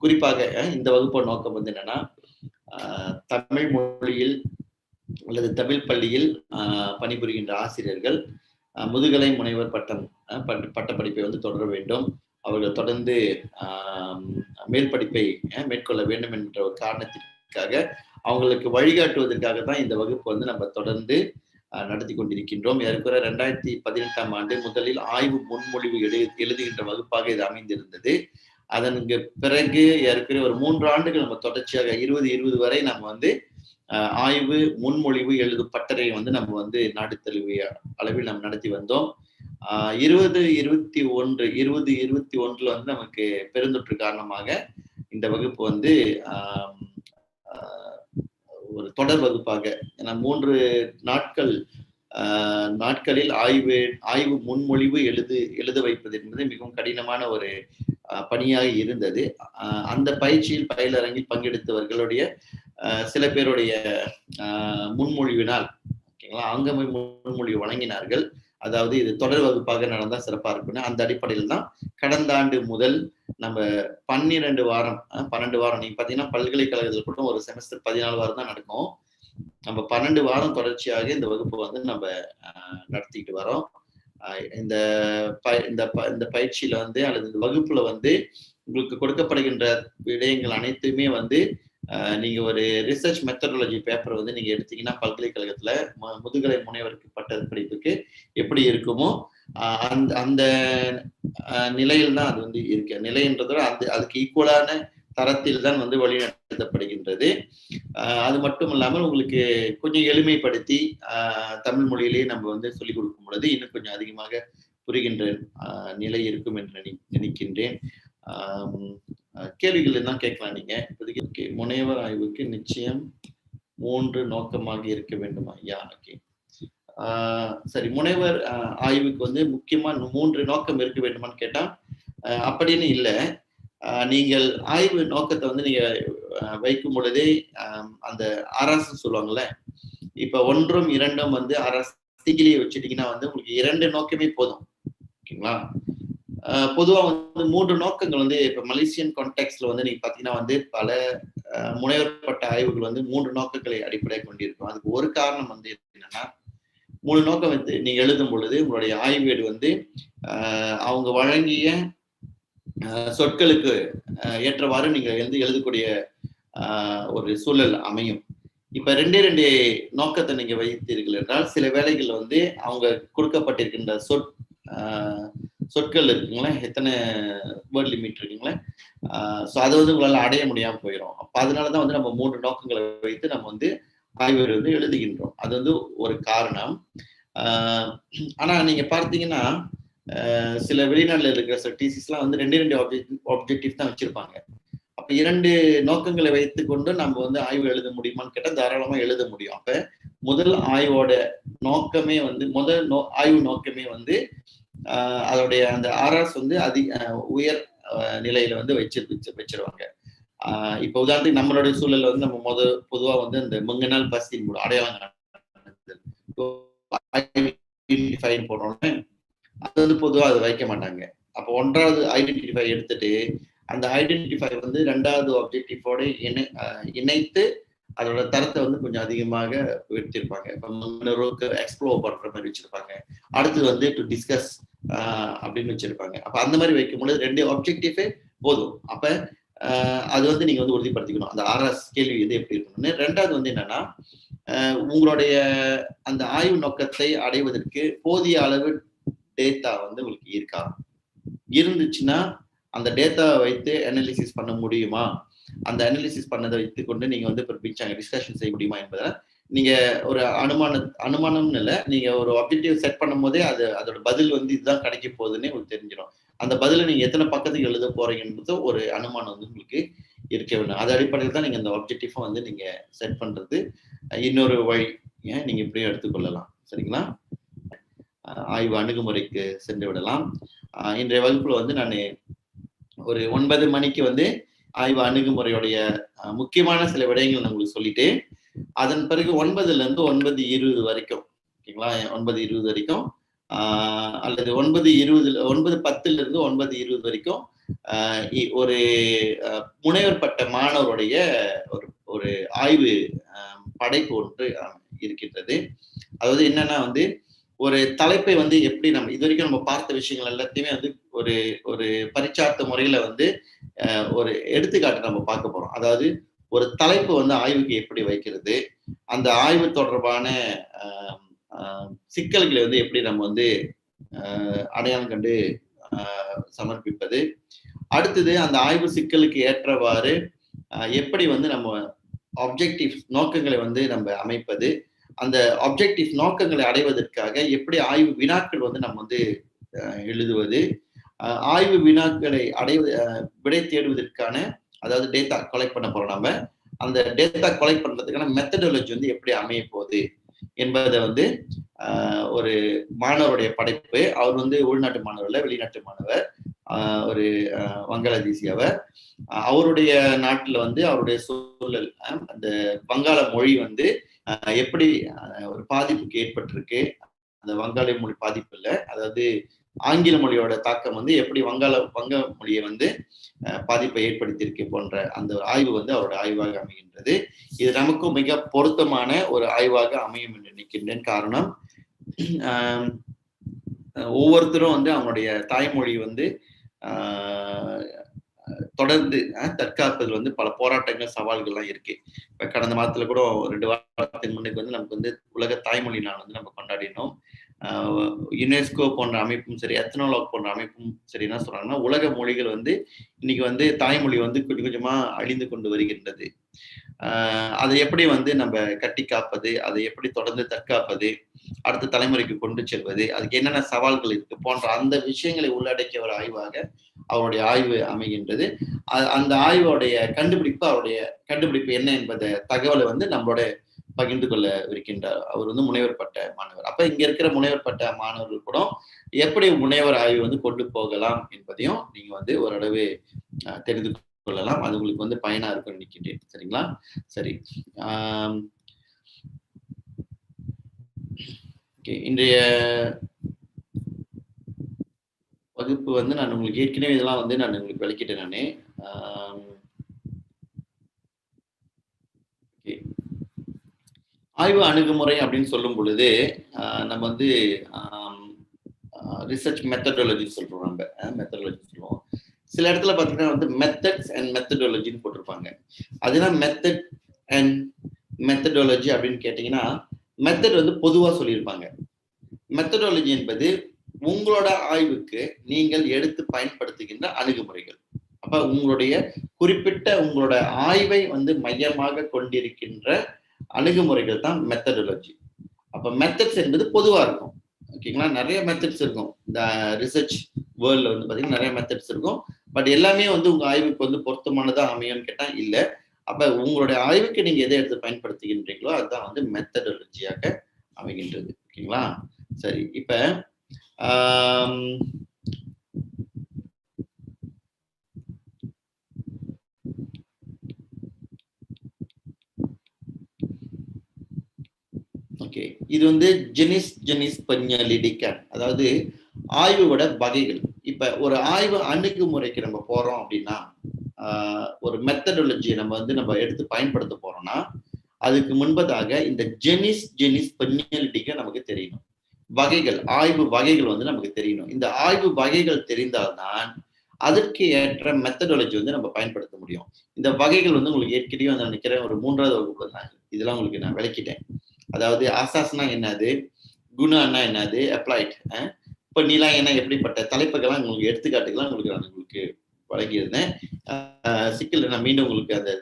குறிப்பாக இந்த வகுப்பு நோக்கம் வந்து என்னன்னா, தமிழ் மொழியில் அல்லது தமிழ் பள்ளியில் பணிபுரிகின்ற ஆசிரியர்கள் முதுகலை முனைவர் பட்டப்படிப்பை வந்து தொடர வேண்டும். அவர்கள் தொடர்ந்து மேல் படிப்பை மேற்கொள்ள வேண்டும் என்ற ஒரு காரணத்திற்காக அவங்களுக்கு வழிகாட்டுவதற்காக தான் இந்த வகுப்பு வந்து நம்ம தொடர்ந்து நடத்தி கொண்டிருக்கின்றோம். ஏற்கனவே 2018ஆம் ஆண்டு முதலில் ஆய்வு முன்மொழிவு எழுதுகின்ற வகுப்பாக இது அமைந்திருந்தது. அதற்கு பிறகு ஏற்கனவே ஒரு 3 ஆண்டுகள் நம்ம தொடர்ச்சியாக 2020 வரை நம்ம வந்து ஆய்வு முன்மொழிவு எழுதும் பட்டறை வந்து நம்ம வந்து நாடு தழுவிய அளவில் நம்ம நடத்தி வந்தோம். 2021 வந்து நமக்கு பெருந்தொற்று காரணமாக இந்த வகுப்பு வந்து ஒரு தொடர் வகுப்பாக, ஏன்னா 3 நாட்களில் ஆய்வு முன்மொழிவு எழுத வைப்பது என்பது மிகவும் கடினமான ஒரு பணியாக இருந்தது. அந்த பயிற்சியில் பயிலரங்கில் பங்கெடுத்தவர்களுடைய சில பேருடைய முன்மொழிவினால், ஓகேங்களா, அங்கமை முன்மொழிவு வழங்கினார்கள். அதாவது இது தொடர் வகுப்பாக நடந்தா சிறப்பா இருக்குன்னு அந்த அடிப்படையில் தான் கடந்த ஆண்டு முதல் நம்ம 12 வாரம் நீங்க பாத்தீங்கன்னா பல்கலைக்கழகத்தில் கூட ஒரு செமஸ்டர் 14 வாரம் தான் நடக்கும். நம்ம 12 வாரம் தொடர்ச்சியாக இந்த வகுப்பு வந்து நம்ம நடத்திக்கிட்டு வரோம். இந்த பயிற்சியில வந்து அல்லது இந்த வகுப்புல வந்து உங்களுக்கு கொடுக்கப்படுகின்ற விடயங்கள் அனைத்துமே வந்து நீங்க ஒரு ரிசர்ச் மெத்தடாலஜி பேப்பர் வந்து நீங்க எடுத்தீங்கன்னா பல்கலைக்கழகத்துல முதுகலை முனைவருக்கு பட்ட படிப்புக்கு எப்படி இருக்குமோ அந்த நிலையில் தான் அது வந்து இருக்கு. நிலைன்றதோட அதுக்கு ஈக்குவலான தரத்தில் தான் வந்து வழிநடத்தப்படுகின்றது. அது மட்டும் இல்லாமல் உங்களுக்கு கொஞ்சம் எளிமைப்படுத்தி தமிழ் மொழியிலேயே நம்ம வந்து சொல்லிக் கொடுக்கும் பொழுது இன்னும் கொஞ்சம் அதிகமாக புரிகின்ற நிலை இருக்கும் என்று நினைக்கின்றேன். கேள்விகள் என்ன கேட்கலாம் நீங்க. இப்போதைக்கு முனைவர் ஆய்வுக்கு நிச்சயம் 3 நோக்கமாக இருக்க வேண்டுமா? ஐயா, ஓகே. சரி, முனைவர் ஆய்வுக்கு வந்து முக்கியமா 3 நோக்கம் இருக்க வேண்டுமான்னு கேட்டா அப்படின்னு இல்லை. நீங்கள் ஆய்வு நோக்கத்தை வந்து நீங்க வைக்கும் பொழுதே அந்த ஆராய்ச்சி சொல்லுவாங்கல்ல, இப்ப 1ம் 2ம் வந்து அரசியலையே வச்சுட்டீங்கன்னா வந்து உங்களுக்கு 2 நோக்கமே போதும், ஓகேங்களா. பொதுவா வந்து 3 நோக்கங்கள் வந்து இப்ப மலேசியன் கான்டெக்ட்ல வந்து நீங்க பாத்தீங்கன்னா வந்து பல முனைவர்பட்ட ஆய்வுகள் வந்து 3 நோக்கங்களை அடிப்படையாக கொண்டிருக்கும். அதுக்கு ஒரு காரணம் வந்து என்னன்னா, 3 நோக்கம் வந்து நீங்க எழுதும் பொழுது உங்களுடைய ஆய்வேடு வந்து அவங்க வழங்கிய சொற்களுக்கு ஏற்றவாறு நீங்க எழுதக்கூடிய ஒரு சூழல் அமையும். இப்ப 2 நோக்கத்தை நீங்க வைத்தீர்கள் என்றால் சில வேளைகள் வந்து அவங்க கொடுக்கப்பட்டிருக்கின்ற சொற்கள் இருக்குங்களா, எத்தனை வேர்ட் லிமிட் இருக்குங்களா, ஸோ அதை வந்து உங்களால அடைய முடியாம போயிடும். அப்ப அதனாலதான் வந்து நம்ம 3 நோக்கங்களை வைத்து நம்ம வந்து ஆய்வு வந்து எழுதுகின்றோம். அது வந்து ஒரு காரணம். ஆனா நீங்க பார்த்தீங்கன்னா சில வெளிநாட்டுல இருக்கிற சில டிசிஸ்லாம் வந்து 2 ஆப்ஜெக்டிவ் தான் வச்சிருப்பாங்க. அப்ப 2 நோக்கங்களை வைத்துக்கொண்டு நம்ம வந்து ஆய்வு எழுத முடியுமான்னு கேட்டா தாராளமா எழுத முடியும். அப்ப முதல் ஆய்வோட நோக்கமே வந்து ஆய்வு நோக்கமே வந்து அதோடைய அந்த ஆர்எஸ் வந்து உயர் நிலையில வந்து வச்சிருவாங்க. இப்ப உதாரணத்துக்கு நம்மளுடைய சூழல்ல வந்து நம்ம பொதுவா வந்து இந்த முங்கனால் பசியின் மூலம் அடையாளம் போடுறோம்னு அது வந்து பொதுவா அது வைக்க மாட்டாங்க. அப்போ 1வது ஐடென்டிஃபை எடுத்துட்டு அந்த ஐடென்டிஃபை வந்து 2வது ஆப்ஜெக்டிவோட இணைத்து அதோட தரத்தை வந்து கொஞ்சம் அதிகமாக உயர்த்திருப்பாங்க. இப்போ எக்ஸ்ப்ளோர் பண்ற மாதிரி வச்சிருப்பாங்க. அடுத்தது வந்து டு டிஸ்கஸ் அப்படின்னு வச்சிருப்பாங்க. அப்ப அந்த மாதிரி வைக்கும்போது 2 ஆப்ஜெக்டிவே போதும். அப்ப அது வந்து நீங்க வந்து உறுதிப்படுத்திக்கணும் அந்த ஆர்எஸ் கேள்வி இது எப்படி இருக்கணும்னு. 2வது வந்து என்னன்னா, உங்களுடைய அந்த ஆய்வு நோக்கத்தை அடைவதற்கு போதிய அளவு டேட்டா வந்து உங்களுக்கு இருக்கா, இருந்துச்சுன்னா அந்த டேட்டாவை வைத்து அனாலிசிஸ் பண்ண முடியுமா, அந்த அனாலிசிஸ் பண்ணதை வைத்துக் கொண்டு நீங்க வந்து டிஸ்கஷன் செய்ய முடியுமா என்பதை நீங்க ஒரு அனுமானம்னு இல்லை, நீங்க ஒரு ஆப்ஜெக்டிவ் செட் பண்ணும் போதே அதோட பதில் வந்து இதுதான் கிடைக்க போகுதுன்னு உங்களுக்கு தெரிஞ்சிடும். அந்த பதில நீங்க எத்தனை பக்கத்துக்கு எழுத போறீங்கன்றது ஒரு அனுமானம் வந்து உங்களுக்கு இருக்க வேண்டும். அது அடிப்படையில் தான் நீங்க அந்த ஆப்ஜெக்டிவ் வந்து நீங்க செட் பண்றது இன்னொரு வழி நீங்க இப்படியும் எடுத்துக்கொள்ளலாம். சரிங்களா? ஆய்வு அணுகுமுறைக்கு சென்று விடலாம். இன்றைய வகுப்புல வந்து நான் ஒரு 9 மணிக்கு வந்து ஆய்வு அணுகுமுறையுடைய முக்கியமான சில விடயங்கள் நான் உங்களுக்கு சொல்லிட்டு, அதன் பிறகு 9ல இருந்து 9:20 வரைக்கும், ஓகேங்களா, 9:20 வரைக்கும் அல்லது 9:10ல இருந்து 9:20 வரைக்கும் ஒரு முனைவர் பட்ட மாணவருடைய ஒரு ஒரு ஆய்வு படைப்பு ஒன்று இருக்கின்றது. அதாவது என்னன்னா வந்து ஒரு தலைப்பை வந்து எப்படி நம்ம இது வரைக்கும் நம்ம பார்த்த விஷயங்கள் எல்லாத்தையுமே வந்து ஒரு ஒரு பரிச்சார்த்த முறையில வந்து ஒரு எடுத்துக்காட்டு நம்ம பார்க்க போறோம். அதாவது ஒரு தலைப்பு வந்து ஆய்வுக்கு எப்படி வைக்கிறது, அந்த ஆய்வு தொடர்பான சிக்கல்களை வந்து எப்படி நம்ம வந்து அடையாளம் கண்டு சமர்ப்பிப்பது, அடுத்தது அந்த ஆய்வு சிக்கலுக்கு ஏற்றவாறு எப்படி வந்து நம்ம ஆப்ஜெக்டிவ் நோக்கங்களை வந்து நம்ம அமைப்பது, அந்த ஆப்ஜெக்டிவ் நோக்கங்களை அடைவதற்காக எப்படி ஆய்வு வினாக்கள் வந்து நம்ம வந்து எழுதுவது, ஆய்வு வினாக்களை அடைவது விடை தேடுவதற்கான அதாவது டேட்டா கலெக்ட் பண்ண போறோம் நம்ம அந்த டேட்டா கலெக்ட் பண்றதுக்கான மெத்தடாலஜி வந்து எப்படி அமைய போகுது என்பதை வந்து ஒரு மாணவருடைய படைப்பு. அவர் வந்து உள்நாட்டு மாணவர் இல்ல, வெளிநாட்டு மாணவர், ஒரு வங்காளதேசி அவர். அவருடைய நாட்டுல வந்து அவருடைய சூழல் அந்த வங்காள மொழி வந்து எப்படி ஒரு பாதிப்புக்கு ஏற்பட்டிருக்கு, அந்த வங்காள மொழி பாதிப்பு இல்லை, அதாவது ஆங்கில மொழியோட தாக்கம் வந்து எப்படி வங்க மொழியை வந்து பாதிப்பை ஏற்படுத்தியிருக்கு போன்ற அந்த ஆய்வு வந்து அவரோட ஆய்வாக அமைகின்றது. இது நமக்கும் மிக பொருத்தமான ஒரு ஆய்வாக அமையும் என்று நினைக்கின்றேன். காரணம் ஒவ்வொருத்தரும் வந்து அவங்களுடைய தாய்மொழி வந்து தொடர்ந்து தற்காப்பது வந்து பல போராட்டங்கள் சவால்கள்லாம் இருக்கு. இப்ப கடந்த மாதத்துல கூட 2 வாரத்தின் முன்னுக்கு வந்து நமக்கு வந்து உலக தாய்மொழி நாள் வந்து நம்ம கொண்டாடினோம். யுனெஸ்கோ போன்ற அமைப்பும் சரி, எத்னோலாக் போன்ற அமைப்பும் சரி என்ன சொல்றாங்கன்னா, உலக மொழிகள் வந்து இன்னைக்கு வந்து தாய்மொழி வந்து கொஞ்சம் கொஞ்சமா அழிந்து கொண்டு வருகின்றது. அதை எப்படி வந்து நம்ம கட்டி காப்பது, அதை எப்படி தொடர்ந்து தற்காப்பது, அடுத்த தலைமுறைக்கு கொண்டு செல்வது, அதுக்கு என்னென்ன சவால்கள் இருக்கு போன்ற அந்த விஷயங்களை உள்ளடக்கிய ஒரு ஆய்வாக அவருடைய ஆய்வு அமைகின்றது. அந்த ஆய்வோடைய அவருடைய கண்டுபிடிப்பு என்ன என்பத தகவலை வந்து நம்மளோட பகிர்ந்து கொள்ள இருக்கின்றார். அவர் வந்து முனைவர் பட்ட மாணவர். அப்ப இங்க இருக்கிற முனைவர் பட்ட மாணவர்கள் கூட எப்படி முனைவர் ஆய்வு வந்து கொண்டு போகலாம் என்பதையும் நீங்க வந்து ஓரளவு தெரிந்து கொள்ளலாம். அது உங்களுக்கு வந்து பயனா இருக்கும்னு நினைக்கின்றேன். சரிங்களா? சரி. இன்றைய வகுப்பு வந்து நான் உங்களுக்கு ஏற்கனவே இதெல்லாம் வந்து நான் உங்களுக்கு விளக்கிட்டேன் நானு. ஆய்வு அணுகுமுறை அப்படின்னு சொல்லும் பொழுது நம்ம வந்து ரிசர்ச் மெத்தடாலஜி சொல்றோம். நம்ம மெத்தடாலஜி சொல்லுவோம். சில இடத்துல பார்த்தீங்கன்னா வந்து மெத்தட்ஸ் அண்ட் மெத்தடாலஜின்னு போட்டிருப்பாங்க. அதுனா மெத்தட் அண்ட் மெத்தடாலஜி அப்படின்னு கேட்டீங்கன்னா, மெத்தட் வந்து பொதுவா சொல்லியிருப்பாங்க. மெத்தடாலஜி என்பது உங்களோட ஆய்வுக்கு நீங்கள் எடுத்து பயன்படுத்துகின்ற அணுகுமுறைகள். அப்ப உங்களுடைய குறிப்பிட்ட உங்களோட ஆய்வை வந்து மையமாக கொண்டிருக்கின்ற அணுகுமுறைகள் தான் மெத்தடாலஜி. அப்ப மெத்தட்ஸ் என்பது பொதுவா இருக்கும். ஓகேங்களா? நிறைய மெத்தட்ஸ் இருக்கும். இந்த ரிசர்ச் வேர்ல்ட்ல வந்து பாத்தீங்கன்னா நிறைய மெத்தட்ஸ் இருக்கும். பட் எல்லாமே வந்து உங்க ஆய்வுக்கு வந்து பொருத்தமானதா அமையும்னு கேட்டா இல்ல. அப்ப உங்களுடைய ஆய்வுக்கு நீங்க எதை எடுத்து பயன்படுத்துகின்றீங்களோ அதுதான் வந்து மெத்தடாலஜியாக அமைகின்றது. ஓகேங்களா? சரி. இப்ப ஓகே, இது வந்து ஜெனிஸ் பன்யலிடிகன், அதாவது ஆய்வோட வகைகள். இப்ப ஒரு ஆய்வு அணுகுமுறைக்கு நம்ம போறோம் அப்படின்னா, ஒரு மெத்தடாலஜியை நம்ம எடுத்து பயன்படுத்த போறோம்னா, அதுக்கு முன்பதாக இந்த ஜெனிஸ் பன்யலிடிகன் நமக்கு தெரியணும். வகைகள், ஆய்வு வகைகள் வந்து நமக்கு தெரியணும். இந்த ஆய்வு வகைகள் தெரிந்தால்தான் அதற்கு ஏற்ற மெத்தடாலஜி வந்து நம்ம பயன்படுத்த முடியும். இந்த வகைகள் வந்து உங்களுக்கு ஏற்கனவே வந்து நினைக்கிறேன் ஒரு 3வது வகுப்பு தான் இதெல்லாம் உங்களுக்கு நான் விளக்கிட்டேன். அதாவது ஆசாஸ்னா என்னது, குணான்னா என்னது, அப்ளைட். இப்ப நீலா என்ன எப்படிப்பட்ட தலைப்புகள்லாம் உங்களுக்கு எடுத்துக்காட்டுகள்லாம் உங்களுக்கு வழங்கியிருந்தேன். சிக்கல் நான் மீண்டும் உங்களுக்கு அந்த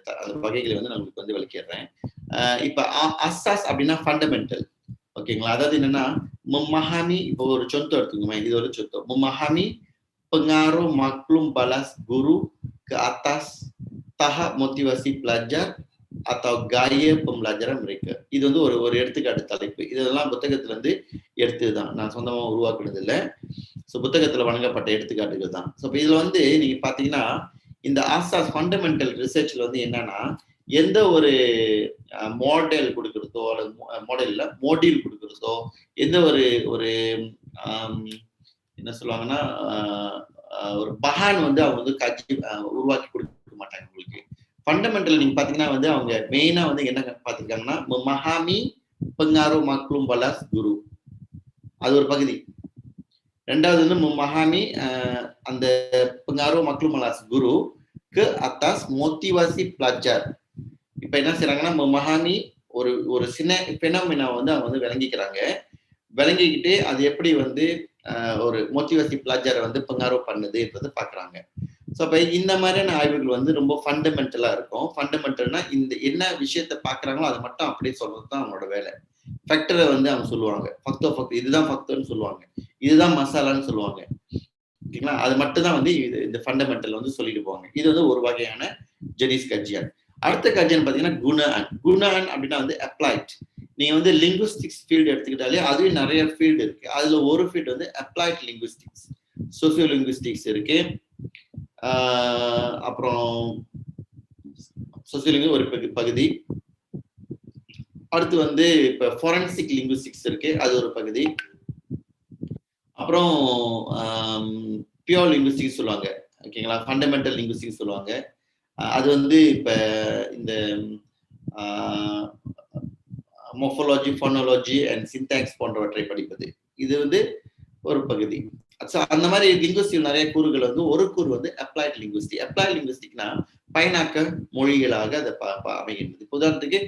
வகைகளை வந்து நான் உங்களுக்கு வந்து விளக்கிடுறேன். இப்ப அசாஸ் அப்படின்னா ஃபண்டமெண்டல். ஓகேங்களா? அதாவது என்னன்னா memahami, இப்போ ஒரு contoh எடுத்துக்கோங்க, இது ஒரு contoh. Memahami pengaruh maklum balas guru ke atas tahap motivasi pelajar atau gaya pembelajaran mereka. இது வந்து ஒரு எடுத்துக்காட்டு தலைப்பு. இதெல்லாம் புத்தகத்துல இருந்து எடுத்ததுதான். நான் சொந்தமா உருவாக்குனது இல்ல. ஸோ புத்தகத்துல வழங்கப்பட்ட எடுத்துக்காட்டுகள் தான். ஸோ இதுல வந்து நீங்க பாத்தீங்கன்னா இந்த ஆசாஸ் ஃபண்டமெண்டல் ரிசர்ச்ல வந்து என்னன்னா எந்த ஒரு மாடல் கொடுக்கறதோ அல்லது மாடல்ல மோடியூல் கொடுக்கறதோ எந்த ஒரு என்ன சொல்லுவாங்கன்னா ஒரு பஹான் வந்து அவங்க வந்து காட்சி உருவாக்கி கொடுக்க மாட்டாங்க உங்களுக்கு. ஃபண்டமெண்டல் நீங்க பாத்தீங்கன்னா வந்து அவங்க மெயினா வந்து என்ன பாத்துருக்காங்கன்னா மகாமி பெங்காரோ மக்ளும் பலாஸ் குரு, அது ஒரு பகுதி. ரெண்டாவது வந்து மகாமி அந்த பெங்காரோ மக்ளும் பலாஸ் குரு க்கு அத்தாஸ் மோத்திவாசி பிளாச்சார். இப்ப என்ன செய்யறாங்கன்னா மகாமி ஒரு சின்ன பெனோமினா வந்து அவங்க வந்து விளங்கிக்கிறாங்க. விளங்கிக்கிட்டு அது எப்படி வந்து ஒரு மோட்டிவேசி பிளாஜரை வந்து பங்காரோ பண்ணுதுன்றது பாக்குறாங்க. ஸோ அப்ப இந்த மாதிரியான ஆய்வுகள் வந்து ரொம்ப ஃபண்டமெண்டலா இருக்கும். ஃபண்டமெண்டல்னா இந்த என்ன விஷயத்த பாக்குறாங்களோ அதை மட்டும் அப்படியே சொல்றது தான் அவங்களோட வேலை. ஃபேக்டரை வந்து அவங்க சொல்லுவாங்க, ஃபக்டர் இதுதான் ஃபக்டர்னு சொல்லுவாங்க, இதுதான் மசாலான்னு சொல்லுவாங்க. ஓகேங்களா? அது மட்டும் தான் வந்து இந்த ஃபண்டமெண்டல் வந்து சொல்லிட்டு போவாங்க. இது வந்து ஒரு வகையான ஜெனிஸ் கட்சியான். அடுத்த கட்சியான் பாத்தீங்கன்னா குணான். குணான் அப்படின்னா வந்து அப்ளைட். நீங்க வந்து லிங்குவிஸ்டிக்ஸ் ஃபீல்டு எடுத்துக்கிட்டாலே அதுவும் நிறைய ஃபீல்டு இருக்கு. அதுல ஒரு ஃபீல்டு வந்து அப்ளைட் லிங்குவிஸ்டிக்ஸ், சோசியோ லிங்குவிஸ்டிக்ஸ் இருக்கு. அப்புறம் சோசியோ லிங்கு ஒரு பகுதி. அடுத்து வந்து இப்ப ஃபாரன்சிக் லிங்குவிஸ்டிக்ஸ் இருக்கு, அது ஒரு பகுதி. அப்புறம் பியூர் லிங்குவிஸ்டிக்ஸ் சொல்லுவாங்க. ஓகேங்களா? ஃபண்டமெண்டல் லிங்குவிஸ்டிக்ஸ் சொல்லுவாங்க. அது வந்து இப்ப இந்த மோர்ஃபாலஜி, ஃபோனாலஜி அண்ட் சின்டாக்ஸ் போன்றவற்றை படிப்பது, இது வந்து ஒரு பகுதி. அந்த மாதிரி லிங்குவிஸ்டிக் நிறைய கூறுகள் வந்து ஒரு கூறு வந்து அப்ளைட் லிங்குவிஸ்டிக். அப்ளைட் லிங்குவிஸ்டிக்னா பயனாக்க மொழிகளாக அதை அமைகின்றது. உதாரணத்துக்கு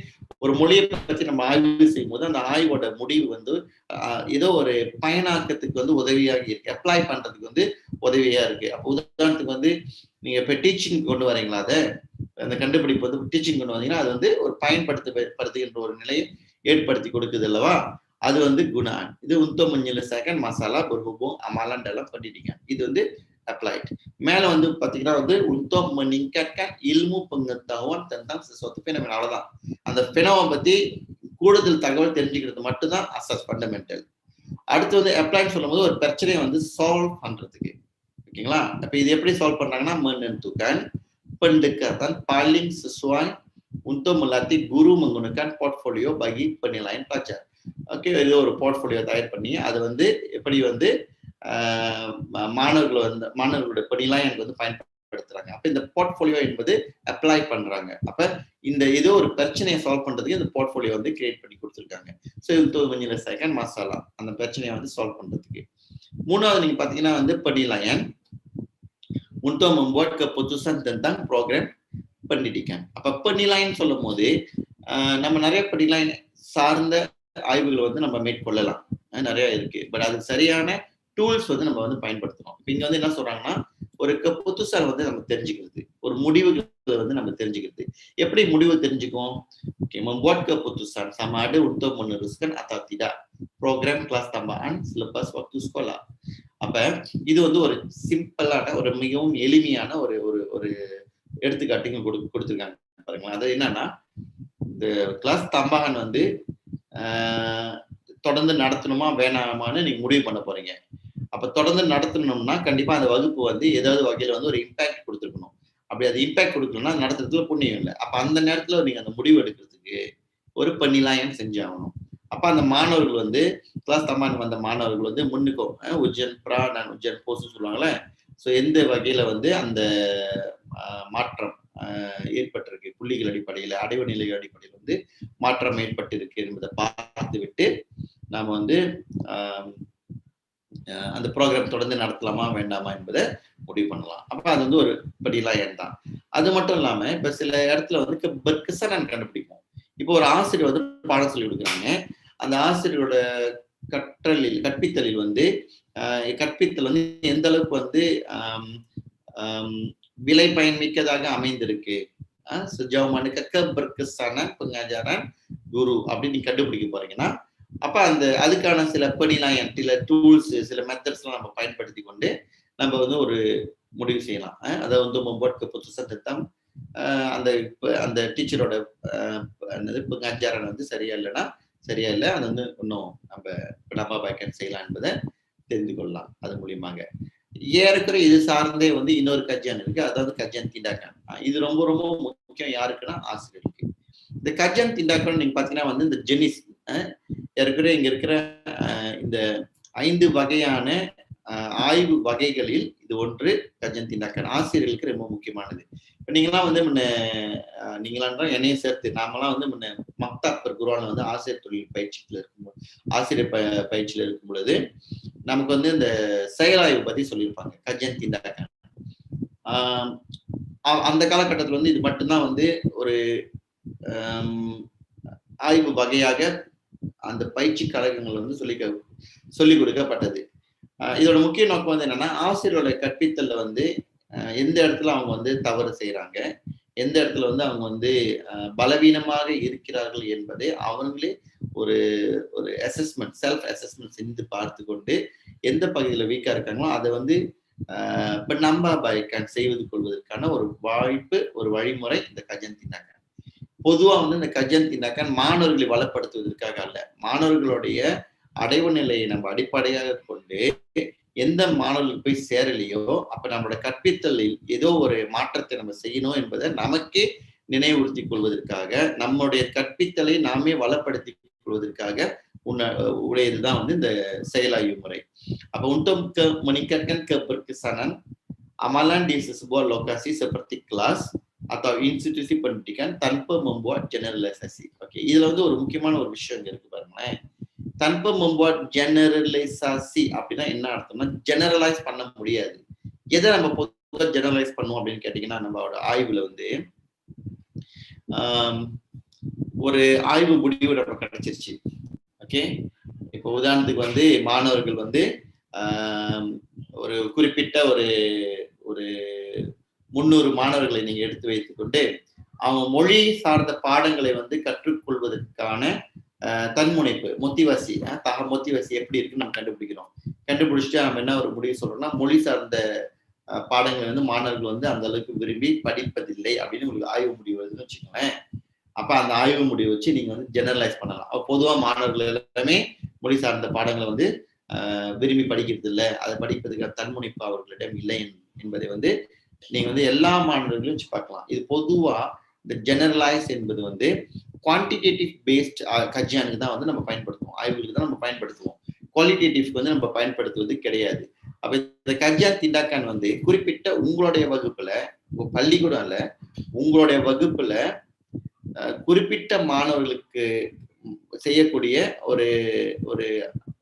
ஒரு மொழியை பற்றி நம்ம ஆய்வு செய்யும் போது அந்த ஆய்வோட முடிவு வந்து ஏதோ ஒரு பயனாக்கத்துக்கு வந்து உதவியாக இருக்கு, அப்ளை பண்றதுக்கு வந்து உதவியா இருக்கு. அப்போ உதாரணத்துக்கு வந்து நீங்க இப்ப டீச்சிங் கொண்டு வரீங்களா, அதை அந்த கண்டுபிடிப்பு வந்து டீச்சிங் கொண்டு வந்தீங்கன்னா அது வந்து ஒரு பயன்படுத்துகின்ற ஒரு நிலையை ஏற்படுத்தி கொடுக்குது அல்லவா, அது வந்து குணான். இது untuk menyelesaikan masalah berhubung amalan dalam pendidikan. இது வந்து applied. மேல வந்து பாத்தீங்கன்னா வந்து untuk meningkatkan ilmu pengetahuan tentang sesuatu fenomena. அவ்வளவுதான். அந்த ஃபெனோவை பத்தி கூடுதல் தகவல் தெரிஞ்சுக்கிறது மட்டும்தான் அசஸ் ஃபண்டமெண்டல். அடுத்து வந்து அப்ளைட் சொல்லும்போது ஒரு பிரச்சனையை வந்து சால்வ் பண்றதுக்கு. ஓகேங்களா? அப்ப இது எப்படி சால்வ் பண்றாங்கன்னா menentukan pendekatan paling sesuai untuk melatih guru menggunakan portfolio bagi penilaian pelajar. Okay, ஏதோ ஒரு போர்ட்ஃபோலியோ தயார் பண்ணி அதை வந்து எப்படி வந்து மாணவர்களுடைய பணிலாம் எனக்கு வந்து பயன்படுத்துறாங்க. அப்ப இந்த போர்ட்ஃபோலியோ என்பது அப்ளை பண்றாங்க. அப்ப இந்த ஏதோ ஒரு பிரச்சனையை சால்வ் பண்றதுக்கு இந்த போர்ட்ஃபோலியோ வந்து கிரியேட் பண்ணி கொடுத்துருக்காங்க. ஸோ இது கொஞ்சம் செகண்ட் மசாலா அந்த பிரச்சனையை வந்து சால்வ் பண்றதுக்கு. மூணாவது நீங்க பாத்தீங்கன்னா வந்து penilaian untuk membuat keputusan tentang program pendidikan. அப்ப penilaian சொல்லும் போது நம்ம நிறைய penilaian சார்ந்த ஆய்வுகள் வந்து நம்ம மேற்கொள்ளலாம், நிறைய இருக்கு. பட் அதுக்கு சரியான டூல்ஸ் வந்து நம்ம வந்து பயன்படுத்தணும். இங்க வந்து என்ன சொல்றாங்கன்னா ஒரு புதுசா வந்து நம்ம தெரிஞ்சுக்கிறது, ஒரு முடிவுகளை வந்து நம்ம தெரிஞ்சுக்கிறது. எப்படி முடிவு தெரிஞ்சுக்குவோம்? Okay, membuat keputusan sama ada untuk meneruskan atau tidak program kelas tambahan selepas waktu sekolah. அப்ப இது வந்து ஒரு சிம்பிளான ஒரு மிகவும் எளிமையான ஒரு ஒரு ஒரு எடுத்துக்காட்டுங்க கொடுத்துருக்காங்க பாருங்களேன். அது என்னன்னா இந்த கிளாஸ் தம்பாகன் வந்து தொடர்ந்து நடத்தணுமா வேணாமான்னு நீங்க முடிவு பண்ண போறீங்க. அப்ப தொடர்ந்து நடத்தணும்னா கண்டிப்பா அந்த வகுப்பு வந்து ஏதாவது வகையில வந்து ஒரு இம்பாக்ட் கொடுத்துருக்கணும். அப்படி அது இம்பாக்ட் கொடுக்கணும்னா நடத்துறதுல புண்ணியம் இல்லை. அப்ப அந்த நேரத்துல நீங்க அந்த முடிவு எடுக்கிறதுக்கு ஒரு பணிலாயம் செஞ்சாகணும். அப்ப அந்த மாணவர்கள் வந்து கிளாஸ் தம்பான் வந்த மாணவர்கள் வந்து முன்னுக்கோ உஜ்ஜன் பிரா நான் உஜ்ஜன் போஸ் சொல்லுவாங்களே. ஸோ எந்த வகையில வந்து அந்த மாற்றம் ஏற்பட்டிருக்கு, புள்ளிகள் அடிப்படையில் அடைவு நிலைகள் அடிப்படையில் வந்து மாற்றம் ஏற்பட்டிருக்கு என்பதை பார்த்து விட்டு நாம வந்து அந்த ப்ரோக்ராம் தொடர்ந்து நடத்தலாமா வேண்டாமா என்பதை முடிவு பண்ணலாம். அப்ப அது வந்து ஒரு படிலாயன் தான். அது மட்டும் இல்லாம இப்ப சில இடத்துல வந்து கிசனன் கண்டுபிடிப்போம். இப்போ ஒரு ஆசிரியர் வந்து பாடம் சொல்லி கொடுக்குறாங்க. அந்த ஆசிரியரோட கற்பித்தலில் வந்து கற்பித்தல் வந்து எந்த அளவுக்கு வந்து விலை பயன்மிக்கதாக அமைந்திருக்கு, sejauh manakah keberkesanan pengajaran guru அப்படின்னு நீங்க கண்டுபிடிக்க போறீங்கன்னா அப்ப அந்த அதுக்கான சில படிலாயன், சில டூல்ஸ், சில மெத்தட்ஸ் எல்லாம் நம்ம பயன்படுத்தி கொண்டு நம்ம வந்து ஒரு முடிவு செய்யலாம். அதை வந்து membuat keputusan tentang அந்த அந்த டீச்சரோட pengajaran வந்து சரியா இல்லைன்னா சரியா இல்லை, அது வந்து இன்னும் நம்ம பேக்கன் செய்யலாம் என்பதை தெரிந்து கொள்ளலாம் அது மூலியமாக. ஏற்கனவே இது சார்ந்தே வந்து இன்னொரு கஜ்ஜான் இருக்கு, அதாவது கஜ்ஜான் திண்டாக்கான். இது ரொம்ப ரொம்ப முக்கியம் யாருக்குன்னா ஆசிரியருக்கு. இந்த கஜ்ஜான் திண்டாக்கான் நீங்க பாத்தீங்கன்னா வந்து இந்த ஜெனிஸ் ஏற்கனவே இங்க இருக்கிற இந்த 5 வகையான ஆய்வு வகைகளில் இது ஒன்று கஜன் திண்டாக்கன். ஆசிரியர்களுக்கு ரொம்ப முக்கியமானது. இப்ப நீங்கலாம் வந்து முன்ன நீங்களாம் என்னையும் சேர்த்து நாமெல்லாம் வந்து முன்ன மக்தாப் குர்ஆன்ல வந்து ஆசிரியர் தொழில் பயிற்சியில இருக்கும்போது ஆசிரியர் பயிற்சியில இருக்கும் பொழுது நமக்கு வந்து இந்த செயலாய்வு பத்தி சொல்லியிருப்பாங்க. கஜன் திண்டாக்கன். அந்த காலகட்டத்தில் வந்து இது மட்டும்தான் வந்து ஒரு ஆய்வு வகையாக அந்த பயிற்சி கழகங்கள் வந்து சொல்லிக் கொடுக்கப்பட்டது. இதோட முக்கிய நோக்கம் வந்து என்னன்னா, ஆசிரியரோட கற்பித்தல்ல வந்து எந்த இடத்துல அவங்க வந்து தவறு செய்யறாங்க, எந்த இடத்துல வந்து அவங்க வந்து பலவீனமாக இருக்கிறார்கள் என்பதை அவங்களே ஒரு ஒரு அசஸ்மெண்ட், செல்ஃப் அசஸ்மெண்ட் செஞ்சு பார்த்து கொண்டு எந்த பகுதியில் வீக்கா இருக்காங்களோ அதை வந்து நம்ப செய்வது கொள்வதற்கான ஒரு வாய்ப்பு, ஒரு வழிமுறை இந்த கஜன் திண்டாக்கன். பொதுவா வந்து இந்த கஜன் திண்டாக்கன் மாணவர்களை வளப்படுத்துவதற்காக அல்ல, மாணவர்களுடைய அடைவு நிலையை நம்ம அடிப்படையாக கொண்டு எந்த மாணவர்களுக்கு போய் சேரலையோ அப்ப நம்மளோட கற்பித்தலில் ஏதோ ஒரு மாற்றத்தை நம்ம செய்யணும் என்பதை நமக்கே நினைவுறுத்திக் கொள்வதற்காக, நம்முடைய கற்பித்தலை நாமே வளப்படுத்திக் கொள்வதற்காக உடையதுதான் வந்து இந்த செயலாய்வு முறை. Apa untuk meningkatkan keberkesanan, amalan di sebuah lokasi seperti kelas atau institusi pendidikan tanpa membuat generalisasi. Oke, இதுல வந்து ஒரு முக்கியமான ஒரு விஷயம் இருக்கு பாருங்களேன். tanpa membuat generalisasi அப்படின்னா என்ன அர்த்தம்னா, ஜெனரலைஸ் பண்ண முடியாது. எதை நம்ம பொதுவாக ஜெனரலைஸ் பண்ணுவோம் அப்படின்னு கேட்டீங்கன்னா, நம்மளோட ஆய்வுல வந்து ஒரு ஆய்வு முடிவு நம்ம கிடைச்சிருச்சு. ஓகே, இப்போ உதாரணத்துக்கு வந்து மாணவர்கள் வந்து ஒரு குறிப்பிட்ட ஒரு ஒரு 300 மாணவர்களை நீங்க எடுத்து வைத்துக்கொண்டு அவங்க மொழி சார்ந்த பாடங்களை வந்து கற்றுக்கொள்வதற்கான தன்முனைப்பு, மொத்திவாசி எப்படி இருக்குன்னு நம்ம கண்டுபிடிக்கிறோம். கண்டுபிடிச்சிட்டு நம்ம என்ன ஒரு முடிவு சொல்றோம்னா, மொழி சார்ந்த பாடங்களை வந்து மாணவர்கள் வந்து அந்த அளவுக்கு விரும்பி படிப்பதில்லை அப்படின்னு உங்களுக்கு ஆய்வு முடிவு வருதுன்னு வச்சுக்கோங்களேன். அப்ப அந்த ஆய்வு முடிவு வச்சு நீங்க வந்து ஜெனரலைஸ் பண்ணலாம். பொதுவா மாணவர்கள் எல்லாமே மொழி சார்ந்த பாடங்களை வந்து விரும்பி படிக்கிறது இல்லை, அதை படிப்பதற்கான தன்முனைப்பு அவர்களிடம் இல்லை என்பதை வந்து நீங்க வந்து எல்லா மாணவர்களையும் வச்சு பார்க்கலாம். இது பொதுவா இந்த ஜெனரலைஸ் என்பது வந்து குவான்டிடேட்டிவ் பேஸ்ட் கஜியானுக்கு தான் வந்து நம்ம பயன்படுத்துவோம், ஆய்வுகளுக்கு தான் நம்ம பயன்படுத்துவோம். குவாலிட்டேட்டிவ்க்கு வந்து நம்ம பயன்படுத்துவது கிடையாது. அப்ப இந்த கஜியான் திண்டாக்கான் வந்து குறிப்பிட்ட உங்களுடைய வகுப்புல, உங்க பள்ளிக்கூடம் இல்ல, உங்களுடைய வகுப்புல குறிப்பிட்ட மாணவர்களுக்கு செய்யக்கூடிய ஒரு ஒரு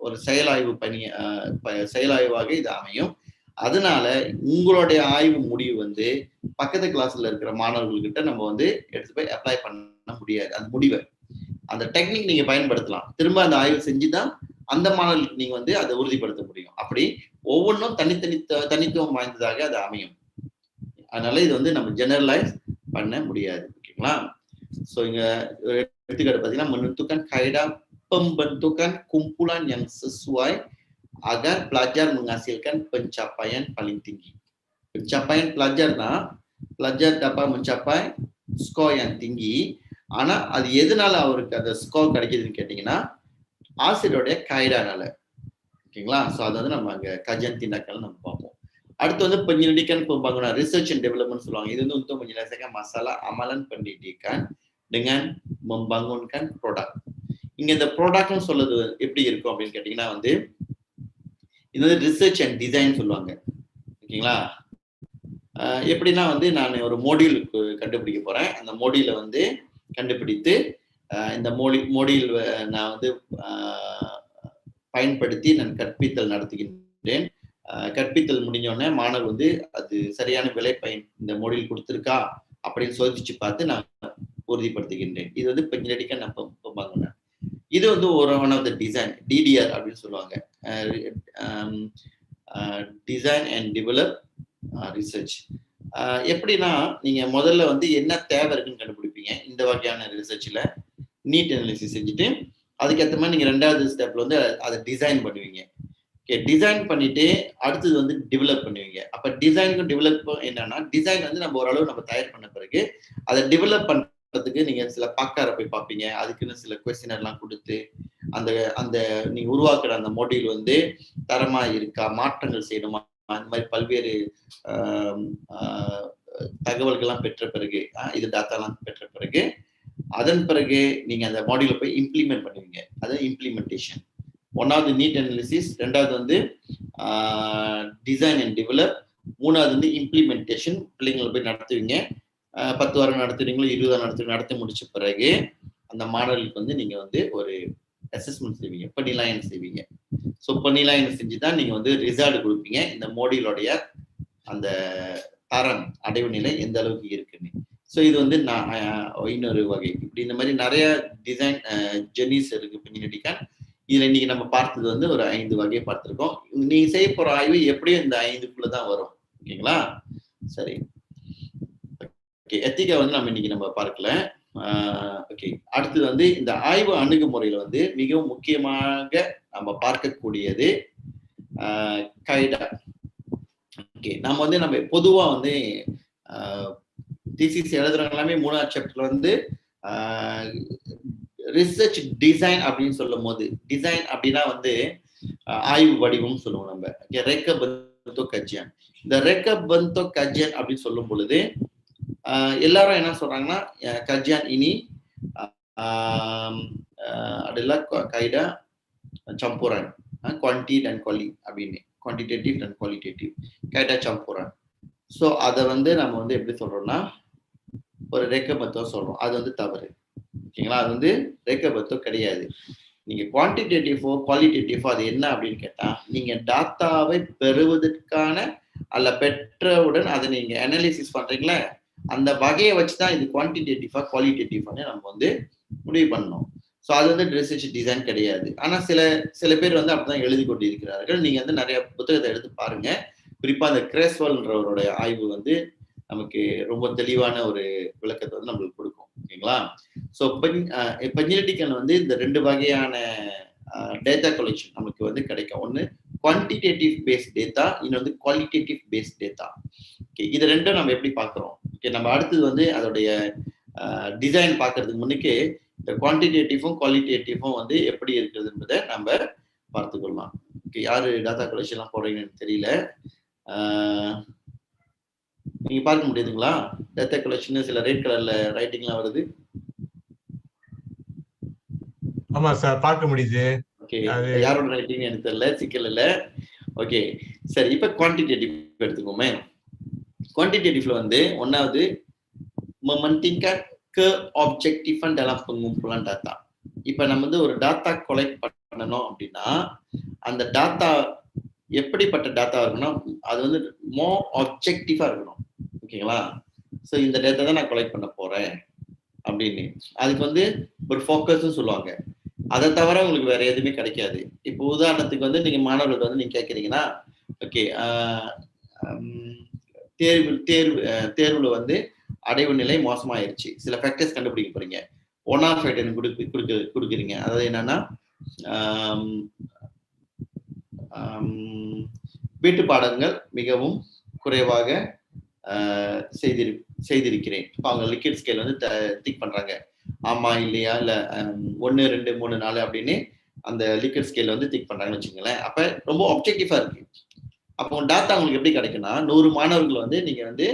ஒரு செயலாய்வு செயலாய்வாக இது அமையும். அதனால உங்களுடைய ஆய்வு முடிவு வந்து பக்கத்து கிளாஸ்ல இருக்கிற மாணவர்கள்கிட்ட நம்ம வந்து எடுத்து போய் அப்ளை பண்ண முடியாது. அந்த முடிவை, அந்த டெக்னிக் நீங்க பயன்படுத்தலாம், திரும்ப அந்த ஆய்வு செஞ்சுதான் அந்த மாணவர்களுக்கு நீங்க வந்து அதை உறுதிப்படுத்த முடியும். அப்படி ஒவ்வொன்றும் தனித்துவம் வாய்ந்ததாக அது அமையும். அதனால இது வந்து நம்ம ஜெனரலைஸ் பண்ண முடியாது. ஓகேங்களா? ஸோ இங்க எடுத்துக்காட்டு பார்த்தீங்கன்னா, menentukan kaidah pembentukan kumpulan yang sesuai agar pelajar menghasilkan pencapaian paling tinggi. Pencapaian pelajar dapat mencapai skor yang tinggi. ஆனா அது எதனால அவருக்கு அந்த ஸ்கோர் கிடைக்குதுன்னு கேட்டீங்கன்னா, ஆசிரியருடைய கைடானால. ஓகேங்களா? ஸோ அது வந்து நம்ம அங்க கஜன் திண்டாக்கல் நம்ம பார்ப்போம். அடுத்து வந்து penyelidikan pembangunan, research and development சொல்லுவாங்க. இது வந்து untuk menyelesaikan masalah amalan pendidikan dengan membangunkan produk. இங்க இந்த ப்ராடக்ட்னு சொல்றது எப்படி இருக்கும் அப்படின்னு கேட்டீங்கன்னா வந்து, இது வந்து ரிசர்ச் அண்ட் டிசைன் சொல்லுவாங்க. ஓகேங்களா? எப்படின்னா வந்து நான் ஒரு மோடியூல் கண்டுபிடிக்க போறேன். அந்த மோடியூலை வந்து கண்டுபிடித்து இந்த மோடியூல் நான் வந்து பயன்படுத்தி நான் கற்பித்தல் நடத்துகின்றேன். கற்பித்தல் முடிஞ்சோடனே மாணவர் வந்து அது சரியான விலை பயன் இந்த மோடியூல் கொடுத்துருக்கா அப்படின்னு சோதிச்சு பார்த்து நான் உறுதிப்படுத்துகின்றேன். இது வந்து பெஞ்சடிக்க நான் பார்க்கணும். இது வந்து ஒரு one of the design, TDR அப்படின்னு சொல்லுவாங்க, டிசைன் அண்ட் டெவலப் ரிசர்ச். எப்படின்னா நீங்க முதல்ல வந்து என்ன தேவை இருக்குன்னு கண்டுபிடிப்பீங்க. இந்த வகையான ரிசர்ச்ல நீட் அனாலிசிஸ் செஞ்சுட்டு அதுக்கேற்ற மாதிரி நீங்க ரெண்டாவது ஸ்டெப்ல வந்து அதை டிசைன் பண்ணுவீங்க. ஓகே, டிசைன் பண்ணிட்டு அடுத்தது வந்து டெவலப் பண்ணுவீங்க. அப்ப டிசைனுக்கும் டெவலப் என்னன்னா, டிசைன் வந்து நம்ம ஓரளவு நம்ம தயார் பண்ண பிறகு அதை டெவலப் பண்றதுக்கு நீங்க சில பாக்கார போய் பார்ப்பீங்க. அதுக்குன்னு சில கொஸ்டினர் எல்லாம் கொடுத்து அந்த அந்த நீங்க உருவாக்குற அந்த மோடியூல் வந்து தரமா இருக்கா, மாற்றங்கள் செய்யணுமா, அந்த மாதிரி பல்வேறு தகவல்கள்லாம் பெற்ற பிறகு, இது டாட்டாலாம் பெற்ற பிறகு அதன் பிறகு நீங்க அந்த மாடியூலை போய் இம்ப்ளிமெண்ட் பண்ணுவீங்க. அது இம்ப்ளிமெண்டேஷன். ஒன்னாவது நீட் அனாலிசிஸ், ரெண்டாவது வந்து டிசைன் அண்ட் டெவலப், மூணாவது வந்து இம்ப்ளிமெண்டேஷன், பிள்ளைங்களை போய் நடத்துவீங்க. 10 வாரம் நடத்துறீங்களோ 20 வாரம் நடத்தி முடிச்ச பிறகு அந்த மாணவர்களுக்கு வந்து நீங்க வந்து ஒரு அசஸ்மெண்ட் செய்வீங்க, பணிலாயனம் செய்வீங்க. ஸோ பணிலாயனம் செஞ்சு தான் நீங்க வந்து ரிசல்ட் கொடுப்பீங்க, இந்த மோடியிலுடைய அந்த தரம் அடைவு நிலை எந்த அளவுக்கு இருக்குன்னு. ஸோ இது வந்து நான் இன்னொரு வகை. இப்படி இந்த மாதிரி நிறைய டிசைன் ஜெர்னிஸ் இருக்கு பின்னாடிக்கா. இதுல இன்னைக்கு நம்ம பார்த்தது வந்து ஒரு 5 வகையை பார்த்திருக்கோம். நீங்க செய்ய போற ஆய்வு எப்படியும் இந்த 5க்குள்ள தான் வரும். ஓகேங்களா? சரி, ஓகே. எத்திக்கா வந்து நம்ம இன்னைக்கு நம்ம பார்க்கல. ஓகே, அடுத்தது வந்து இந்த ஆய்வு அணுகுமுறையில வந்து மிகவும் முக்கியமாக நம்ம பார்க்கக்கூடியது கைடா. ஓகே, நம்ம வந்து நம்ம பொதுவா வந்து திசிஸ் எழுதுறவங்க எல்லாமே 3ஆவது சாப்டர்ல வந்து ரிசர்ச் டிசைன் அப்படின்னு சொல்லும் போது, டிசைன் அப்படின்னா வந்து ஆய்வு வடிவம் சொல்லுவோம் நம்ம. ரெக்கபந்தோ கஜ்யான். இந்த ரெக்கபந்தோ கஜ்யான் அப்படின்னு சொல்லும் பொழுது எல்லாரும் என்ன சொல்றாங்கன்னா கஜ்யான் இனி அதெல்லாம் கைடா சம்புரான், குவான்டி அண்ட் குவாலி அப்படின்னு, குவான்டிடேட்டிவ் அண்ட் குவாலிட்டேட்டிவ், கைடா சம்புரான். ஸோ அதை வந்து நம்ம வந்து எப்படி சொல்றோம்னா ஒரு ரெக்கபத்தம் சொல்றோம். அது வந்து தவறு. ஓகேங்களா? அது வந்து ரெக்கபத்தம் கிடையாது. நீங்க குவான்டிடேட்டிவோ குவாலிட்டேட்டிவோ அது என்ன அப்படின்னு கேட்டா, நீங்க டாட்டாவை பெறுவதற்கான அல்ல பெற்றவுடன் அதை நீங்க அனாலிசிஸ் பண்றீங்களா, அந்த வகையை வச்சுதான் இது குவான்டிடேட்டிவா குவாலிட்டேட்டிவான்னு நம்ம வந்து முடிவு பண்ணணும். ஸோ அது வந்து ரிசர்ச் டிசைன் கிடையாது. ஆனா சில பேர் வந்து அப்படிதான் எழுதி கொண்டு இருக்கிறார்கள். நீங்க வந்து நிறைய புத்தகத்தை எடுத்து பாருங்க. குறிப்பா அந்த கிரேஸ்வால்ன்றவருடைய ஆய்வு வந்து நமக்கு ரொம்ப தெளிவான ஒரு விளக்கத்தை வந்து நம்மளுக்கு கொடுக்கும். ஓகேங்களா? ஸோ பெஞ்சிலிட்டிக்கன் வந்து இந்த 2 வகையான டேட்டா கலெக்ஷன் நமக்கு வந்து கிடைக்கும். ஒன்று குவான்டிடேட்டிவ் பேஸ்ட் டேட்டா, இன்னொன்று வந்து குவாலிட்டேட்டிவ் பேஸ்ட் டேட்டா. ஓகே, இது ரெண்டும் நம்ம எப்படி பார்க்குறோம்? ஓகே, நம்ம அடுத்தது வந்து அதோடைய டிசைன் பார்க்கறதுக்கு முன்னுக்கு இந்த குவான்டிடேட்டிவும் குவாலிட்டேட்டிவும் வந்து எப்படி இருக்குதுன்றதை நம்ம பார்த்துக்கொள்ளலாம். ஓகே, யாரு டேட்டா கலெக்ஷன்லாம் போடுறீங்கன்னு தெரியல. நீங்க பார்க்க முடியுதுங்களா? டேட்டா கலெக்ஷன் சில ரெட் கலர்ல ரைட்டிங்லாம் வருது. ஆமா சார், பார்க்க முடியுது. ஓகே, யாரோட ரைட்டிங் எனக்கு தெரியல, சிக்கல் இல்லை. ஓகே, சரி. இப்ப குவான்டிடேட்டிவ் எடுத்துக்கோமே. குவான்டிடேட்டிவ்ல வந்து ஒன்னாவது mementingkan keobjektifan dalam pengumpulan data. இப்ப நம்ம வந்து ஒரு டாட்டா கலெக்ட் பண்ணணும் அப்படின்னா அந்த டாட்டா எப்படிப்பட்ட டாட்டா இருக்கணும், அது வந்து மோர் ஆப்ஜெக்டிவா இருக்கணும். ஓகேங்களா? ஸோ இந்த டேட்டா தான் நான் கலெக்ட் பண்ண போறேன் அப்படின்னு, அதுக்கு வந்து ஒரு ஃபோக்கஸ்ன்னு சொல்லுவாங்க. அதை தவிர உங்களுக்கு வேற எதுவுமே கிடைக்காது. இப்போ உதாரணத்துக்கு வந்து நீங்க மாணவர்கள் வந்து நீங்க கேட்குறீங்கன்னா, ஓகே, தேர்வுல வந்து அடைவு நிலை மோசமாயிருச்சு, சில ஃபேக்டர்ஸ் கண்டுபிடிக்க போறீங்க. 1 ஆஃப் 8 கொடுக்குறீங்க. அதாவது என்னன்னா வீட்டு பாடங்கள் மிகவும் குறைவாக செய்திருக்கிறேன். இப்போ அவங்க லிக்விட் ஸ்கேல் வந்து திக் பண்றாங்க. ஆமா இல்லையா, இல்ல 1 2 3 4 அப்படின்னு அந்த லிக்விட் ஸ்கேல் வந்து திக் பண்றாங்கன்னு வச்சுங்களேன். அப்ப ரொம்ப ஆப்ஜெக்டிவா இருக்கு. அப்போ டாட்டா உங்களுக்கு எப்படி கிடைக்குன்னா, 100 மாணவர்கள் வந்து நீங்க வந்து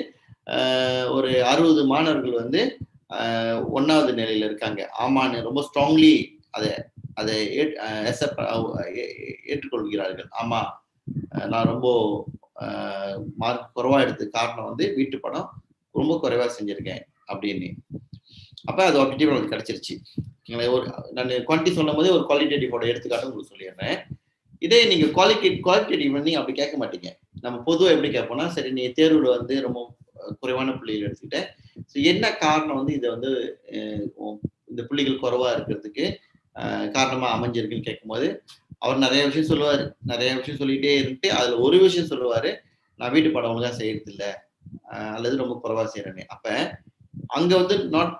ஒரு 60 மாணவர்கள் வந்து 1வது நிலையில இருக்காங்க. ஆமான்னு ரொம்ப ஸ்ட்ராங்லி அதை ஏற்றுக்கொள்கிறார்கள். ஆமா, நான் ரொம்ப மார்க் குறைவா எடுத்த காரணம் வந்து வீட்டு படம் ரொம்ப குறைவா செஞ்சிருக்கேன் அப்படின்னு. அப்ப அது ஆப்ஜெக்டிவ் உங்களுக்கு கிடைச்சிருச்சு. நான் குவான்டிட்டி சொல்லும் போதே ஒரு குவாலிட்டேட்டிவோட எடுத்துக்காட்டு உங்களுக்கு சொல்லிடுறேன். இதே நீங்க குவாலிட்டேட்டிவ் நீங்க அப்படி கேட்க மாட்டீங்க. நம்ம பொதுவாக எப்படி கேட்போம்னா, சரி நீ தேர்வுல வந்து ரொம்ப குறைவான புள்ளிகள் எடுத்துக்கிட்டேன், ஸோ என்ன காரணம் வந்து இதை வந்து இந்த புள்ளிகள் குறைவா இருக்கிறதுக்கு காரணமா அமைஞ்சிருக்குன்னு கேட்கும்போது அவர் நிறைய விஷயம் சொல்லுவாரு. நிறைய விஷயம் சொல்லிட்டே இருந்துட்டு அதுல ஒரு விஷயம் சொல்லுவாரு, நான் வீட்டு பாடம் ஒழுங்கா செய்யறது இல்லை அல்லது ரொம்ப குறைவா செய்யறேன்னு. அப்ப அங்க வந்து not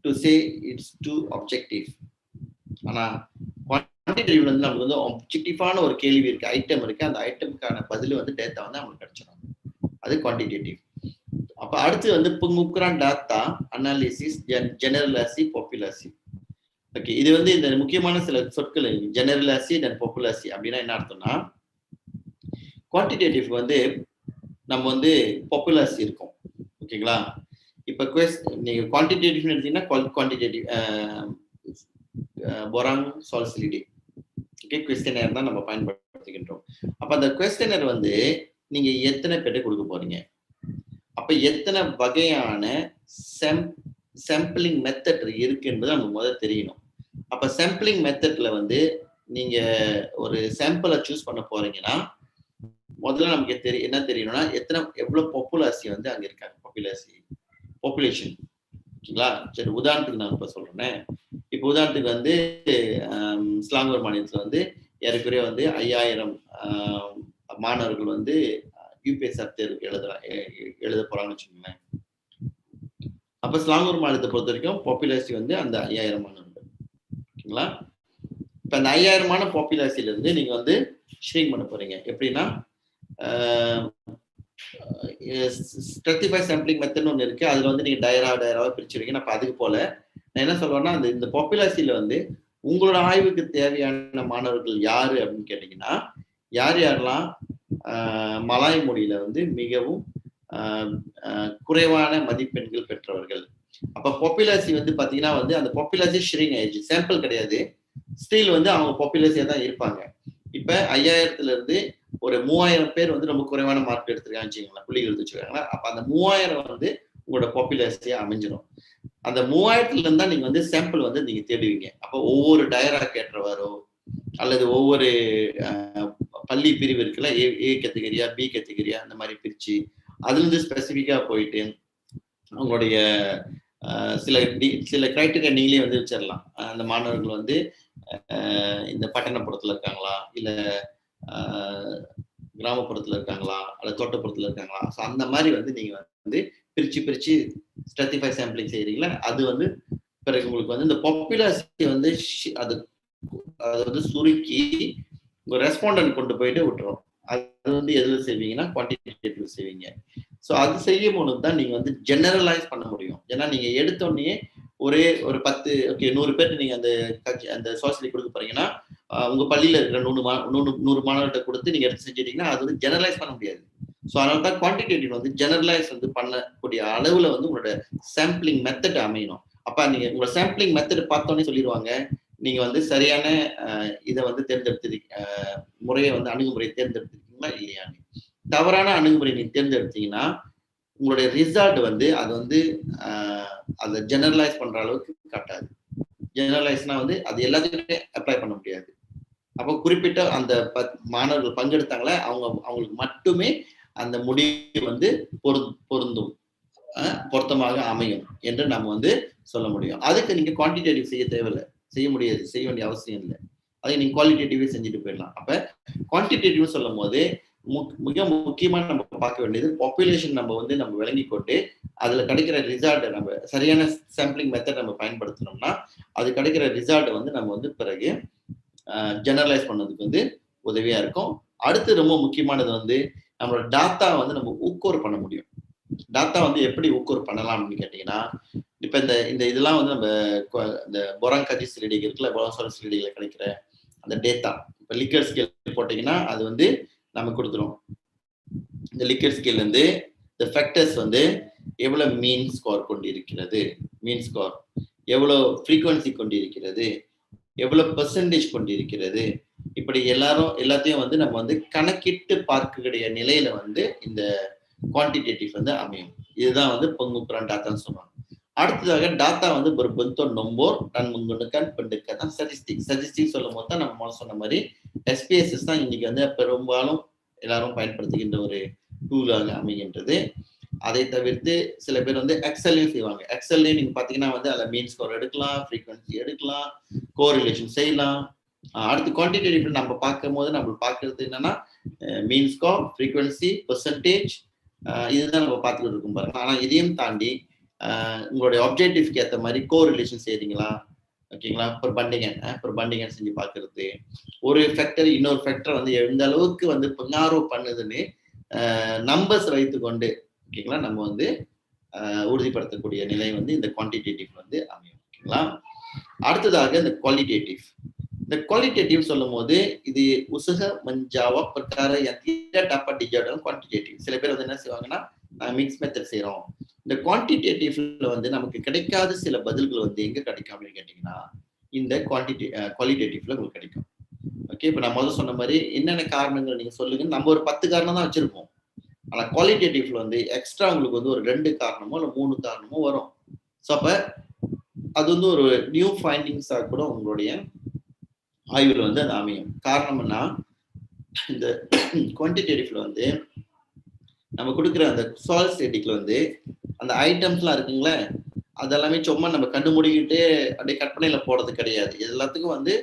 to say it's too objective. ஆனா குவான்டிடேட்டிவ்ல வந்து நமக்கு வந்து ஆப்ஜெக்டிவான ஒரு கேள்வி இருக்கு, ஐட்டம் இருக்கு, அந்த ஐட்டமுக்கான பதில் வந்து டேட்டா வந்து நமக்கு கிடைச்சிடும். அது குவான்டிடேட்டிவ். அப்ப அடுத்து வந்து pengukuran data analysis generalisasi populasi. Okay, இது வந்து இந்த முக்கியமான சில சொற்கள் ஜெனரலாசி அண்ட் பாப்புலாசி அப்படின்னா என்ன அர்த்தம்னா, குவான்டிடேட்டிவ் வந்து நம்ம வந்து பாப்புலாசி இருக்கும். ஓகேங்களா? இப்ப நீங்க குவான்டிடேட்டிவ் எடுத்தீங்கன்னா குவான்டிடேட்டிவ் பொராங் சால்சிலிட்டி, ஓகே, குவெஸ்டியனர் தான் நம்ம பயன்படுத்துகின்றோம். அப்ப அந்த கொஸ்டினர் வந்து நீங்க எத்தனை பேருக்கு கொடுக்க போறீங்க, அப்ப எத்தனை வகையான சாம்பிளிங் மெத்தட் இருக்கு என்பது நமக்கு முதல்ல தெரியணும். அப்ப சாம்பிளிங் மெத்தட்ல வந்து நீங்க ஒரு சாம்பிளை சூஸ் பண்ண போறீங்கன்னா முதல்ல நமக்கு என்ன தெரியணும்னா எவ்வளவு பாப்புலாசி வந்து அங்க இருக்காங்க, பாப்புலேஷன். ஓகேங்களா? சரி, உதாரணத்துக்கு நான் இப்ப சொல்றேன். இப்ப உதாரணத்துக்கு வந்து ஸ்லாங்கூர் மாநிலத்துல வந்து ஏறக்குறைய வந்து 5000 மாணவர்கள் வந்து யூபிஎஸ்ஆர் தேர்வுக்கு எழுத போறாங்கன்னு வச்சுக்கோங்களேன். அப்ப ஸ்லாங்கூர் மாநிலத்தை பொறுத்த வரைக்கும் பாப்புலேசி வந்து அந்த 5000 மாணவர்கள். ஓகேங்களா? இப்ப அந்த 5000 பாப்புலேசில இருந்து நீங்க வந்து ஷ்ரிங்க் பண்ண போறீங்க. எப்படின்னா ஸ்ட்ரெட்டிஃபை சாம்பிளிங் மெத்தட்னு ஒன்று இருக்கு. அதுல வந்து நீங்க டயராவா பிரிச்சிருக்கீங்க. அப்ப அதுக்கு போல நான் என்ன சொல்றேன்னா, இந்த பாப்புலேசில வந்து உங்களோட ஆய்வுக்கு தேவையான மாணவர்கள் யாரு அப்படின்னு கேட்டீங்கன்னா, யாரெல்லாம் மலாய் மொழியில வந்து மிகவும் குறைவான மதிப்பெண்கள் பெற்றவர்கள். அப்ப பாப்புலேசி வந்து பாத்தீங்கன்னா வந்து அந்த பாப்புலேசி ஷ்ரிங்க் ஆயிடுச்சு, சாம்பிள் கிடையாது, ஸ்டில் வந்து அவங்க பாப்புலேசியா தான் இருப்பாங்க. இப்ப 5000ல இருந்து ஒரு 3000 பேர் வந்து ரொம்ப குறைவான மார்க் எடுத்திருக்காங்க வச்சுக்கோங்களேன், புள்ளிகள் எடுத்து வச்சுக்காங்க. அப்ப அந்த 3000 வந்து உங்களோட பாப்புலேசியா அமைஞ்சிடும். அந்த 3000ல இருந்தா நீங்க வந்து சாம்பிள் வந்து நீங்க தேடுவீங்க. அப்ப ஒவ்வொரு டயராக்கு ஏற்றவாரோ அல்லது ஒவ்வொரு பள்ளி பிரிவு இருக்குல்ல, ஏ கேட்டகரியா பி கேட்டகரியா அந்த மாதிரி பிரிச்சு அதுல இருந்து ஸ்பெசிபிக்கா போயிட்டு அவங்களுடைய சில கிரைட்டீரியா நீங்களே வந்து வச்சிடலாம். அந்த மாணவர்கள் வந்து இந்த பட்டணப்புறத்துல இருக்காங்களா, இல்ல கிராமப்புறத்துல இருக்காங்களா, அல்லது தோட்டப்புறத்துல இருக்காங்களா, ஸோ அந்த மாதிரி வந்து நீங்க வந்து பிரிச்சு ஸ்ட்ரெட்டிஃபை சாம்பிளிங் செய்யறீங்களா, அது வந்து பிறகு உங்களுக்கு வந்து இந்த பாப்புலாரிட்டி வந்து அது வந்து சுருக்கி உங்க ரெஸ்பாண்டன்ட் கொண்டு போயிட்டு விட்டுரும். அது வந்து எதுல செய்வீங்கன்னா குவான்டிடேட்டிவ் செய்வீங்க. ஸோ அது செய்யும் போது தான் நீங்க வந்து ஜெனரலைஸ் பண்ண முடியும். ஏன்னா நீங்க எடுத்தோடனே ஒரு 100 பேருக்கு நீங்க அந்த சோசியலி கொடுக்க போறீங்கன்னா, உங்க பள்ளியில இருக்கிற 100 மாணவர்கிட்ட கொடுத்து நீங்க எடுத்து செஞ்சிட்டீங்கன்னா அது வந்து ஜெனரலைஸ் பண்ண முடியாது. ஸோ அதனால தான் குவான்டிடேட்டிவ் வந்து ஜெனரலைஸ் வந்து பண்ணக்கூடிய அளவுல வந்து உங்களோட சாம்பிளிங் மெத்தட் அமையணும். அப்ப நீங்க உங்களோட சாம்பிளிங் மெத்தட் பார்த்தோன்னே சொல்லிடுவாங்க, நீங்க வந்து சரியான இதை வந்து முறையை வந்து அணுகுமுறையை தேர்ந்தெடுத்திருக்கீங்களா இல்லையான்னு. தவறான அணுகுமுறை நீங்க தேர்ந்தெடுத்தீங்கன்னா உங்களுடைய ரிசல்ட் வந்து அது வந்து அதை ஜெனரலைஸ் பண்ற அளவுக்கு காட்டாது. ஜெனரலைஸ்னா வந்து அது எல்லாத்துக்குமே அப்ளை பண்ண முடியாது. அப்போ குறிப்பிட்ட அந்த மாணவர்கள் பங்கெடுத்தாங்களே அவங்களுக்கு மட்டுமே அந்த முடிவு வந்து பொருந்தும், பொருத்தமாக அமையும் என்று நம்ம வந்து சொல்ல முடியும். அதுக்கு நீங்க குவான்டிடேட்டிவ் செய்ய தேவையில்லை, செய்ய முடியாது, செய்ய வேண்டிய அவசியம் இல்லை. அதை நீங்க குவாலிட்டேட்டிவே செஞ்சுட்டு போயிடலாம். அப்ப குவான்டிடேட்டிவ் சொல்லும் போது மிக முக்கியமா நம்ம பார்க்க வேண்டியது பாப்புலேஷன் நம்ம வந்து நம்ம விளங்கி கொண்டு அதுல கிடைக்கிற ரிசல்ட் நம்ம சரியான சாம்பிளிங் மெத்தட் நம்ம பயன்படுத்தணும்னா அது கிடைக்கிற ரிசல்ட் வந்து நம்ம வந்து பிறகு ஜெனரலைஸ் பண்ணதுக்கு வந்து உதவியா இருக்கும். அடுத்து ரொம்ப முக்கியமானது வந்து நம்மளோட டாட்டா வந்து நம்ம ஊக்கோர் பண்ண முடியும். டாட்டா வந்து எப்படி ஊக்கோர் பண்ணலாம் அப்படின்னு கேட்டீங்கன்னா, இப்ப இந்த இதெல்லாம் வந்து நம்ம இந்த பொராங்காஜி சிலிடிகள் இருக்குல்ல, பொராசோல் சிலிடிகளை கிடைக்கிற அந்த டேட்டா, இப்ப லிக்கர் ஸ்கேல் போட்டீங்கன்னா அது வந்து நமக்கு கொடுத்துரும். இந்த லிக்கர் ஸ்கேல் வந்து இந்த ஃபேக்டர்ஸ் வந்து எவ்வளவு மீன் ஸ்கோர் கொண்டிருக்கிறது, மீன் ஸ்கோர் எவ்வளவு ஃப்ரீக்வன்சி கொண்டிருக்கிறது, எவ்வளவு பெர்சன்டேஜ் கொண்டிருக்கிறது, இப்படி எல்லாத்தையும் வந்து நம்ம வந்து கணக்கிட்டு பார்க்கக்கூடிய நிலையில வந்து இந்த குவான்டிடேட்டிவ் வந்து அமையும். இதுதான் வந்து பங்குப்புறான் டாட்டான்னு சொல்லுவாங்க. அடுத்ததாக டாட்டா வந்து ஒரு பெந்தோ நொம்போர் நான் முன்னுக்கன் பெண்டுக்கதான் ஸ்டாட்டிஸ்டிக்ஸ் சொல்லும் போது தான் நம்ம சொன்ன மாதிரி எஸ்பிஎஸ்எஸ் தான் இன்னைக்கு வந்து பெரும்பாலும் எல்லாரும் பயன்படுத்துகின்ற ஒரு டூலாக அமைகின்றது. அதை தவிர்த்து சில பேர் வந்து எக்ஸல்லையும் செய்வாங்க. எக்ஸல்லையும் நீங்க பாத்தீங்கன்னா வந்து அதில் மீன் ஸ்கோர் எடுக்கலாம், ஃப்ரீக்வன்சி எடுக்கலாம், கோரிலேஷன் செய்யலாம். அடுத்து குவான்டிடேட்டிவ் நம்ம பார்க்கும் போது நம்ம பார்க்கறது என்னன்னா மீன் ஸ்கோர், ஃப்ரீக்வன்சி, பெர்சன்டேஜ், இதுதான் நம்ம பார்த்துக்கிட்டு இருக்கோம் பாருங்க. ஆனா இதையும் தாண்டி உங்களுடைய ஆப்ஜெக்டிவ்க்கு ஏற்ற மாதிரி கோரிலேஷன் செய்றீங்களா, ஓகேங்களா, பண்டிகை செஞ்சு பார்க்கறது, ஒரு ஃபேக்டர் இன்னொரு ஃபேக்டர் வந்து எந்த அளவுக்கு வந்து பங்காரோ பண்ணுதுன்னு நம்பர்ஸ் வைத்துக்கொண்டு, ஓகேங்களா, நம்ம வந்து உறுதிப்படுத்தக்கூடிய நிலை வந்து இந்த குவான்டிடேட்டிவ் வந்து அமையும். ஓகேங்களா. அடுத்ததாக இந்த குவாலிட்டேட்டிவ். இந்த குவாலிட்டேட்டிவ் சொல்லும் போது இது உசுக மஞ்சாவா பிரகார டப்பா டிஜிட்டல் குவான்டிடேட்டிவ். சில பேர் வந்து என்ன செய்வாங்கன்னா மிக்ஸ் மெத்தட் செய்யறோம். இந்த குவான்டிடேட்டிவ்ல வந்து நமக்கு கிடைக்காத சில பதில்கள் வந்து எங்க கிடைக்கும் அப்படின்னு கேட்டீங்கன்னா இந்த குவாலிட்டேட்டிவ்ல உங்களுக்கு கிடைக்கும். ஓகே, இப்போ நான் முதல்ல சொன்ன மாதிரி என்னென்ன காரணங்கள் நீங்க சொல்லுங்க. நம்ம ஒரு 10 காரணம் தான் வச்சிருப்போம். ஆனா குவாலிட்டேட்டிவ்ல வந்து எக்ஸ்ட்ரா உங்களுக்கு வந்து ஒரு 2 காரணமோ இல்ல 3 காரணமோ வரும். ஸோ அப்ப அது வந்து ஒரு நியூ ஃபைண்டிங்ஸா கூட உங்களுடைய ஆய்வுல வந்து அது அமையும். காரணம் என்ன, இந்த குவான்டிடேட்டிவ்ல வந்து நம்ம கொடுக்குற அந்த சால் ஸ்டேட்டிக்ல வந்து அந்த ஐட்டம்ஸ்லாம் இருக்குங்களே, அதெல்லாமே சும்மா நம்ம கண்டு மூடிக்கிட்டு அப்படியே கற்பனையில போறது கிடையாது. எல்லாத்துக்கும் வந்து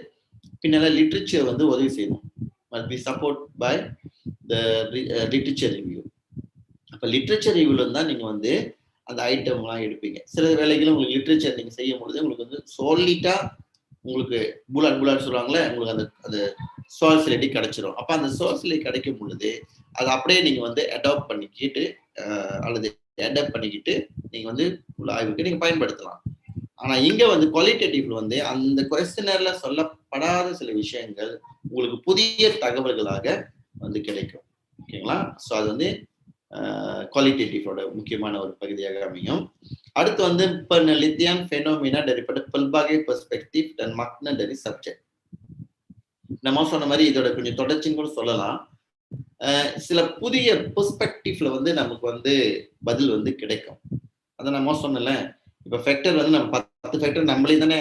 பின்னால லிட்ரேச்சர் வந்து உதவி செய்யணும். Must be support by the literature review. அப்ப லிட்ரேச்சர் ரிவ்யூல இருந்தா நீங்க வந்து அந்த ஐட்டம்லாம் எடுப்பீங்க. சில வேலைகளும் உங்களுக்கு லிட்ரேச்சர் நீங்க செய்யும் பொழுது உங்களுக்கு வந்து சாலிட்டா உங்களுக்கு புல்லட் சொல்லுவாங்களே, உங்களுக்கு அந்த அந்த சோர்ஸ் ரெடி கிடைச்சிரும். அப்ப அந்த சோர்ஸ் கிடைக்கும் பொழுது அதை அப்படியே நீங்க வந்து அடாப்ட் பண்ணிக்கிட்டு அல்லது அடாப்ட் பண்ணிக்கிட்டு நீங்க வந்து உள்ள ஆய்வுக்கு நீங்க பயன்படுத்தலாம். ஆனா இங்க வந்து குவாலிட்டேட்டிவ்ல வந்து அந்த கொஸ்டினர்ல சொல்லப்படாத சில விஷயங்கள் உங்களுக்கு புதிய தகவல்களாக வந்து கிடைக்கும். ஓகேங்களா? ஸோ அது வந்து குவாலிட்டேட்டிவோட முக்கியமான ஒரு பகுதியாக அமையும். அடுத்து வந்து Penelitian phenomena daripada pelbagai perspektif dan makna dari subjek. நம்ம சொன்ன மாதிரி இதோட கொஞ்சம் தொடர்ச்சின்னு கூட சொல்லலாம். சில புதிய பெர்ஸ்பெக்டிவ்ல வந்து நமக்கு வந்து பதில் வந்து கிடைக்கும். அதை நம்ம சொன்னல, இப்ப ஃபேக்டர் வந்து நம்ம 10 ஃபேக்டர் நம்மளே தானே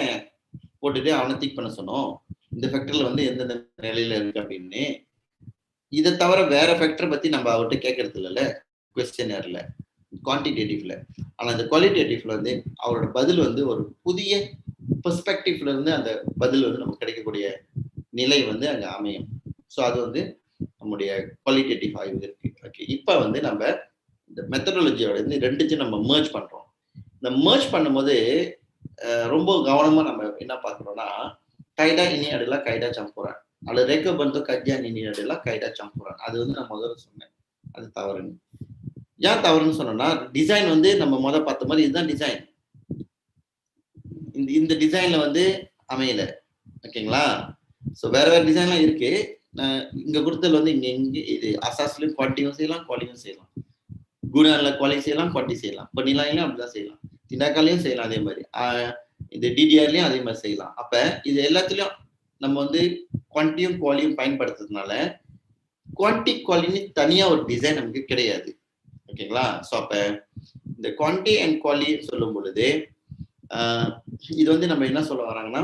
போட்டுட்டு அவனை திக் பண்ண சொன்னோம். இந்த ஃபேக்டர்ல வந்து எந்தெந்த நிலையில இருக்கு அப்படின்னு. இதை தவிர வேற ஃபேக்டர் பத்தி நம்ம அவர்கிட்ட கேட்கறது இல்லைல்ல கொஸ்டினர்ல, குவான்டிடேட்டிவ்ல. ஆனா இந்த குவாலிட்டேட்டிவ்ல வந்து அவரோட பதில் வந்து ஒரு புதிய பெர்ஸ்பெக்டிவ்ல இருந்து அந்த பதில் வந்து நமக்கு கிடைக்கக்கூடிய நிலை வந்து அங்க அமையும். ஸோ அது வந்து நம்முடைய குவாலிட்டேட்டிவ் ஆய்வு இருக்கு. ஓகே, இப்போ வந்து நம்ம இந்த மெத்தடாலஜியோட வந்து ரெண்டுத்தையும் நம்ம மர்ஜ் பண்றோம். இந்த மர்ஜ் பண்ணும்போது ரொம்ப கவனமா நம்ம என்ன பார்க்கறோம்னா, கைடா இனி அடலாம் கைடா சம்புறான் அல்லது ரேக்க பந்து கஜ்ஜா இனி அடலாம் கைடா சம்புறான். அது வந்து நான் முதல்ல சொன்னேன், அது தவறுன்னு. ஏன் தவறுன்னு சொன்னோம்னா, டிசைன் வந்து நம்ம முதல் பார்த்த மாதிரி இதுதான் டிசைன். இந்த டிசைன்ல வந்து அமையல. ஓகேங்களா? ஸோ வேற வேற டிசைன்லாம் இருக்கு. இங்க கொடுத்தது வந்து இங்க இது அசாஸ்லயும் குவாலிட்டியும் செய்யலாம், குவாலிட்டியும் செய்யலாம். குணால குவாலிட்டி செய்யலாம், குவாலிட்டி செய்யலாம். இப்போ நிலாயிலையும் அப்படிதான் செய்யலாம், திண்டாக்காலையும் செய்யலாம். அதே மாதிரி இந்த டிடிஆர்லயும் அதே மாதிரி செய்யலாம். அப்ப இது எல்லாத்துலயும் நம்ம வந்து குவான்டியும் குவாலியும் பயன்படுத்துறதுனால குவான்டி குவாலின்னு தனியா ஒரு டிசைன் நமக்கு கிடையாது. ஓகேங்களா? ஸோ அப்ப இந்த குவான்டி அண்ட் குவாலி சொல்லும் பொழுது இது வந்து நம்ம என்ன சொல்ல வராங்கன்னா,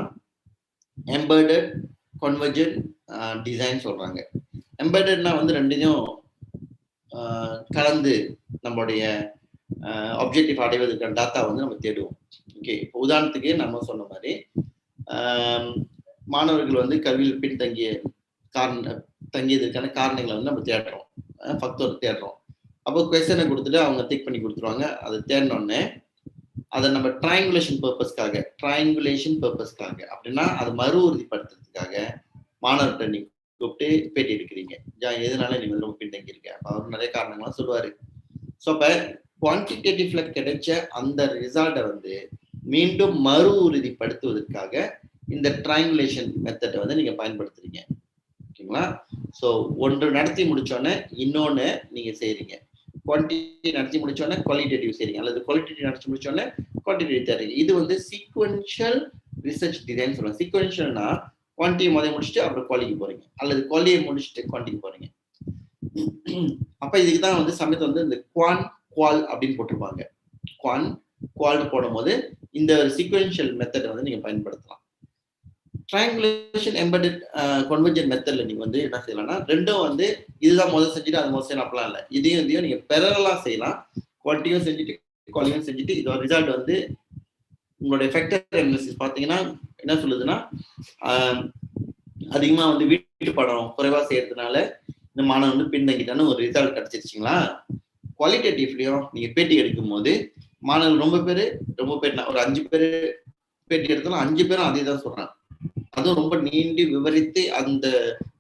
எம்பெடட் கன்வர்ஜென்ட் டிசைன் சொல்றாங்க. எம்பெடட்னா வந்து ரெண்டையும் கலந்து நம்மளுடைய ஆப்ஜெக்டிவ் அடைவதற்கான டாட்டா வந்து நம்ம தேடுவோம். ஓகே, இப்போ உதாரணத்துக்கு நம்ம சொன்ன மாதிரி மாணவர்கள் வந்து கல்வியில் பின்தங்கிய தங்கியதற்கான காரணங்களை வந்து நம்ம தேடுறோம், ஃபக்டர் தேடுறோம். அப்போ கொஸ்டினை கொடுத்துட்டு அவங்க டிக் பண்ணி கொடுத்துருவாங்க. அதை தேடினோடனே அதை நம்ம ட்ரையாங்குலேஷன் பர்பஸ்க்காக அப்படின்னா அதை மறு உறுதிப்படுத்துறதுக்காக மாணவர்கிட்ட நீங்க கூப்பிட்டு பேட்டி எடுக்கிறீங்க. எதனால நீங்க வந்து ரொம்ப பின்தங்கி இருக்க, அவர் நிறைய காரணங்கள்லாம் சொல்லுவாரு. ஸோ அப்ப குவான்டிடேட்டிவ்ல கிடைச்ச அந்த ரிசல்ட்டை வந்து மீண்டும் மறு உறுதிப்படுத்துவதற்காக இந்த ட்ரையாங்குலேஷன் மெத்தடை வந்து நீங்க பயன்படுத்துறீங்க. ஓகேங்களா? ஸோ ஒன்று நடத்தி முடிச்சோன்னே இன்னொன்னு நீங்க செய்றீங்க. குவான்டிட்டி நடத்தி முடிச்சோன்னே குவாலிட்டேட்டிவ் செய்றீங்க, அல்லது குவாலிட்டேட்டிவ் நடத்தி முடிச்சோன்னே குவான்டிடேட்டிவ் தரீங்க. இது வந்து சீக்வென்ஷியல் ரிசர்ச் டிசைன் சொல்லுவாங்க. சீக்வென்ஷியல்னா குவான்டிட்டியை முதல்ல முடிச்சுட்டு அப்புறம் குவாலிக்கு போறீங்க, அல்லது குவாலியை முடிச்சுட்டு குவான்டிக்கு போறீங்க. அப்ப இதுக்கு தான் வந்து சமயத்தை வந்து இந்த குவால் அப்படின்னு போட்டிருப்பாங்க. குவால் போடும் போது இந்த சீக்வென்ஷியல் மெத்தடை வந்து நீங்க பயன்படுத்தலாம். ட்ரையாங்குலேஷன் எம்பெடட் கன்வர்ஜென்ட் மெத்தட்ல நீங்க வந்து என்ன செய்யலாம்னா, ரெண்டும் வந்து இதுதான் முதல் செஞ்சுட்டு அது முதல் செய்யலாம் அப்படிலாம் இல்லை. இதையும் நீங்க பெரலா செய்யலாம். குவாலிட்டியும் செஞ்சுட்டு குவாலிட்டியும் செஞ்சுட்டு இதோட ரிசல்ட் வந்து உங்களுடைய ஃபேக்டர் அனாலிசிஸ் பார்த்தீங்கன்னா என்ன சொல்லுதுன்னா, அதிகமா வந்து வீட்டு படம் குறைவா செய்யறதுனால இந்த மாணவன் வந்து பின்தங்கிட்டான்னு ஒரு ரிசல்ட் கிடைச்சிருச்சுங்களா. குவாலிட்டேட்டிவ்லயும் நீங்க பேட்டி எடுக்கும் போது மாணவர்கள் ரொம்ப பேர் ஒரு 5 பேர் பேட்டி எடுத்தாலும் 5 பேரும் அதே தான் சொல்றாங்க. அதுவும் ரொம்ப நீண்டு விவரித்து அந்த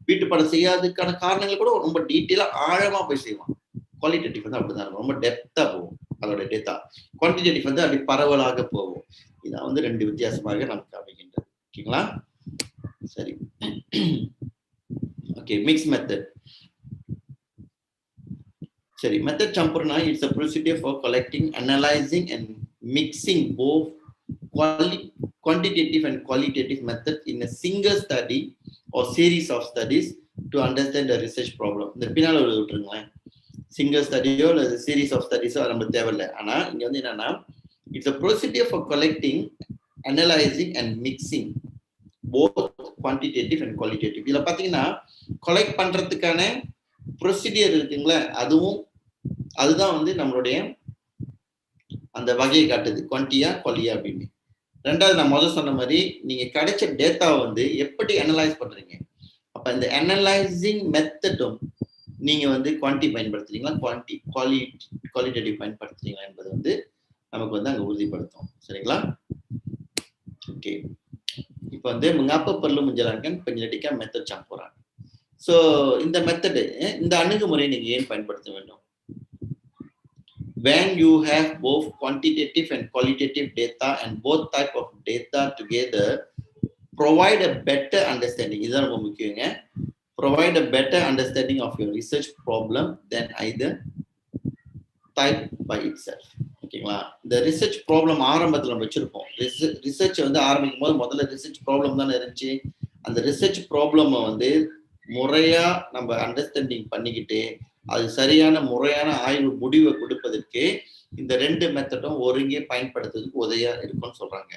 வீட்டு படம் செய்யாததுக்கான காரணங்கள் கூட ரொம்ப டீட்டெயிலா ஆழமா போய் செய்வான். குவாலிட்டேட்டிவ் வந்து அப்படிதான் இருக்கும், ரொம்ப டெப்தா போகும் அதோட டேட்டா. குவான்டிடேட்டிவ் வந்து அப்படி பரவலாக போகும். இதான் வந்து ரெண்டு வித்தியாசமாக நமக்கு அமைகின்றது. ஓகேங்களா? சரி, ஓகே. Mix method. சரி, மெத்தட் சம்பர்னா it's a procedure for collecting, analyzing and mixing both quantitative and qualitative methods in a single study or series of studies to understand the research problem. இந்த பின்னால விட்டுருங்களேன், சிங்கிள் ஸ்டடியோ இல்லை series of ஸ்டடிஸோ நமக்கு தேவையில்லை. ஆனால் இங்கே வந்து என்னன்னா, it's a procedure for collecting, analysing and mixing both quantitative and qualitative. இதில் பார்த்தீங்கன்னா கலெக்ட் பண்ணுறதுக்கான ப்ரொசீடியர் இருக்குங்களே, அதுதான் வந்து நம்மளுடைய அந்த வகையை காட்டுது, குவான்டியா குவாலியா அப்படின்னு. ரெண்டாவது நான் முதல் சொன்ன மாதிரி நீங்க கிடைச்ச டேட்டாவை வந்து எப்படி அனலைஸ் பண்றீங்க. அப்ப இந்த அனலைசிங் மெத்தடும் நீங்க வந்து குவான்டி பயன்படுத்துறீங்களா, குவாலிட்டேட்டிவ் பயன்படுத்துறீங்களா என்பது வந்து நமக்கு வந்து அங்க உறுதிப்படுத்தும். சரிங்களா? ஓகே, இப்போ வந்து mengapa perlu menjalankan penyelidikan method campuran. So இந்த மெத்தடு, இந்த அணுகுமுறை நீங்க ஏன் பயன்படுத்த வேண்டும்? When you have both quantitative and qualitative data and both type of data together, provide a better understanding. இதுதான் ரொம்ப முக்கியங்க. Provide a better understanding of your research problem than either type by itself. ஓகேங்களா? இந்த research problem ஆரம்பத்தில் நம்ம வச்சிருப்போம். Research வந்து ஆரம்பிக்கும் போது முதல்ல ரிசர்ச் ப்ராப்ளம் தானே இருந்துச்சு. அந்த ரிசர்ச் ப்ராப்ளமை வந்து முறையா நம்ம அண்டர்ஸ்டாண்டிங் பண்ணிக்கிட்டு அது சரியான முறையான ஆய்வு முடிவை கொடுப்பதற்கு இந்த ரெண்டு மெத்தடும் ஒருங்கே பயன்படுத்துறதுக்கு உதவியா இருக்கும்னு சொல்றாங்க.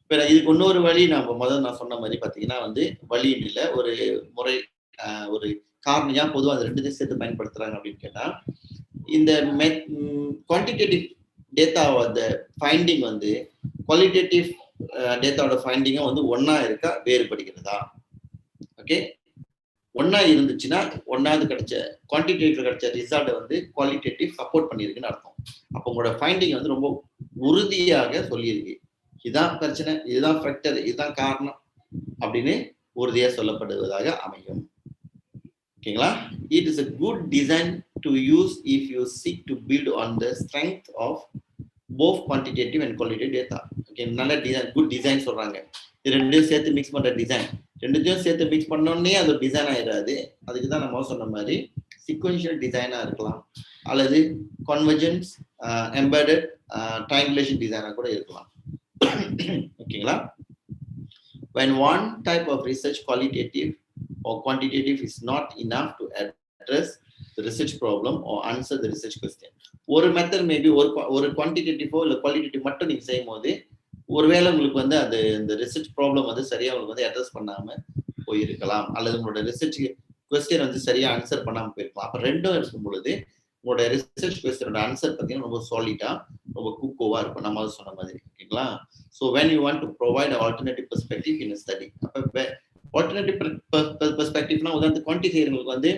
இப்ப இதுக்கு இன்னொரு வழி, நான் சொன்ன மாதிரி பாத்தீங்கன்னா வந்து வழி இல்லை, ஒரு முறை, ஒரு காரணியா பொதுவாக அந்த ரெண்டுத்தையும் சேர்த்து பயன்படுத்துறாங்க அப்படின்னு கேட்டா, இந்த குவான்டிடேட்டிவ் டேட்டாவோட ஃபைண்டிங் வந்து குவாலிட்டேட்டிவ் டேட்டாவோட ஃபைண்டிங்கும் வந்து ஒன்னா இருக்கா, வேறுபடுகிறதா? ஓகே, ஒன்னா இருந்துச்சுன்னா ஒன்னாவது கிடைச்ச குவான்டிடேட்டிவ் கிடைச்ச ரிசல்ட் வந்து குவாலிட்டேட்டிவ் சப்போர்ட் பண்ணியிருக்குன்னு அர்த்தம். அப்போ உங்களோட ஃபைண்டிங் வந்து ரொம்ப உறுதியாக சொல்லியிருக்கு, இதுதான் பிரச்சனை, இதுதான் ஃபேக்டர், இதுதான் காரணம் அப்படின்னு உறுதியாக சொல்லப்படுவதாக அமையும். ஓகேங்களா? It is a good design to use if you seek to build on the strength of both quantitative and qualitative data. Okay, நல்ல டிசைன், குட் டிசைன் சொல்றாங்க. இது ரெண்டையும் சேர்த்து மிக்ஸ் பண்ற டிசைன், ரெண்டுத்தையும் சேர்த்து மிக்ஸ் பண்ணோடனே அது ஒரு டிசைன் ஆயிடாது. அதுக்கு தான் நம்ம சொன்ன மாதிரி சீக்வென்ஷியல் டிசைனா இருக்கலாம், அல்லது கன்வர்ஜென்ஸ், எம்பெடட், ட்ரைங்குலேஷன் டிசைனா கூட இருக்கலாம். ஓகேங்களா? When one type of research, qualitative or quantitative, is not enough to address the research problem or answer the research question. ஒரு மெத்தட் மேபி ஒரு குவான்டிடேட்டிவோ இல்லை குவாலிட்டேட்டிவ் மட்டும் நீங்க செய்யும் போது ஒருவேளை உங்களுக்கு வந்து அது இந்த ரிசர்ச் ப்ராப்ளம் வந்து சரியா உங்களுக்கு வந்து அட்ரஸ் பண்ணாம போயிருக்கலாம், அல்லது உங்களோட ரிசர்ச் கொஸ்டின் வந்து சரியா ஆன்சர் பண்ணாம போயிருக்கலாம். அப்ப ரெண்டும் இருக்கும் பொழுது உங்களோட ரிசர்ச் கொஸ்டினோட ஆன்சர் பார்த்தீங்கன்னா ரொம்ப சாலிடா, ரொம்ப குக்கோவா இருக்கும், நம்ம சொன்ன மாதிரி. ஓகேங்களா? So when you want to provide an alternative perspective in a study, அப்ப ஆல்டர்னேட்டிவ் பெர்ஸ்பெக்டிவ்னா உதாரணத்துக்கு குவான்டி செய்யறவங்களுக்கு வந்து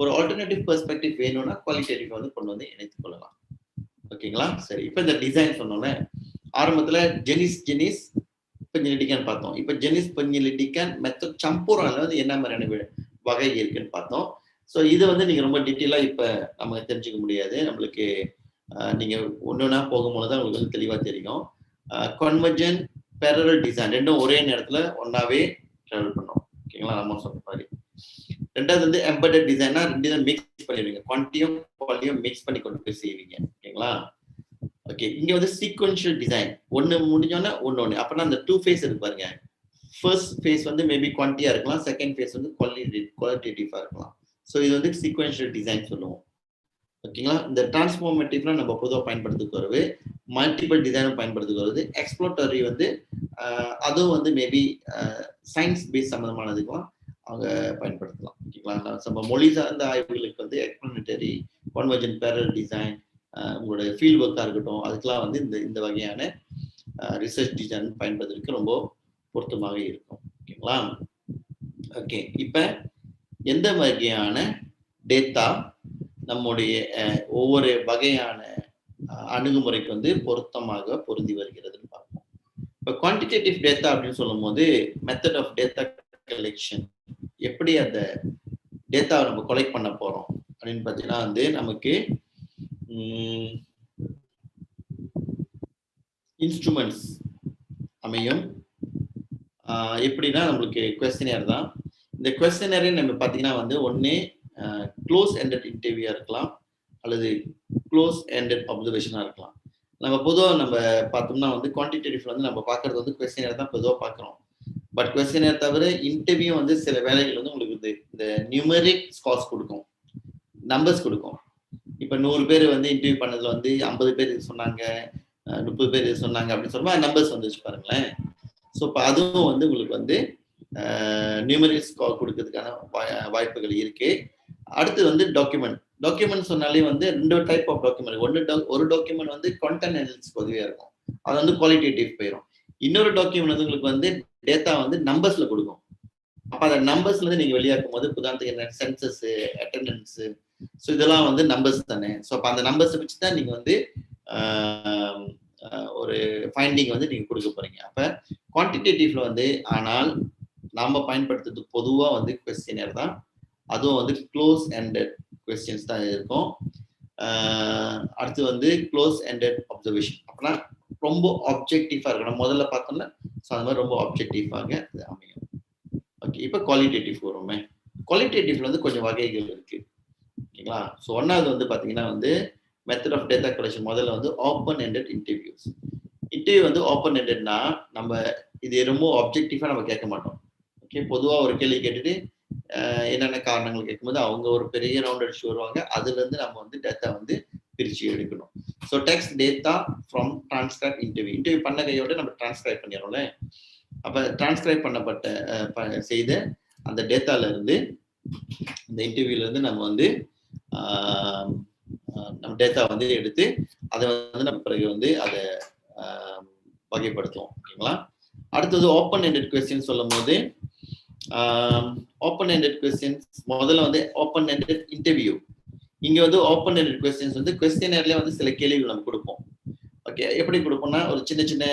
ஒரு ஆல்டர்னேட்டிவ் பெர்ஸ்பெக்டிவ் வேணும்னா குவாலிட்டேட்டிவ் வந்து கொண்டு வந்து இணைத்துக் கொள்ளலாம். ஓகேங்களா? சரி, இப்போ இந்த டிசைன் சொன்னோன்னே ஆரம்பத்துல ஜெனிஸ் பெஞ்சிலிட்டிக்கான்னு பார்த்தோம். இப்போ ஜெனிஸ் பெஞ்சிலிட்டிக்கான் மெத்தட் சம்பூரால வந்து என்ன மாதிரியான வகை இருக்குன்னு பார்த்தோம். ஸோ இது வந்து நீங்க ரொம்ப டீட்டெயிலா இப்ப நம்ம தெரிஞ்சுக்க முடியாது, நம்மளுக்கு நீங்க ஒன்னொன்னா போகும்போது தான் உங்களுக்கு வந்து தெளிவா தெரியும். கன்வர்ஜென்ட், பேரலல் டிசைன் ரெண்டும் ஒரே நேரத்துல ஒன்னாவே ட்ராவல் பண்ணோம். ஓகேங்களா? நம்ம சொன்ன மாதிரி. ரெண்டாவது வந்து எம்பெடட் டிசைனா ரெண்டு மிக்ஸ் பண்ணிடுவீங்க, குவான்டிட்டியும் குவாலிட்டியும் மிக்ஸ் பண்ணி கொண்டு போய் செய்வீங்க. ஓகேங்களா? ஓகே, இங்க வந்து சீக்வென்ஷியல் டிசைன், ஒன்னு முடிஞ்சோன்னா ஒன்னு. அப்பனா அந்த 2 ஃபேஸ் இருக்கு பாருங்க. ஃபர்ஸ்ட் ஃபேஸ் வந்து மேபி குவான்டிட்டியா இருக்கலாம், செகண்ட் ஃபேஸ் வந்து குவாலிட்டேட்டிவா இருக்கலாம். ஸோ இது வந்து சீக்வென்ஷியல் டிசைன் சொல்லுவோம். ஓகேங்களா? இந்த டிரான்ஸ்ஃபார்மேட்டிவ்னா நம்ம பொதுவாக பயன்படுத்திக்கு வருது, மல்டிபிள் டிசைனும் பயன்படுத்திக்கு வருது. எக்ஸ்ப்ளோட்டரி வந்து அதுவும் வந்து மேபி சயின்ஸ் பேஸ் சம்மந்தமானதுக்கெல்லாம் அவங்க பயன்படுத்தலாம். ஓகேங்களா? நம்ம மொழி சார்ந்த ஆய்வுகளுக்கு வந்து எக்ஸ்ப்ளனட்டரி, கன்வர்ஜென்ட், பேரலல் டிசைன், உங்களுடைய ஃபீல்ட் ஒர்க்காக இருக்கட்டும், அதுக்கெல்லாம் வந்து இந்த வகையான ரிசர்ச் டிசைன் பயன்படுத்துறதுக்கு ரொம்ப பொருத்தமாக இருக்கும். ஓகேங்களா? ஓகே, இப்போ எந்த வகையான டேட்டா நம்முடைய ஒவ்வொரு வகையான அணுகுமுறைக்கு வந்து பொருத்தமாக பொருந்தி வருகிறதுன்னு பார்ப்போம். இப்போ குவான்டிடேட்டிவ் டேட்டா அப்படின்னு சொல்லும் போது மெத்தட் ஆஃப் டேட்டா கலெக்ஷன், எப்படி அந்த டேட்டாவை நம்ம கலெக்ட் பண்ண போறோம் அப்படின்னு பார்த்தீங்கன்னா வந்து நமக்கு இன்ஸ்ட்ருமெண்ட்ஸ் அமையும். எப்படின்னா நம்மளுக்கு கொஸ்டினர் தான். இந்த கொஸ்டினரே நம்ம பார்த்தீங்கன்னா வந்து ஒன்று க்ளோஸ் எண்டட் இன்டர்வியூவா இருக்கலாம், அல்லது க்ளோஸ் எண்டட் அப்சர்வேஷனாக இருக்கலாம். நம்ம பொதுவாக நம்ம பார்த்தோம்னா வந்து குவான்டிடேட்டிவ்ல வந்து நம்ம பார்க்கறது வந்து கொஸ்டினர் தான் பொதுவாக பார்க்குறோம். பட் கொஸ்டினர் தவிர இன்டர்வியூ வந்து சில வேலைகள் வந்து உங்களுக்கு இந்த நியூமரிக் ஸ்கார்ஸ் கொடுக்கும், நம்பர்ஸ் கொடுக்கும். இப்ப 100 பேர் வந்து இன்டர்வியூ பண்ணதுல வந்து 50 பேர் இது சொன்னாங்க, 30 பேர் இது சொன்னாங்க அப்படின்னு சொல்லும்போது நம்பர்ஸ் வந்துச்சு பாருங்களேன். ஸோ இப்போ அதுவும் வந்து உங்களுக்கு வந்து நியூமரிக் ஸ்கார் கொடுக்கறதுக்கான வாய்ப்புகள் இருக்கு. அடுத்து வந்து டாக்குமெண்ட் சொன்னாலே வந்து 2 டைப் ஆஃப் டாக்குமெண்ட். ஒரு டாக்குமெண்ட் வந்து கான்டென்ட் அனாலிசிஸ் உதவியா இருக்கும், அது வந்து குவாலிட்டேட்டிவ் போயிடும். இன்னொரு டாக்குமெண்ட் வந்து உங்களுக்கு வந்து டேட்டா வந்து நம்பர்ஸ்ல கொடுக்கும். அப்ப அந்த நம்பர்ஸ்ல இருந்து நீங்க வெளியாக்கும் போது உதாரணத்துக்கு என்ன சென்சஸ், அட்டெண்டன்ஸ், ஸோ இதெல்லாம் வந்து நம்பர்ஸ் தானே. ஸோ அப்ப அந்த நம்பர்ஸை வச்சு தான் நீங்க வந்து ஒரு ஃபைண்டிங் வந்து நீங்க கொடுக்க போறீங்க. அப்ப குவான்டிடேட்டிவ்ல வந்து ஆனால் நாம பயன்படுத்துறது பொதுவா வந்து கொஸ்டினர் தான், அதுவும் வந்து க்ளோஸ் எண்டட் கொஸ்டின்ஸ் தான் இருக்கும். அடுத்து வந்து க்ளோஸ் எண்டட் அப்சர்வேஷன், அப்படின்னா ரொம்ப ஆப்ஜெக்டிவா இருக்கணும். முதல்ல பார்த்தோம்னா ஸோ அந்த மாதிரி ரொம்ப ஆப்ஜெக்டிவாக அமையும். ஓகே, இப்போ குவாலிட்டேட்டிவ் வருமே. குவாலிட்டேட்டிவ்ல வந்து கொஞ்சம் வகைகள் இருக்கு, ஓகேங்களா. ஸோ ஒன்னாவது வந்து பார்த்தீங்கன்னா வந்து மெத்தட் ஆஃப் டேட்டா கலெக்ஷன். முதல்ல வந்து ஓப்பன் எண்டட் இன்டர்வியூஸ். இன்டர்வியூ வந்து ஓப்பன் எண்டட்னா நம்ம இது ரொம்ப ஆப்ஜெக்டிவா நம்ம கேட்க மாட்டோம். ஓகே, பொதுவாக ஒரு கேள்வி கேட்டுட்டு என்னென்ன காரணங்கள் கேட்கும்போது அவங்க ஒரு பெரிய ரவுண்ட் அடிச்சு வருவாங்க. அதுல இருந்து நம்ம வந்து டேட்டா வந்து பிரிச்சு எடுக்கணும். So text data from transcribe interview பண்ண கையோட நம்ம டிரான்ஸ்கிரைப் பண்ணிடுறோம்ல. அப்ப டிரான்ஸ்கிரைப் பண்ணப்பட்ட செய்த அந்த டேட்டால இருந்து, இந்த இன்டர்வியூல இருந்து நம்ம வந்து நம்ம டேட்டா வந்து எடுத்து அதை வந்து நம்ம பிறகு வந்து அதை வகைப்படுத்துவோம், ஓகேங்களா. அடுத்தது ஓப்பன் எண்டட் கொஸ்டின் சொல்லும் போது ஓப்பன் எண்டட் கொஸ்டின்ஸ் முதல்ல வந்து ஓப்பன் எண்டட் இன்டர்வியூ. இங்க வந்து ஓப்பன் எண்டட் கொஸ்டின்ஸ் வந்து கொஸ்டினர்லயே வந்து சில கேள்விகள் நம்ம கொடுப்போம். ஓகே, எப்படி கொடுப்போம்னா ஒரு சின்ன சின்ன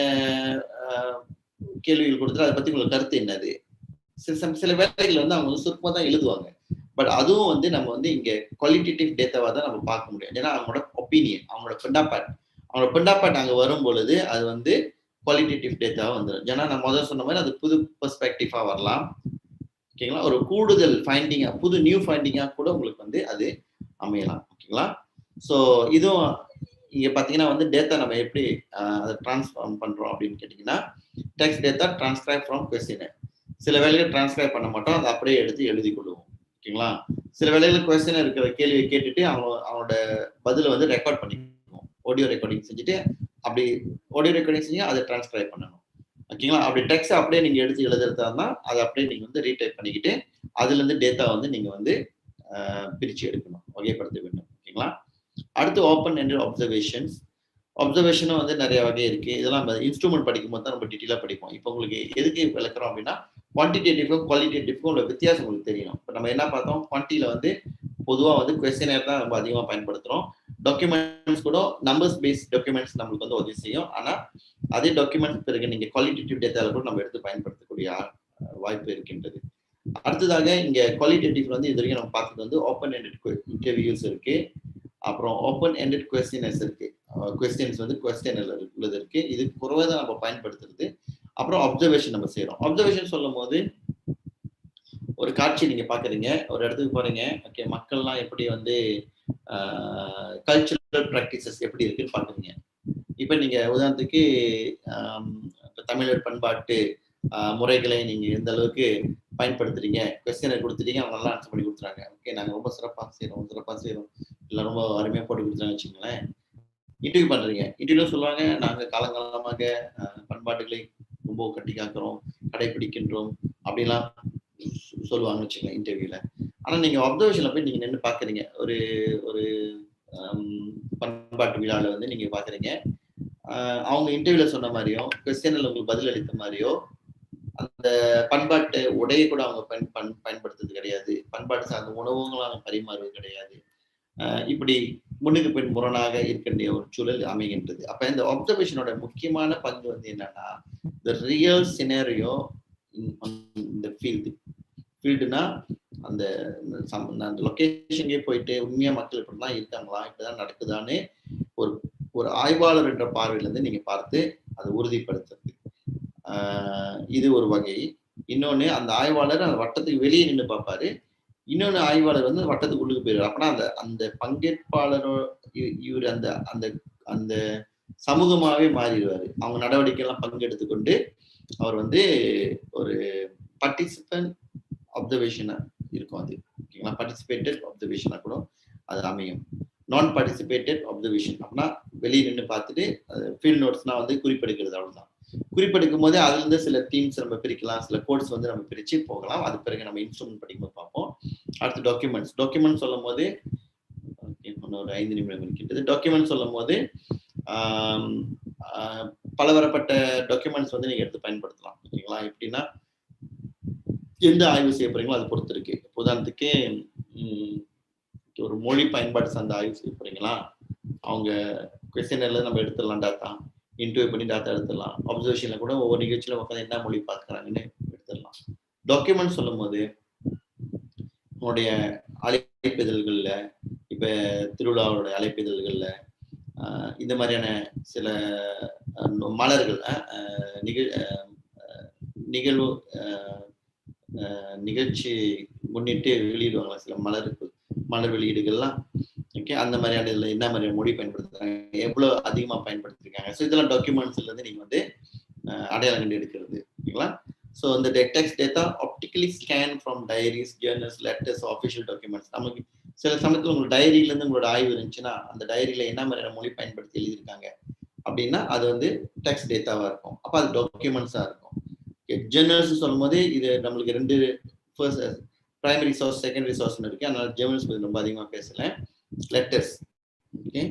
கேள்விகள் கொடுத்துட்டு அதை பத்தி உங்களுக்கு கருத்து என்னது, சில வேலைகள் வந்து அவங்க வந்து சுருக்கமா தான் எழுதுவாங்க. பட் அதுவும் வந்து நம்ம வந்து இங்க குவாலிட்டேட்டிவ் டேட்டாவா தான் நம்ம பார்க்க முடியும். ஏன்னா அவங்களோட ஒப்பீனியன், அவங்களோட பெண்டாபாட் அங்க வரும் பொழுது அது வந்து குவாலிட்டேட்டிவ் டேட்டாவா வந்துடும். ஏன்னா நான் முதல்ல சொன்ன மாதிரி அது புது பெர்ஸ்பெக்டிவா வரலாம், ஓகேங்களா. ஒரு கூடுதல் ஃபைண்டிங்கா, புது நியூ ஃபைண்டிங்கா கூட உங்களுக்கு வந்து அது அமையலாம், ஓகேங்களா. ஸோ இதுவும் இங்க பாத்தீங்கன்னா வந்து டேட்டா நம்ம எப்படி அதை டிரான்ஸ்ஃபார்ம் பண்றோம் அப்படின்னு கேட்டீங்கன்னா, text data transcribe from questionnaire. சில வேலைகள் டிரான்ஸ்கிரைப் பண்ண மாட்டோம், அதை அப்படியே எடுத்து எழுதி கொள்வோம், ஓகேங்களா. சில வேலைகள் கொஸ்டினர் இருக்கிற கேள்வியை கேட்டுட்டு அவனோட பதில வந்து ரெக்கார்ட் பண்ணிக்குவோம், ஆடியோ ரெக்கார்டிங் செஞ்சுட்டு அப்படி ஆடியோ ரெக்கார்டிங் செஞ்சு அதை டிரான்ஸ்கிரைப் பண்ணணும், ஓகேங்களா. அப்படி டெக்ஸ்ட் அப்படியே நீங்க எடுத்து எழுதுறதா இருந்தால் அதை அப்படியே நீங்க வந்து ரீடைப் பண்ணிக்கிட்டு அதுல இருந்து டேட்டா வந்து நீங்க வந்து பிரிச்சு எடுக்கணும், வகைப்படுத்த வேண்டும், ஓகேங்களா. அடுத்து ஓப்பன் எண்டட் அப்சர்வேஷனும் வந்து நிறைய வகை இருக்கு. இதெல்லாம் இன்ஸ்ட்ருமெண்ட் படிக்கும் போது தான் ரொம்ப டீட்டெயிலா படிப்போம். இப்போ உங்களுக்கு எதுக்கு விளக்குறோம் அப்படின்னா குவான்டிடேட்டிவ்க்கும் குவாலிட்டேட்டிவ்க்கும் உள்ள வித்தியாசம் உங்களுக்கு தெரியணும். இப்போ நம்ம என்ன பார்த்தோம், குவான்டிட்டியில வந்து பொதுவாக வந்து கொஸ்டினர் தான் ரொம்ப அதிகமாக பயன்படுத்துறோம். டாக்குமெண்ட்ஸ் கூட நம்பர்ஸ் பேஸ்ட் டாக்குமெண்ட்ஸ் நம்மளுக்கு வந்து உதவி செய்யும். ஆனா அதே டாக்குமெண்ட்ஸ் பிறகு நீங்க குவாலிட்டேட்டிவ் டேட்டால கூட நம்ம எடுத்து பயன்படுத்தக்கூடிய வாய்ப்பு இருக்கின்றது. அடுத்ததாக இங்க குவாலிட்டேட்டிவ் வந்து இது வரைக்கும் நம்ம பார்த்தது வந்து ஓப்பன் எண்டட் இன்டர்வியூஸ் இருக்கு, அப்புறம் ஓப்பன் எண்டட் கொஸ்டினர்ஸ் இருக்கு. கொஸ்டின்ஸ் வந்து கொஸ்டின்ல உள்ளது இருக்கு, இது குறைவாக தான் நம்ம பயன்படுத்துறது. அப்புறம் அப்சர்வேஷன் நம்ம செய்யறோம். அப்சர்வேஷன் சொல்லும் போது ஒரு காட்சி நீங்க பாக்குறீங்க, ஒரு இடத்துக்கு போறீங்க, ஓகே, மக்கள்லாம் எப்படி வந்து கல்ச்சுரல் ப்ராக்டிசஸ் எப்படி இருக்குன்னு பாக்குறீங்க. இப்ப நீங்க உதாரணத்துக்கு தமிழர் பண்பாட்டு முறைகளை நீங்க எந்த அளவுக்கு பயன்படுத்துறீங்க, கொஸ்டினை கொடுத்துட்டீங்க, அவங்க நல்லா ஆன்சர் பண்ணி கொடுத்துறாங்க, ஓகே நாங்க ரொம்ப சிறப்பாக செய்யறோம் இல்லை ரொம்ப அருமையா போட்டு கொடுத்துறாங்க வச்சுங்களேன். இன்டர்வியூ பண்றீங்க, இன்டர்வியூ சொல்லுவாங்க நாங்க காலங்காலமாக பண்பாட்டுகளை ரொம்ப கட்டி காக்கிறோம், கடைபிடிக்கின்றோம் அப்படிலாம் சொல்லுவாங்க வச்சுக்கோங்க இன்டர்வியூல. ஆனா நீங்க அப்சர்வேஷன்ல போய் நீங்க நின்று பாக்குறீங்க, ஒரு ஒரு பண்பாட்டு விழாவில் வந்து நீங்க பாக்குறீங்க, அவங்க இன்டர்வியூல சொன்ன மாதிரியோ கொஸ்டின்ல உங்களுக்கு பதில் அளித்த மாதிரியோ அந்த பண்பாட்டு உடையை கூட அவங்க பயன்படுத்துறது கிடையாது, பண்பாட்டு சார்ந்த உணவுகளும் அவங்க பரிமாறுவது கிடையாது. இப்படி முன்னுக்கு பின் முரணாக இருக்கின்ற ஒரு சூழல் அமைகின்றது. அப்ப இந்த அப்சர்வேஷனோட முக்கியமான பங்கு வந்து என்னன்னா, the real scenario இந்த ஃபீல்டுனா அந்த லொகேஷனுக்கே போயிட்டு உண்மையா மக்கள் இப்படிதான் இருக்காங்களா, இப்படிதான் நடக்குதான்னு ஒரு ஒரு ஆய்வாளர் என்ற பார்வையில இருந்து நீங்க பார்த்து அதை உறுதிப்படுத்துறது, இது ஒரு வகை. இன்னொன்னு அந்த ஆய்வாளர் அந்த வட்டத்துக்கு வெளியே நின்று பார்ப்பாரு, இன்னொன்னு ஆய்வாளர் வந்து வட்டத்துக்கு உள்ளுக்கு போயிடுவார். அப்படின்னா அந்த அந்த பங்கேற்பாளரோ இவர் அந்த அந்த அந்த சமூகமாவே மாறிடுவாரு. அவங்க நடவடிக்கை எல்லாம் பங்கெடுத்துக்கொண்டு அவர் வந்து ஒரு பார்ட்டிசிபென்ட் அப்சர்வேஷனா இருக்கும் அது. ஓகேங்களா? பார்ட்டிசிபேட்டட் அப்சர்வேஷனா கூட அது அமையும். நான் பார்ட்டிசிபேட்டட் அப்சர்வேஷன் அப்படின்னா வெளியே நின்று பார்த்துட்டு ஃபீல்ட் நோட்ஸ்னா வந்து குறிப்பெடுக்கிறது, அவ்வளவுதான். குறிப்பெடுக்கும் போது அதுல இருந்து சில தீம்ஸ் நம்ம பிரிக்கலாம், சில கோட்ஸ் வந்து நம்ம பிரிச்சு போகலாம். அது பிறகு நம்ம இன்ஸ்ட்ருமெண்ட் படிக்கும்போது பார்ப்போம். அடுத்து டாக்குமெண்ட்ஸ் சொல்லும் போது ஒரு 5 நிமிடம் இருக்கின்றது. டாக்குமெண்ட் சொல்லும் போது பலதரப்பட்ட டாக்குமெண்ட்ஸ் வந்து நீங்க எடுத்து பயன்படுத்தலாம். ஓகேங்களா? எப்படின்னா எந்த ஆய்வு செய்ய போறீங்களோ அதை பொறுத்து இருக்கு. உதாரணத்துக்கு ஒரு மொழி பயன்பாடு சார்ந்த ஆய்வு செய்ய போறீங்களா, அவங்க கொஸ்டினர்ல நம்ம எடுத்துடலாம், டேட்டா இன்டர்வியூ பண்ணி டேட்டா எடுத்துடலாம். அப்சர்வேஷன்ல கூட ஒவ்வொரு நிகழ்ச்சியில உட்காந்து என்ன மொழி பார்க்கறாங்கன்னு எடுத்துடலாம். டாக்குமெண்ட் சொல்லும் போது உங்களுடைய அழைப்பிதழ்கள்ல, இப்ப திருவிழாவோட அழைப்பிதழ்கள்ல இந்த மாதிரியான சில மலர்கள் நிகழ்வு நிகழ்ச்சி முன்னிட்டு வெளியிடுவாங்களா சில மலர் வெளியீடுகள்லாம். ஓகே, அந்த மாதிரியான இதுல என்ன மாதிரியான மொழி பயன்படுத்துறாங்க, எவ்வளவு அதிகமா பயன்படுத்திருக்காங்க. ஸோ இதெல்லாம் டாக்குமெண்ட்ஸ்ல இருந்து நீங்க வந்து அடையாளம் கண்டு எடுக்கிறது. ஓகேங்களா? ஸோ இந்த text data optically scan from diaries, journals, letters, official documents. நமக்கு சில சமயத்தில் உங்களோட டைரியில இருந்து உங்களோட ஆய்வு இருந்துச்சுன்னா அந்த டைரியில என்ன மாதிரியான மொழி பயன்படுத்தி எழுதியிருக்காங்க அப்படின்னா அது வந்து டெக்ஸ்ட் டேட்டாவா இருக்கும். அப்ப அது டாக்குமெண்ட்ஸா இருக்கும். ஜேர்னல்ஸ் சொல்லும் போது இது நம்மளுக்கு ரெண்டு பிரைமரி சோர்ஸ், செகண்டரி சோர்ஸ் இருக்கு. அதனால ஜேர்னல்ஸ் ரொம்ப அதிகமா பேசல. லெட்டர்ஸ், ஓகே,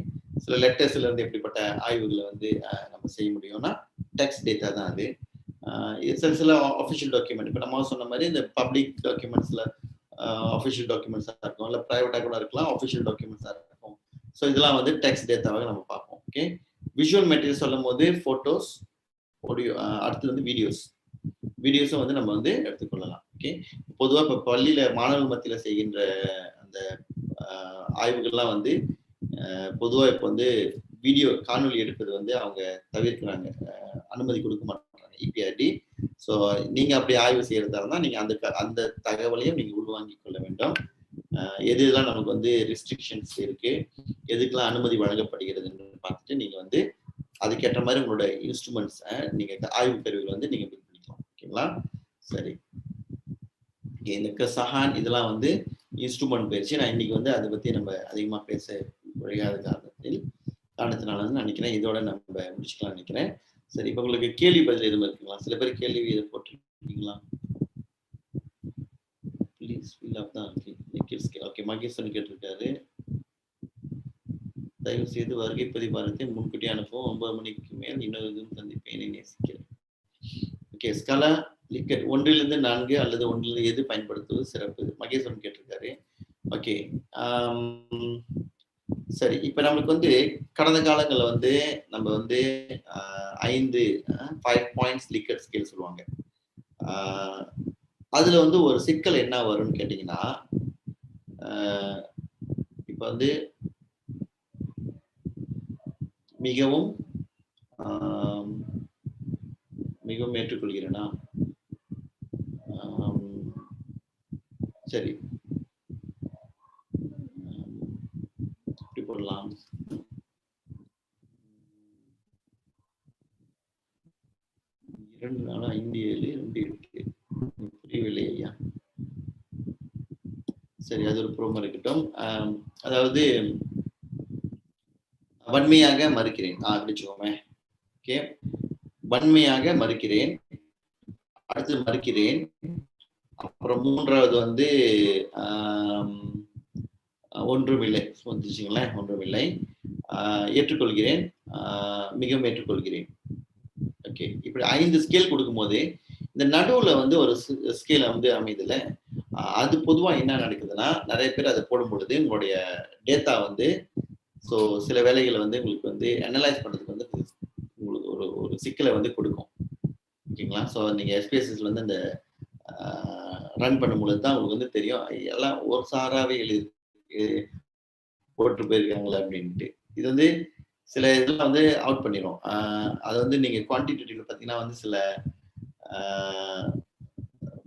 சில லெட்டர்ஸ்ல இருந்து எப்படிப்பட்ட ஆய்வுகளை வந்து நம்ம செய்ய முடியும்னா டெக்ஸ்ட் டேட்டா தான் அது. சில ஆஃபிஷியல் டாக்குமெண்ட், இப்போ நம்ம சொன்ன மாதிரி இந்த பப்ளிக் டாக்குமெண்ட்ஸ்ல ஆஃபிஷியல் டாக்குமெண்ட்ஸா இருக்கும், இல்லை ப்ரைவேட்டா கூட இருக்கலாம், ஆஃபிஷியல் டாக்குமெண்ட்ஸா இருக்கும். ஸோ இதெல்லாம் வந்து டெக்ஸ்ட் டேட்டாவாக நம்ம பார்ப்போம். ஓகே, விஷுவல் மெட்டீரியல் சொல்லும் போது போட்டோஸ், ஆடியோ, அடுத்து வந்து வீடியோஸும் வந்து நம்ம வந்து எடுத்துக்கொள்ளலாம். ஓகே, பொதுவாக இப்போ பள்ளியில மாணவர்கள் மத்தியில செய்கின்ற அந்த ஆய்வுகள்லாம் வந்து பொதுவாக இப்போ வந்து வீடியோ காணொலி எடுப்பது வந்து அவங்க தவிர்க்கிறாங்க, அனுமதி கொடுக்க மாட்டாங்க இபிஆர்டி. ஸோ நீங்க அப்படி ஆய்வு செய்யறதா இருந்தால் நீங்க அந்த தகவலையும் நீங்க உள்வாங்கிக் கொள்ள வேண்டும். எதுலாம் நமக்கு வந்து ரெஸ்ட்ரிக்ஷன்ஸ் இருக்கு, எதுக்கெல்லாம் அனுமதி வழங்கப்படுகிறதுன்னு பார்த்துட்டு நீங்க வந்து அதுக்கேற்ற மாதிரி உங்களோட இன்ஸ்ட்ருமெண்ட்ஸ், நீங்க ஆய்வு கருவிகள் வந்து நீங்க பில் பண்ணிக்கலாம். ஓகேங்களா? சரி, இந்த சஹான் இதெல்லாம் வந்து இன்ஸ்ட்ருமெண்ட் பயிற்சி. நான் இன்னைக்கு வந்து அதை பத்தி நம்ம அதிகமா பேச முடியாத காரணத்தினால வந்து நினைக்கிறேன் இதோட நம்ம முடிச்சுக்கலாம் நினைக்கிறேன். சரி, இப்ப உங்களுக்கு கேள்வி பதில் எதுவும் இருக்குங்களா? சில பேர் கேள்வி எது போட்டிருக்கீங்களா? ப்ளீஸ் ஃபில் அப் தான் இருக்கு. ஓகே, மகேஸ்வரன் கேட்டிருக்காரு, தயவு செய்து வருகை பதிவாரத்தை முன்கூட்டி அனுப்பவும், 9 மணிக்கு மேல் இன்னொரு இதுவும் சந்திப்பேன், நேசிக்கிறேன். ஓகே, ஸ்கலா லிக்கட் 1 to 4 அல்லது 1 எது பயன்படுத்துவது சிறப்பு? மகேஸ்வரன் கேட்டிருக்காரு. ஓகே, சரி, இப்ப நம்மளுக்கு வந்து கடந்த காலங்கள்ல வந்து நம்ம வந்து 5 points லிக்கட் ஸ்கேல் சொல்லுவாங்க. அதுல வந்து ஒரு சிக்கல் என்ன வரும்னு கேட்டீங்கன்னா, இப்ப வந்து மிகவும் ஏற்றுக்கொள்கிறேனா? சரி, இப்படி போடலாம். இரண்டு நாள் 5, 7, 2, 8 புரியவில்லை ஐயா. சரி, அது ஒரு ப்ரோமோ இருக்கட்டும். அதாவது வன்மையாக மறுக்கிறேன், அப்படிச்சுக்கோமே. ஓகே, வன்மையாக மறுக்கிறேன், அடுத்து மறுக்கிறேன், அப்புறம் 3வது வந்து ஒன்றுமில்லை வந்துச்சுங்களேன், ஒன்றுமில்லை, ஏற்றுக்கொள்கிறேன், மிகவும் ஏற்றுக்கொள்கிறேன். ஓகே, இப்படி 5 ஸ்கேல் கொடுக்கும் போது இந்த நடுவுல வந்து ஒரு ஸ்கேல வந்து அமைதுல, அது பொதுவா என்ன நடக்குதுன்னா, நிறைய பேர் அதை போடும் பொழுது உங்களுடைய டேட்டா வந்து ஸோ சில வேலைகளை வந்து உங்களுக்கு வந்து அனலைஸ் பண்றதுக்கு வந்து உங்களுக்கு ஒரு சிக்கலை வந்து கொடுக்கும். ஓகேங்களா? ஸோ நீங்க எஸ்பிஎஸ்எஸ்ல வந்து அந்த ரன் பண்ணும் பொழுது தான் உங்களுக்கு வந்து தெரியும் எல்லாம் ஒரு சாராவே போட்டு போயிருக்காங்களா அப்படின்ட்டு. இது வந்து சில இதெல்லாம் வந்து அவுட் பண்ணிடும். அதை வந்து நீங்க குவான்டிடேட்டிவ்ல பார்த்தீங்கன்னா வந்து சில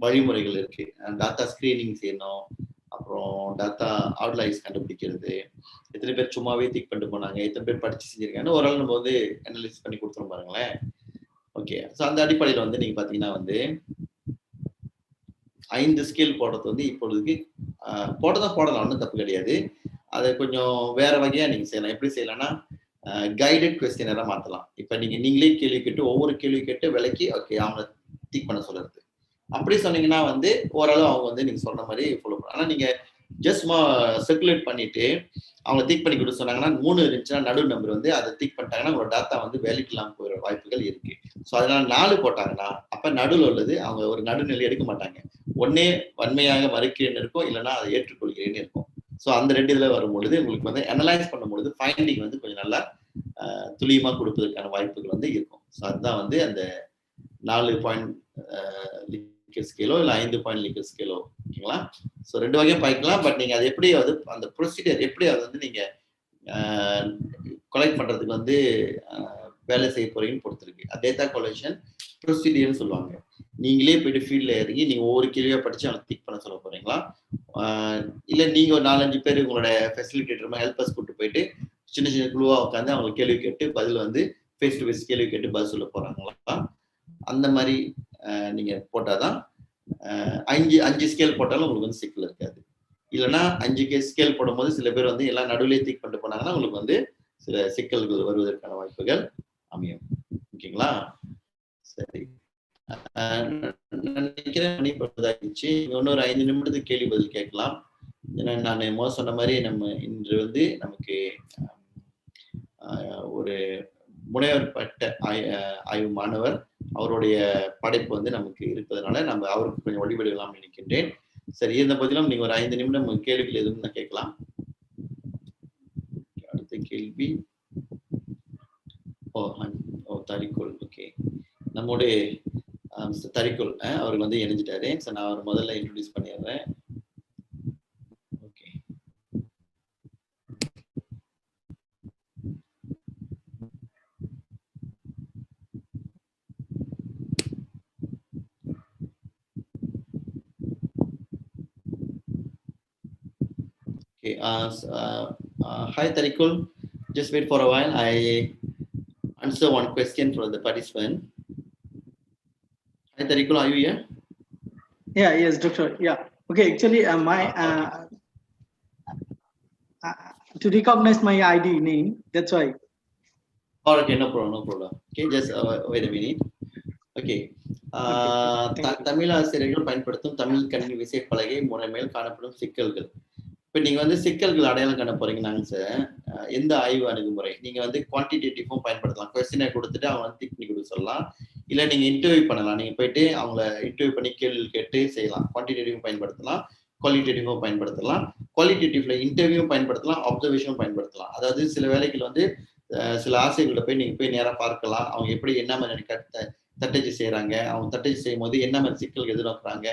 வழிமுறைகள் இருக்கு. டாட்டா ஸ்கிரீனிங் செய்யணும், அப்புறம் டாட்டா அவுட்லைஸ் கண்டுபிடிக்கிறது, எத்தனை பேர் சும்மாவே திக் பண்ணிட்டு போனாங்க, எத்தனை பேர் படிச்சு செஞ்சிருக்காங்கன்னு ஓரளவு நம்ம வந்து அனலைஸ் பண்ணி கொடுத்துரும் பாருங்களேன். ஓகே, ஸோ அந்த அடிப்படையில் வந்து நீங்க பாத்தீங்கன்னா வந்து 5 ஸ்கேல் போடுறது வந்து இப்பொழுதுக்கு போடலாம், ஒன்றும் தப்பு கிடையாது. அதை கொஞ்சம் வேற வகையா நீங்க செய்யலாம். எப்படி செய்யலாம்னா கைடட் கொஸ்டினரா மாத்தலாம். இப்ப நீங்களே கேள்வி கேட்டு ஒவ்வொரு கேள்வி கேட்டு விலைக்கு ஓகே அவங்க திக் பண்ண சொல்றது. அப்படி சொன்னீங்கன்னா வந்து ஓரளவு அவங்க வந்து நீங்க சொன்ன மாதிரி ஃபாலோ பண்ணலாம். ஆனா நீங்க ஜஸ்ட் சர்க்குலேட் பண்ணிட்டு அவங்க திக் பண்ணி கொடுத்து சொன்னாங்கன்னா 3 இருந்துச்சுன்னா நடு நம்பர் வந்து அதை திக் பண்ணிட்டாங்கன்னா உங்களோட டாட்டா வந்து வேலைக்கு இல்லாம போகிற வாய்ப்புகள் இருக்கு. ஸோ அதனால 4 போட்டாங்கன்னா அப்ப நடுவில் உள்ளது அவங்க ஒரு நடுநிலை எடுக்க மாட்டாங்க. ஒன்னே வன்மையாக மறுக்கிறேன்னு இருக்கும், இல்லைன்னா அதை ஏற்றுக்கொள்கிறேன்னு இருக்கும். ஸோ அந்த 2 இதுல வரும்பொழுது உங்களுக்கு வந்து அனலைஸ் பண்ணும்பொழுது ஃபைண்டிங் வந்து கொஞ்சம் நல்லா துல்லியமா கொடுப்பதற்கான வாய்ப்புகள் வந்து இருக்கும். ஸோ அதுதான் வந்து அந்த 4 பாயிண்ட் லிக்கர் ஸ்கேலோ இல்லை 5 பாயிண்ட் லிக்கர் ஸ்கேலோ, ஓகேங்களா? ஸோ 2 வகையும் பாய்க்கலாம். பட் நீங்க அது எப்படி அது அந்த ப்ரொசீஜர் எப்படி அதை வந்து நீங்க கொலெக்ட் பண்றதுக்கு வந்து வேலை செய்ய போறீங்கன்னு பொறுத்திருக்கு. டேட்டா கொலெக்ஷன் ப்ரொசீடியர்னு சொல்லுவாங்க. நீங்களே போயிட்டு ஃபீல்ட்ல இறங்கி நீங்க ஒவ்வொரு கேள்வியா படிச்சு அவங்க திக் பண்ண சொல்ல போறீங்களா, இல்ல நீங்க ஒரு 4-5 பேர் உங்களோட ஃபெசிலிட்டேட்டர் ஹெல்பர்ஸ் கூட்டு போயிட்டு சின்ன சின்ன குழுவா உட்காந்து அவங்க கேள்வி கேட்டு பதில் வந்து ஃபேஸ் டு ஃபேஸ் கேள்வி கேட்டு பதில் சொல்ல போறாங்களா? அந்த மாதிரி நீங்க போட்டாதான் 5 ஸ்கேல் போட்டாலும் உங்களுக்கு வந்து சிக்கல் இருக்காது. இல்லைன்னா 5 ஸ்கேல் போடும்போது சில பேர் வந்து எல்லாம் நடுவிலே திக் பண்ணிட்டு போனாங்கன்னா உங்களுக்கு வந்து சில சிக்கல்கள் வருவதற்கான வாய்ப்புகள் அமையும். ஓகேங்களா? சரி, நினைக்கிறேன் இன்னொரு 5 நிமிடத்துக்கு கேள்வி பதில் கேட்கலாம். ஏன்னா நான் சொன்ன மாதிரி நம்ம இன்று வந்து நமக்கு ஒரு முனைவர் பட்ட ஆய்வு மாணவர் அவருடைய படைப்பு வந்து நமக்கு இருப்பதனால நம்ம அவருக்கு கொஞ்சம் வழிபடலாம் நினைக்கின்றேன். சரி, இருந்த போதிலும் நீங்க ஒரு 5 நிமிடம் கேள்விகள் எதுவும் தான் கேட்கலாம். அடுத்த கேள்வி தரிக்குள். ஓகே, நம்முடைய மிஸ்டர் தரிக்குள் அவருக்கு வந்து இணைஞ்சிட்டாரு. ஸோ நான் அவர் முதல்ல இன்ட்ரோடியூஸ் பண்ணிடுறேன். Okay, okay. Hi Tarikul, just wait for a while. I answer one question for the participant. Hi Tarikul, are you here? Yeah, yes, doctor. Yeah. Okay, actually, to recognize my ID name, that's why. Oh, okay, no problem. Okay, just wait a minute. Okay. Tamil ஆசிரியர்கள் பயன்படுத்தும் தமிழ் கல்வி விசைப்பலகை முறைமையில் காணப்படும் சிக்கல்கள். இப்போ நீங்க வந்து சிக்கல்கள் அடையாளம் காண போறீங்கன்னாங்க சார், எந்த ஆய்வு அணுகுமுறை நீங்க வந்து குவான்டிடேட்டிவும் பயன்படுத்தலாம். கொஸ்டினை கொடுத்துட்டு அவங்க வந்து திக் பண்ணி கொடுக்க சொல்லலாம். இல்லை நீங்க இன்டர்வியூ பண்ணலாம். நீங்க போயிட்டு அவங்கள இன்டர்வியூ பண்ணி கேள்வி கேட்டு செய்யலாம். குவான்டிடேட்டிவும் பயன்படுத்தலாம், குவாலிட்டேட்டிவும் பயன்படுத்தலாம். குவாலிட்டேட்டிவ்ல இன்டர்வியூவும் பயன்படுத்தலாம், அப்சர்வேஷனும் பயன்படுத்தலாம். அதாவது சில வேலைகள் வந்து சில ஆசிரியர்கள்ட்ட போய் நீங்க போய் நேராக பார்க்கலாம். அவங்க எப்படி என்ன மாதிரி தட்டச்சு செய்யறாங்க, அவங்க தட்டச்சு செய்யும் போது என்ன மாதிரி சிக்கல்கள் எதிர்நோக்குறாங்க.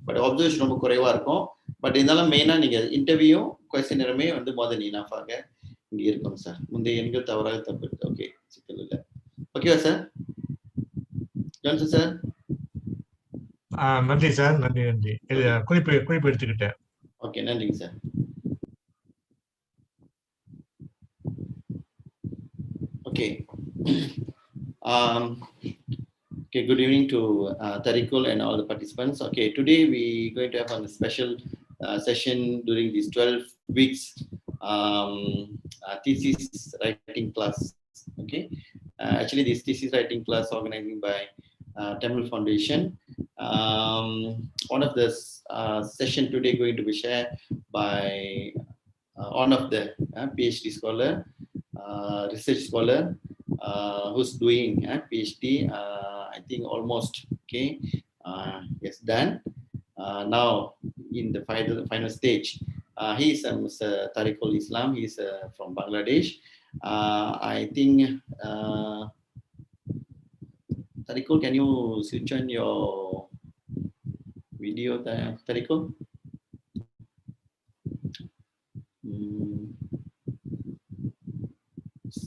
பட் அப்சர்வேஷன் ரொம்ப குறைவா இருக்கும். பட் இருந்தாலும் மெயினா நீங்க இன்டர்வியூ கொஸ்டினருமே வந்து முதல் இனஃபாக இங்க இருக்கும் சார். முந்தைய எண்கள் தவறாக தப்பு. ஓகே, சிக்கல் இல்லை. ஓகேவா சார்? Johnson sir. நன்றி சார், நன்றி. குறிப்பு எடுத்துக்கிட்டேன். ஓகே, நன்றிங்க sir. Okay, okay, good evening to Tarikul and all the participants. Okay, today we going to have a special session during these 12 weeks thesis writing class. Okay, actually this thesis writing class organizing by Tamil Foundation. One of the session today going to be shared by one of the PhD scholar, research scholar, who's doing PhD, I think almost okay, yes, done. Now in the final stage, he is Mr. Tarikul Islam. He is from Bangladesh. I think Tarikul, can you switch on your video, Tarikul?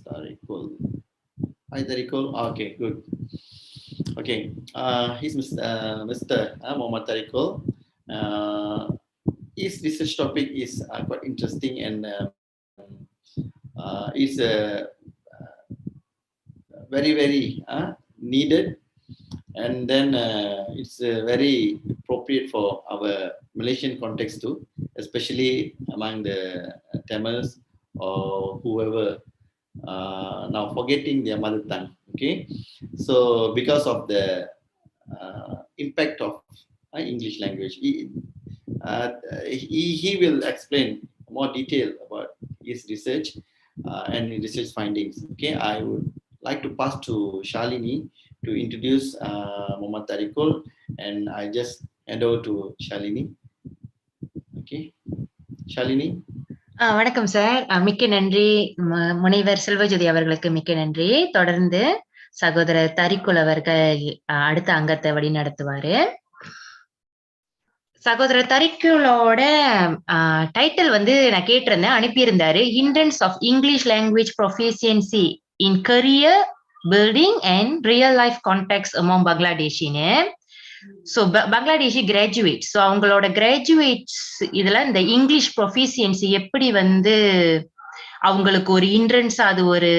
Tarikul. Hi Tarikul. Okay, good. Okay, he's Mr. Muhammad Tarikul. his research topic is quite interesting and is very very needed, and then it's very appropriate for our Malaysian context too, especially among the Tamils or whoever now forgetting their mother tongue. Okay, so because of the impact of English language, he will explain more detail about his research and research findings. Okay, I would like to pass to Shalini to introduce Muhammad Tarikul, and I just hand over to Shalini. Okay, Shalini. வணக்கம் sir. மிக்க நன்றி. முனைவர் செல்வஜோதி அவர்களுக்கு மிக்க நன்றி. தொடர்ந்து சகோதரர் தரிக்குல் அவர்கள் அடுத்த அங்கத்தை வழி நடத்துவாரு. சகோதரர் தரிக்குலோட டைட்டில் வந்து நான் கேட்டிருந்தேன், அனுப்பியிருந்தாரு. Hindrance of English language proficiency in career building and real life contexts among பங்களாதேஷின்னு. So Bangladeshi graduate. ஸோ அவங்களோட கிராஜுவேட்ஸ் இதுல இந்த இங்கிலீஷ் ப்ரொஃபிஷியன்சி எப்படி வந்து அவங்களுக்கு ஒரு ஹிண்ட்ரன்ஸ், அது ஒரு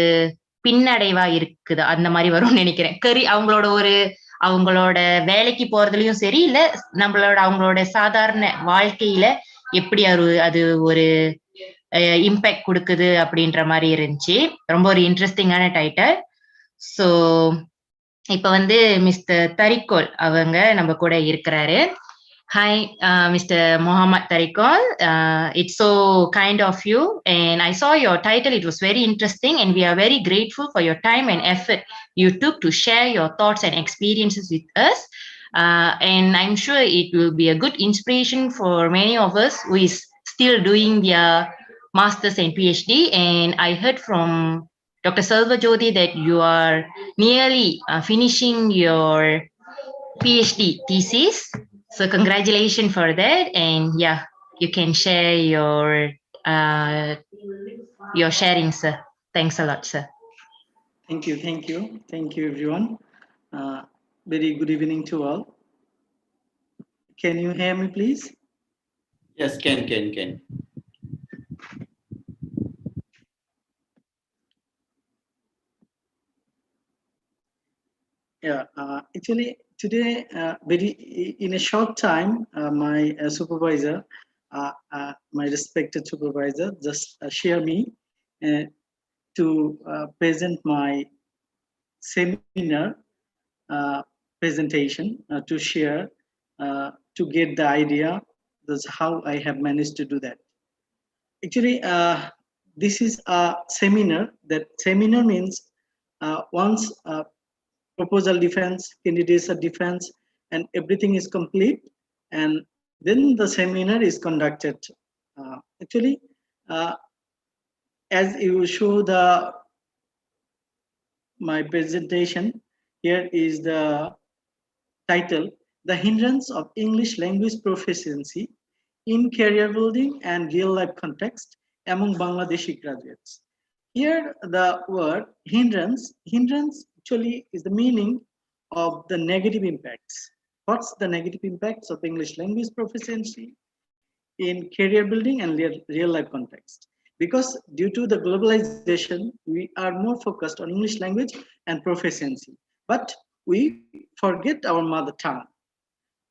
பின்னடைவா இருக்குது, அந்த மாதிரி வரும்னு நினைக்கிறேன். அவங்களோட வேலைக்கு போறதுலயும் சரி, இல்ல அவங்களோட சாதாரண வாழ்க்கையில எப்படி அது ஒரு இம்பாக்ட் கொடுக்குது அப்படின்ற மாதிரி இருந்துச்சு. ரொம்ப ஒரு இன்ட்ரெஸ்டிங்கான டைட்டில். ஸோ இப்ப வந்து மிஸ்டர் தரிக்கோல் அவங்க நம்ம கூட இருக்கிறாரு. Hi, Mr. Muhammad Tarikul. It's so kind of you, and I saw your title. It was very interesting, and we are very grateful for your time and effort you took to share your thoughts and experiences with us. And I'm sure it will be a good inspiration for many of us who is still doing their masters and PhD. And I heard from Dr. Selvajothi that you are nearly finishing your PhD thesis. So congratulations for that, and yeah, you can share your sharing, sir. Thanks a lot, sir. Thank you, everyone. Very good evening to all. Can you hear me, please? Yes, can. Yeah, actually today, in a short time, my supervisor, my respected supervisor, just share me to present my seminar presentation to share, to get the idea. That's how I have managed to do that. Actually, this is a seminar. That seminar means once proposal defense, candidates are defense, and everything is complete, and then the seminar is conducted. Actually, as you show my presentation, here is the title: The Hindrance of English Language Proficiency in Career Building and Real Life Context Among Bangladeshi Graduates. Here, the word hindrance actually is the meaning of the negative impacts. What's the negative impacts of English language proficiency in career building and real life context? Because due to the globalization, we are more focused on English language and proficiency, but we forget our mother tongue,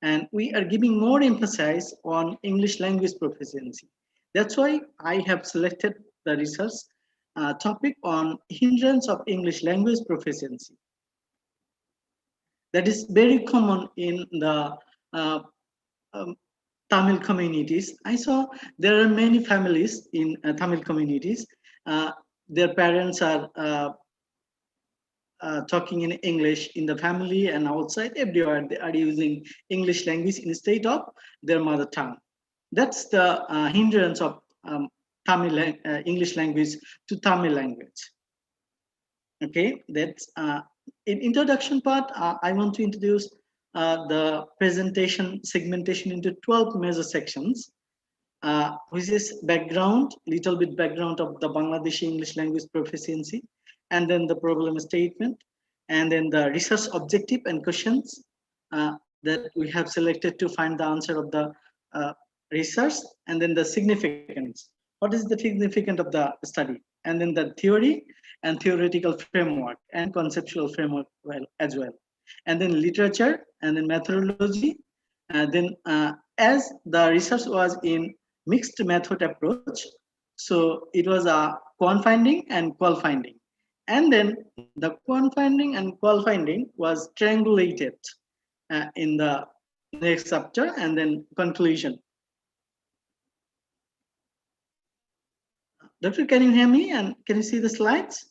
and we are giving more emphasis on English language proficiency. That's why I have selected the research topic on hindrance of English language proficiency. That is very common in the Tamil communities. I saw there are many families in Tamil communities. Their parents are talking in English in the family and outside, everywhere they are using English language instead of their mother tongue. That's the hindrance of English language to Tamil language. Okay, that's in introduction part. I want to introduce the presentation segmentation into 12 major sections, which is background, little bit background of the Bangladeshi English language proficiency, and then the problem statement, and then the research objective and questions that we have selected to find the answer of the research, and then the significance. What is the significance of the study? And then the theory and theoretical framework and conceptual framework as well. And then literature and then methodology. As the research was in mixed method approach, so it was a quant finding and qual finding. And then the quant finding and qual finding was triangulated in the next chapter and then conclusion. Doctor, can you hear me and can you see the slides?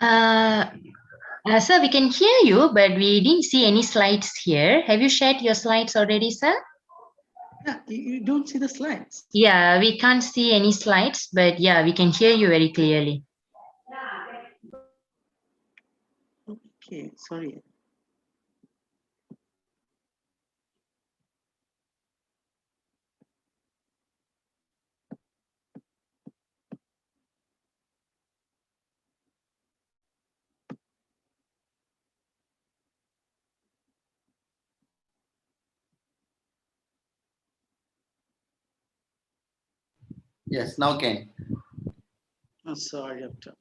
Sir, we can hear you, but we didn't see any slides here. Have you shared your slides already, sir? Yeah, you don't see the slides. Yeah, we can't see any slides, but yeah, we can hear you very clearly. Okay, sorry. Yes, now can. Oh, sorry, doctor.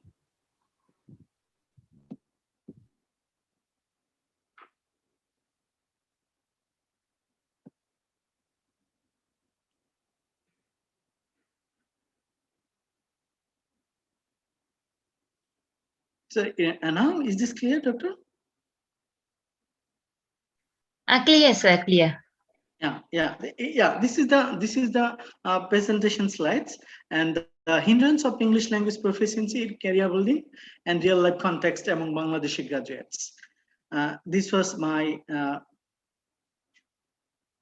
So now is this clear, doctor? Clear, sir, clear. Yeah. This is the presentation slides and the hindrance of English language proficiency in career building and real life context among Bangladeshi graduates. This was my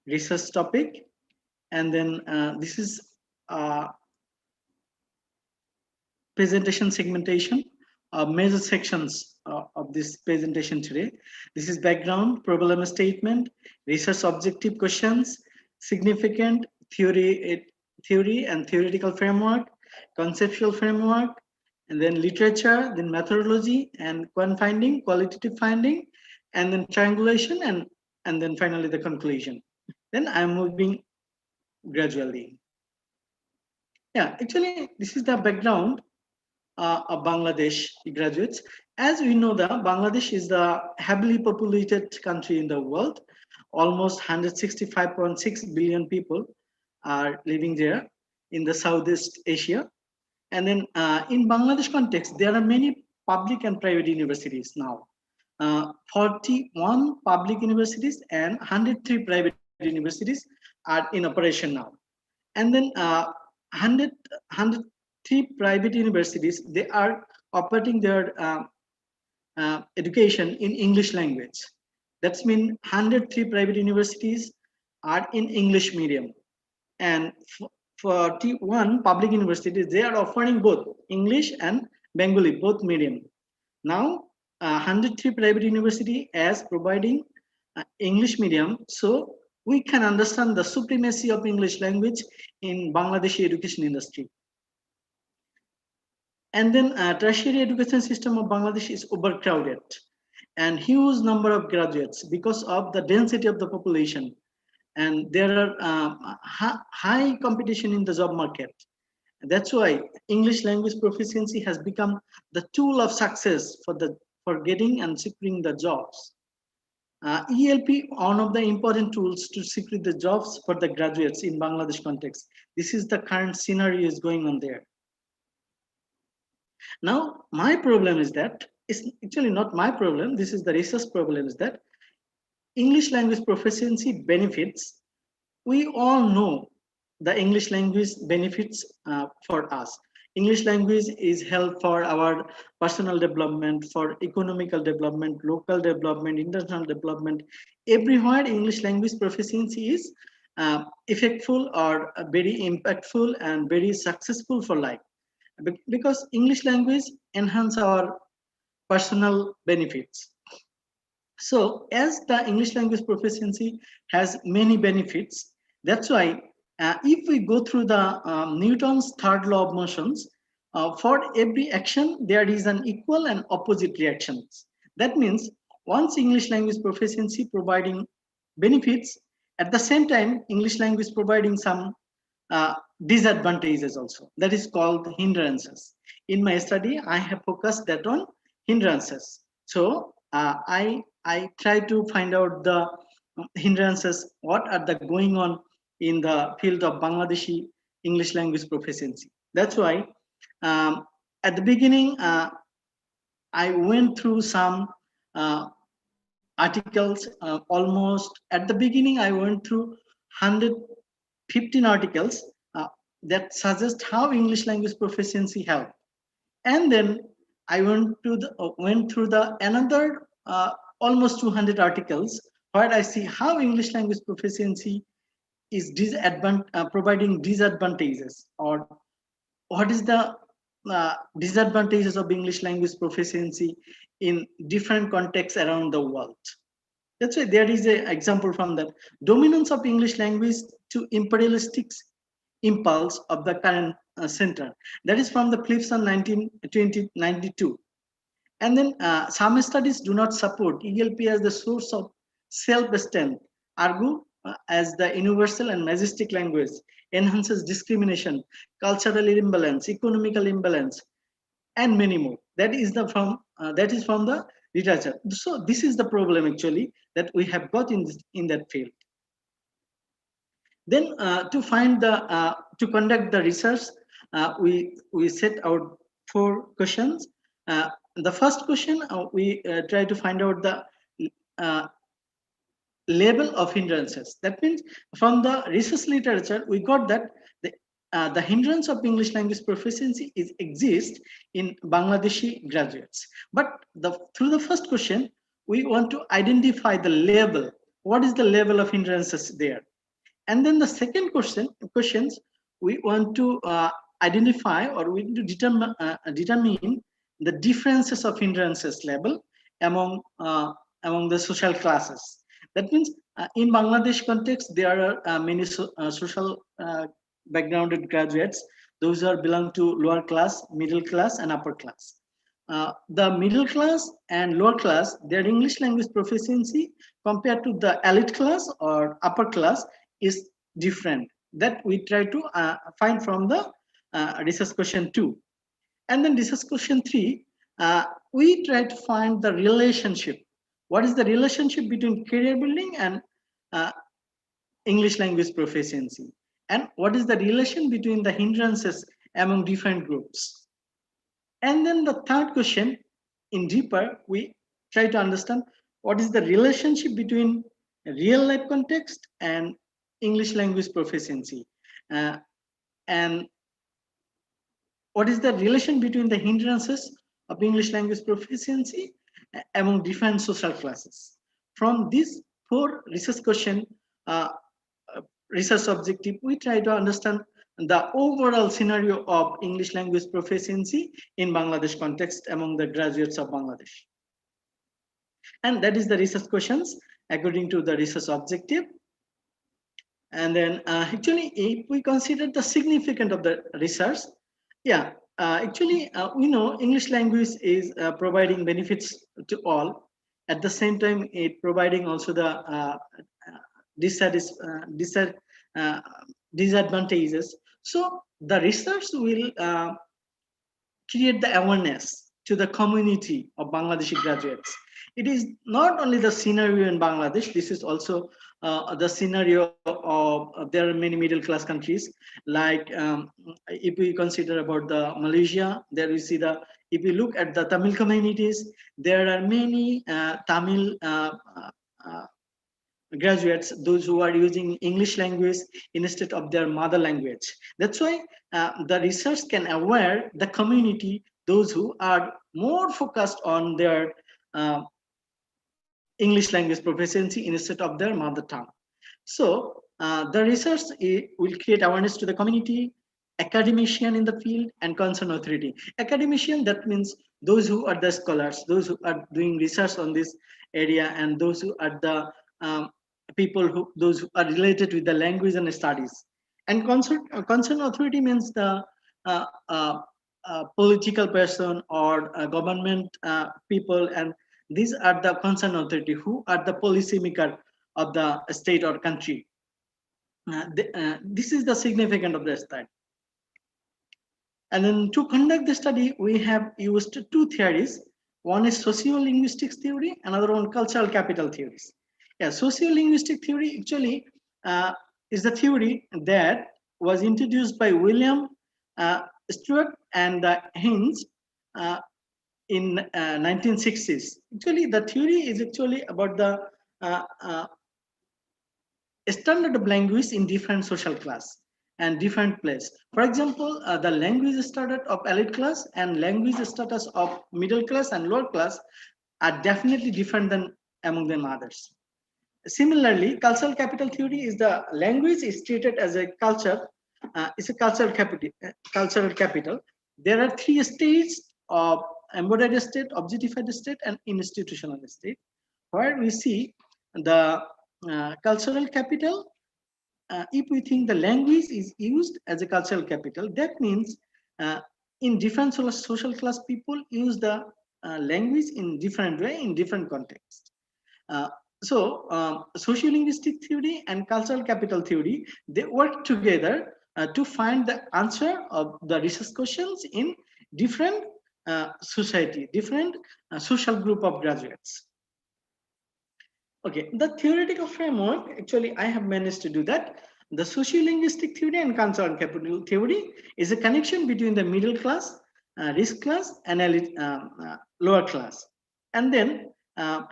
research topic, and then this is presentation segmentation. Major sections of this presentation today. This is background, problem statement, research objective questions, significant theory and theoretical framework, conceptual framework, and then literature, then methodology, and quant finding, qualitative finding, and then triangulation, and then finally the conclusion. Then I'm moving gradually. Yeah, actually, this is the background of Bangladesh graduates. As we know that Bangladesh is the heavily populated country in the world. Almost 165.6 billion people are living there in the Southeast Asia. And then in Bangladesh context, there are many public and private universities now. 41 public universities and 103 private universities are in operation now. And then 103 private universities, they are operating their education in English language. That's mean 103 private universities are in English medium. And 41 public universities, they are offering both English and Bengali, both medium. Now, 103 private university as providing English medium, so we can understand the supremacy of English language in Bangladeshi education industry. And then tertiary education system of Bangladesh is overcrowded and huge number of graduates because of the density of the population. And there are high competition in the job market. That's why English language proficiency has become the tool of success for getting and securing the jobs. ELP, one of the important tools to secure the jobs for the graduates in Bangladesh context. This is the current scenario is going on there. Now, my problem is that, it's actually not my problem, this is the research problem, is that English language proficiency benefits, we all know the English language benefits for us. English language is help for our personal development, for economical development, local development, international development. Everywhere English language proficiency is effectful or very impactful and very successful for life. Because English language enhance our personal benefits. So as the English language proficiency has many benefits, that's why if we go through the Newton's third law of motions, for every action, there is an equal and opposite reactions. That means once English language proficiency providing benefits, At the same time, English language is providing some disadvantages also. That is called hindrances. In my study, I have focused that on hindrances. So I try to find out the hindrances, what are the going on in the field of Bangladeshi English language proficiency. That's why at the beginning, I went through some articles. Almost at the beginning, I went through 115 articles that suggest how English language proficiency help. And then I went through the another almost 200 articles where I see how English language proficiency is providing disadvantages, or what is the disadvantages of English language proficiency in different contexts around the world. That's why there is an example from the dominance of English language to imperialistic impulse of the current center. That is from the Clifson 1992. And then some studies do not support ELP as the source of self-esteem, argue as the universal and majestic language enhances discrimination, cultural imbalance, economical imbalance, and many more. That is from the literature. So this is the problem actually that we have got in that field. Then to conduct the research, we set out 4 questions. The first question, we try to find out the level of hindrances. That means from the research literature, we got that the hindrance of English language proficiency exists in Bangladeshi graduates. But through the first question, we want to identify the level. What is the level of hindrances there? And then the second questions, we want to identify, or we need to determine the differences of hindrances level among the social classes. That means in Bangladesh context, there are many social backgrounded graduates, those who belong to lower class, middle class, and upper class. The middle class and lower class, their English language proficiency compared to the elite class or upper class is different. That we try to find from the research question 2. And then research question 3, we try to find the relationship. What is the relationship between career building and English language proficiency? And what is the relation between the hindrances among different groups? And then the third question, in deeper, we try to understand what is the relationship between real life context and English language proficiency, and what is the relation between the hindrances of English language proficiency among different social classes. From these 4 research questions, research objective, we try to understand the overall scenario of English language proficiency in Bangladesh context among the graduates of Bangladesh. And that is the research questions according to the research objective. And then actually, if we consider the significance of the research, we know English language is providing benefits to all. At the same time, it providing also the disadvantages. So the research will create the awareness to the community of Bangladeshi graduates. It is not only the scenario in Bangladesh, this is also the scenario of there are many middle class countries, like if we consider about the Malaysia, there we see if you look at the Tamil communities, there are many Tamil graduates, those who are using English language instead of their mother language. That's why the research can aware the community, those who are more focused on their English language proficiency instead of their mother tongue. So the research will create awareness to the community, academician in the field, and concerned authority. Academician, that means those who are the scholars, those who are doing research on this area, and those who are the those who are related with the language and studies. And concerned authority means the political person or government people, and these are the concerned authority who are the policy maker of the state or country. This is the significance of the study. And then to conduct the study, we have used two theories. One is socio-linguistics theory, another one cultural capital theories. Yeah, socio-linguistic theory actually is the theory that was introduced by William Stewart and Haynes in 1960s. Actually, the theory is actually about the standard of language in different social class and different place. For example, the language status of elite class and language status of middle class and lower class are definitely different than among them others. Similarly, cultural capital theory is the language is treated as a culture. It's a cultural capital. There are three states of embodied state, objectified state, and institutional state, where we see the cultural capital. If we think the language is used as a cultural capital, that means in different social class people use the language in different way, in different contexts. So sociolinguistic theory and cultural capital theory, they work together to find the answer of the research questions in different society, different social group of graduates. Okay, the theoretical framework, actually, I have managed to do that. The sociolinguistic theory and cultural capital theory is a connection between the middle class, risk class, and elite, lower class. And then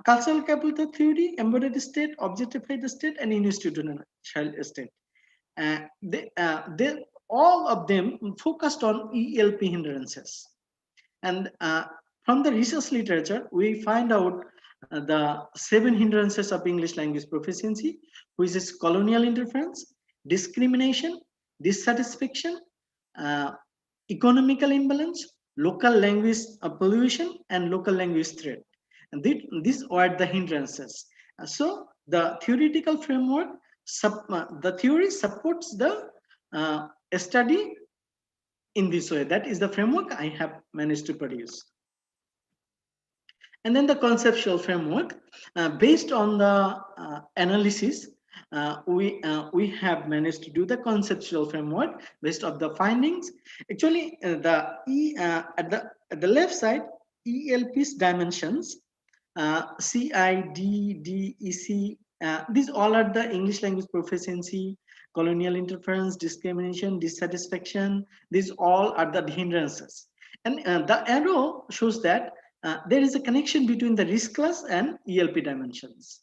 cultural capital theory, embodied state, objectified state, and institutional state. They all of them focused on ELP hindrances. And from the research literature, we find out the 7 hindrances of English language proficiency, which is colonial interference, discrimination, dissatisfaction, economical imbalance, local language pollution, and local language threat. And these are the hindrances. So the theoretical framework, the theory supports the study in this way. That is the framework I have managed to produce. And then the conceptual framework, based on the analysis, we have managed to do the conceptual framework based on the findings. Actually, at the left side, ELP's dimensions, CI, D, EC, these all are the English language proficiency, colonial interference, discrimination, dissatisfaction. These all are the hindrances. And the arrow shows that there is a connection between the risk class and ELP dimensions,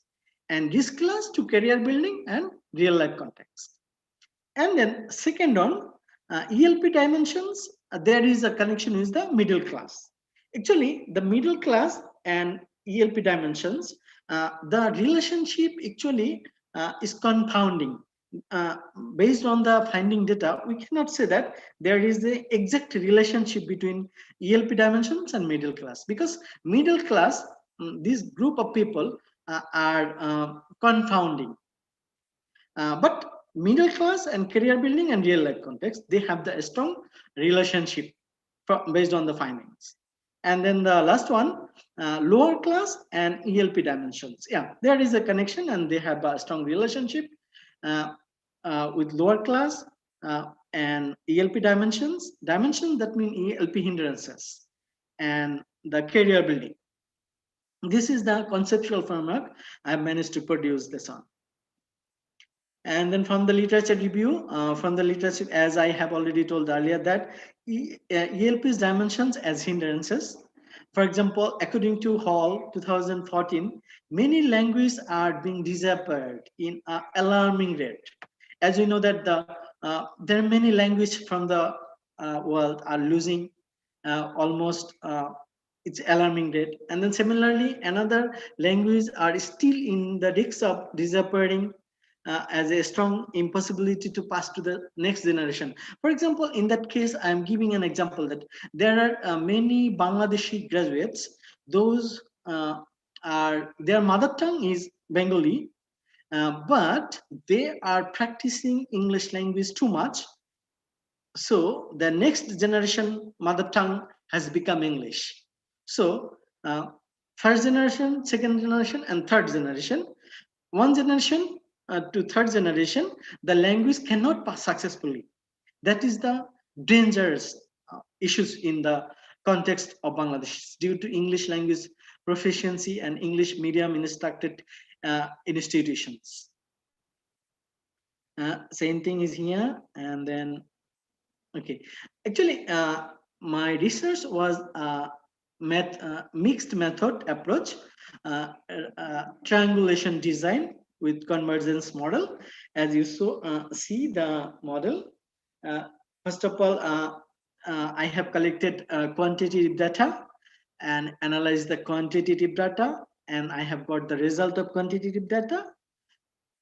and risk class to career building and real life context. And then second on ELP dimensions, there is a connection with the middle class. Actually, the middle class and ELP dimensions, the relationship actually is confounding. Based on the finding data, we cannot say that there is the exact relationship between ELP dimensions and middle class, because middle class, this group of people are confounding. But middle class and career building and real life context, they have the strong relationship based on the findings. And then the last one, lower class and ELP dimensions. Yeah, there is a connection and they have a strong relationship with lower class and ELP dimensions that mean ELP hindrances and the career building. This is the conceptual framework I have managed to produce this on. And then from the literature review, as I have already told earlier, that ELP's dimensions as hindrances. For example, according to Hall 2014, many languages are being disappeared in an alarming rate. As we know that there are many languages from the world are losing almost its alarming rate. And then similarly, another languages are still in the risk of disappearing as a strong impossibility to pass to the next generation. For example, in that case, I am giving an example that there are many Bangladeshi graduates, those their mother tongue is Bengali, but they are practicing English language too much. So the next generation mother tongue has become English. So first generation, second generation, and third generation, one generation to third generation, the language cannot pass successfully. That is the dangerous issues in the context of Bangladesh due to English language proficiency and English medium instructed institutions. Same thing is here, and then okay. Actually, my research was mixed method approach, triangulation design with convergence model. As you see the model. First of all, I have collected quantitative data and analyzed the quantitative data, and I have got the result of quantitative data.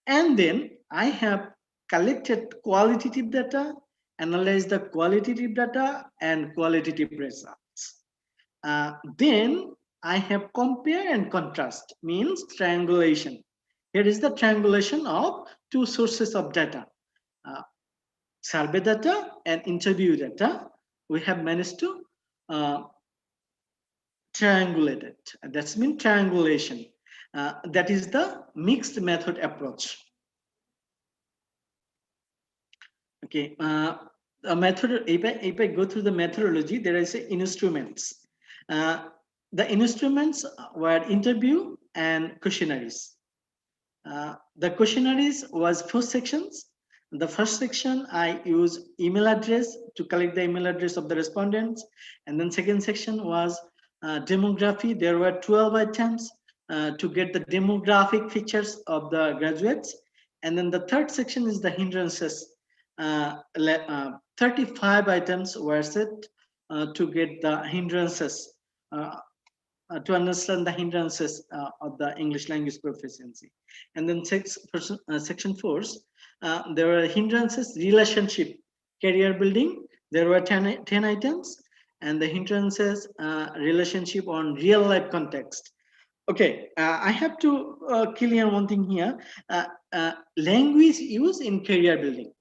And then I have collected qualitative data, analyzed the qualitative data and qualitative results. Then I have compare and contrast, means triangulation. Here is the triangulation of two sources of data. Survey data and interview data, we have managed to triangulate it. That's mean triangulation. That is the mixed method approach. Okay, a method. If I go through the methodology, there is instruments. The instruments were interview and questionnaires. The questionnaires was 4 sections. The first section, I use email address to collect the email address of the respondents. And then second section was demography. There were 12 items to get the demographic features of the graduates. And then the third section is the hindrances. 35 items were set to get the hindrances, to understand the hindrances of the English language proficiency. And then section 4, there were hindrances, relationship, career building. There were 10 items, and the hindrances, relationship on real life context. Okay, I have to clear one thing here. Language use in career building.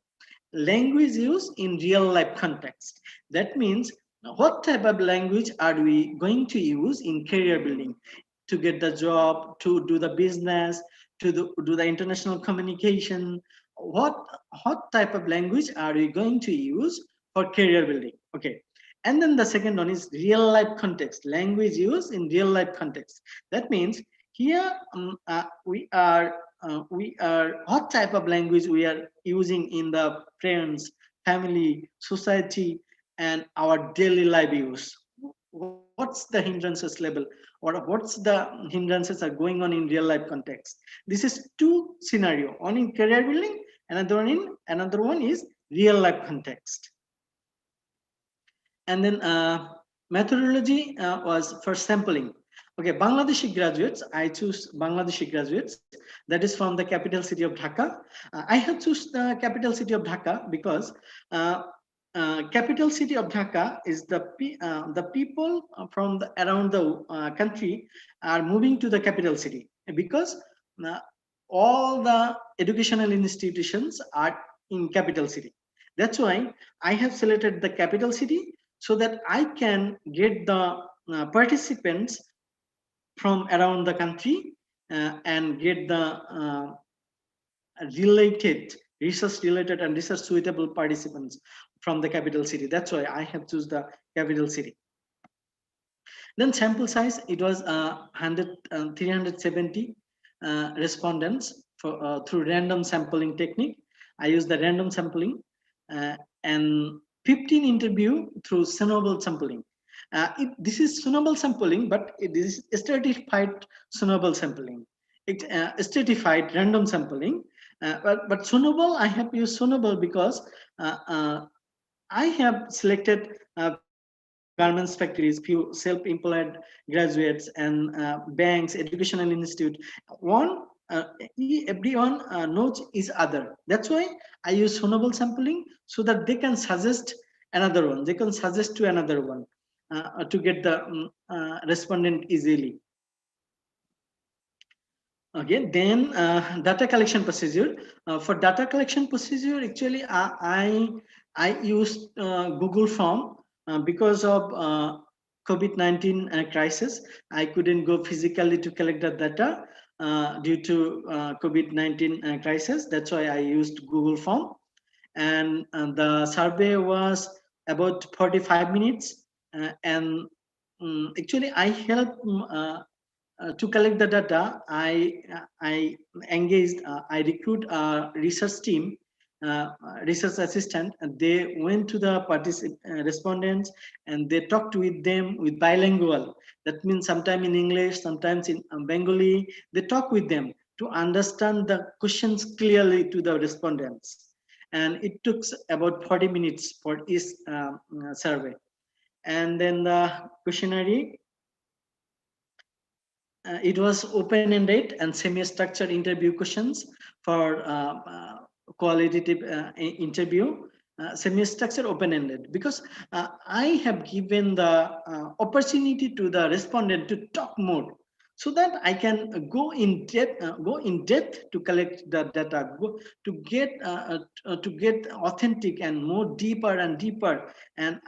Language use in real life context. That means what type of language are we going to use in career building to get the job, to do the business, to do the international communication? What type of language are we going to use for career building? Okay. And then the second one is real life context, language use in real life context. That means here we are what type of language we are using in the friends, family, society, and our daily life use. What's the hindrances level, or what's the hindrances are going on in real life context? This is 2 scenario, one in career building, another one is real life context. And then methodology was for sampling. Okay, Bangladeshi graduates, I choose Bangladeshi graduates, that is from the capital city of Dhaka. I have choose the capital city of Dhaka because capital city of Dhaka is the people from around the country are moving to the capital city because all the educational institutions are in capital city. That's why I have selected the capital city so that I can get the participants from around the country and get the research related and research suitable participants from the capital city. That's why I have choose the capital city. Then sample size, it was 370 respondents through random sampling technique. I used the random sampling and 15 interview through Sonable sampling. This is Sonable sampling, but it is stratified Sonable sampling. It's stratified random sampling. But Sonable, I have used Sonable because I have selected few garments factories, few self-employed graduates, and banks, educational institute. Everyone knows each other. That's why I use Sonable sampling so that they can suggest another one. They can suggest to another one to get the respondent easily. Okay, then data collection procedure. For data collection procedure, actually, I used Google Form because of COVID-19 crisis. I couldn't go physically to collect the data. due to COVID-19 crisis. That's why I used Google Form. And the survey was about 45 minutes. Actually, I helped to collect the data. I engaged, I recruit a research team, research assistant, and they went to the respondents and they talked with them with bilingual. That means sometimes in English, sometimes in Bengali. They talk with them to understand the questions clearly to the respondents. And it took about 40 minutes for each survey. And then the questionnaire, it was open-ended and semi-structured interview questions for qualitative interview, semi-structured open-ended, because I have given the opportunity to the respondent to talk more, so that I can go in depth to collect the data, to get authentic and more deeper and deeper and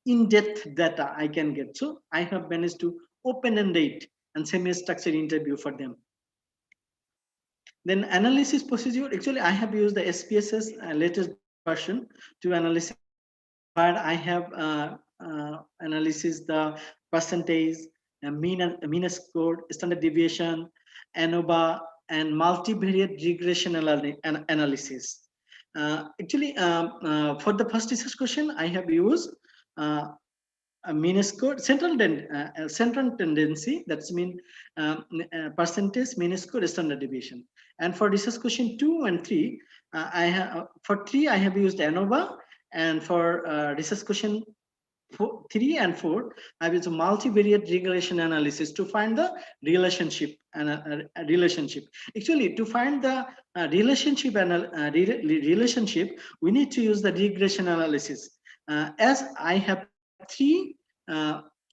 in-depth data I can get. So I have managed to open-ended and semi-structured interview for them. Then analysis procedure. Actually, I have used the SPSS latest version to analysis, where I have analysis the percentage, mean score, standard deviation, ANOVA, and multivariate regression analysis. Actually, for the first research question, I have used a mean score, central tendency, that's mean percentage, mean score, standard deviation. And for research question 2 and 3, for 3 I have used ANOVA, and for research question 3 and 4 I have used a multivariate regression analysis to find the relationship. Actually, to find the relationship, we need to use the regression analysis. As I have 3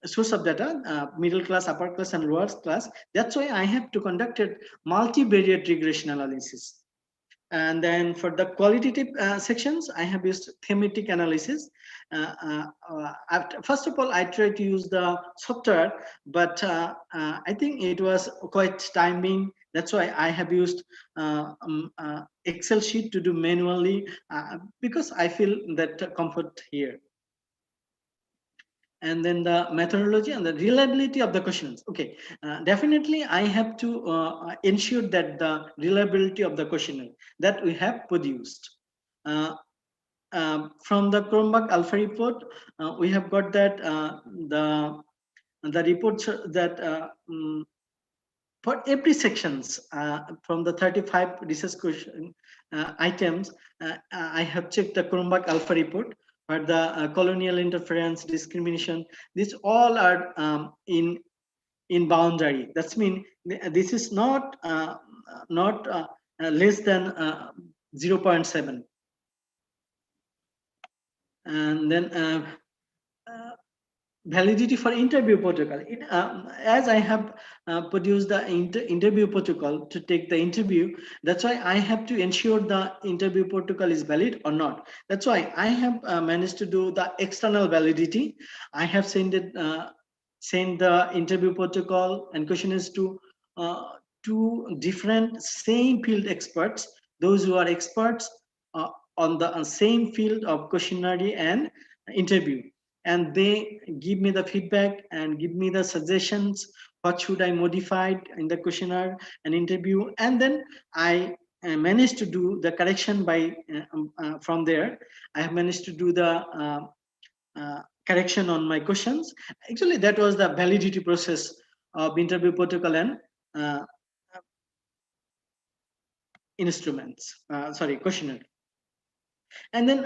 source of data, middle class, upper class, and lower class. That's why I have to conduct a multivariate regression analysis. And then for the qualitative sections, I have used thematic analysis. First of all, I tried to use the software, but I think it was quite timing. That's why I have used Excel sheet to do manually, because I feel that comfort here. And then the methodology and the reliability of the questions. Okay, definitely I have to ensure that the reliability of the questionnaire that we have produced. From the Chromebug Alpha report, we have got that the reports that for every sections from the 35 research question items, I have checked the Chromebug Alpha report, but the colonial interference, discrimination, these all are in boundary. That's mean this is not less than 0.7. And then validity for interview protocol. As I have produced the interview protocol to take the interview, that's why I have to ensure the interview protocol is valid or not. That's why I have managed to do the external validity. I have sent the interview protocol and questionnaires to two different same field experts, those who are experts on the same field of questionnaire and interview. And they give me the feedback and give me the suggestions, what should I modify in the questionnaire and interview. And then I managed to do the correction by from there. I have managed to do the correction on my questions. Actually, that was the validity process of interview protocol and questionnaire. And then